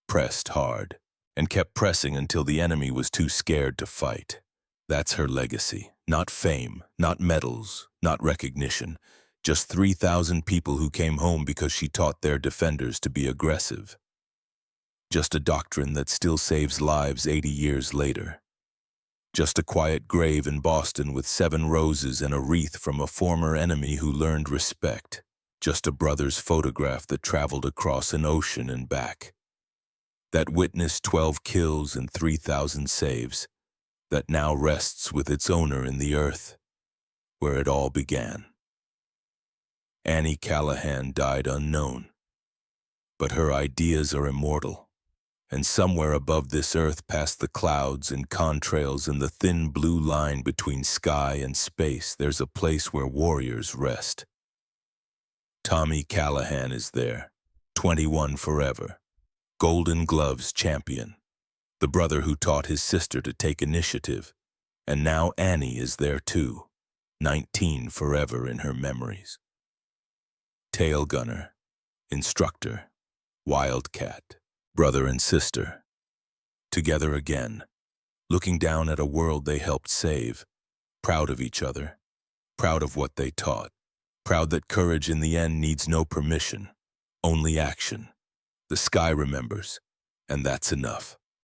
pressed hard, and kept pressing until the enemy was too scared to fight. That's her legacy. Not fame, not medals, not recognition. Just 3,000 people who came home because she taught their defenders to be aggressive. Just a doctrine that still saves lives 80 years later. Just a quiet grave in Boston with 7 roses and a wreath from a former enemy who learned respect. Just a brother's photograph that traveled across an ocean and back. That witnessed 12 kills and 3,000 saves. that now rests with its owner in the earth, where it all began. Annie Callahan died unknown, but her ideas are immortal, and somewhere above this earth, past the clouds and contrails and the thin blue line between sky and space, there's a place where warriors rest. Tommy Callahan is there, 21 forever, Golden Gloves champion, the brother who taught his sister to take initiative, and now Annie is there too, 19 forever in her memories. Tail gunner, instructor, wildcat, brother and sister, together again, looking down at a world they helped save, proud of each other, proud of what they taught, proud that courage in the end needs no permission, only action. The sky remembers, and that's enough.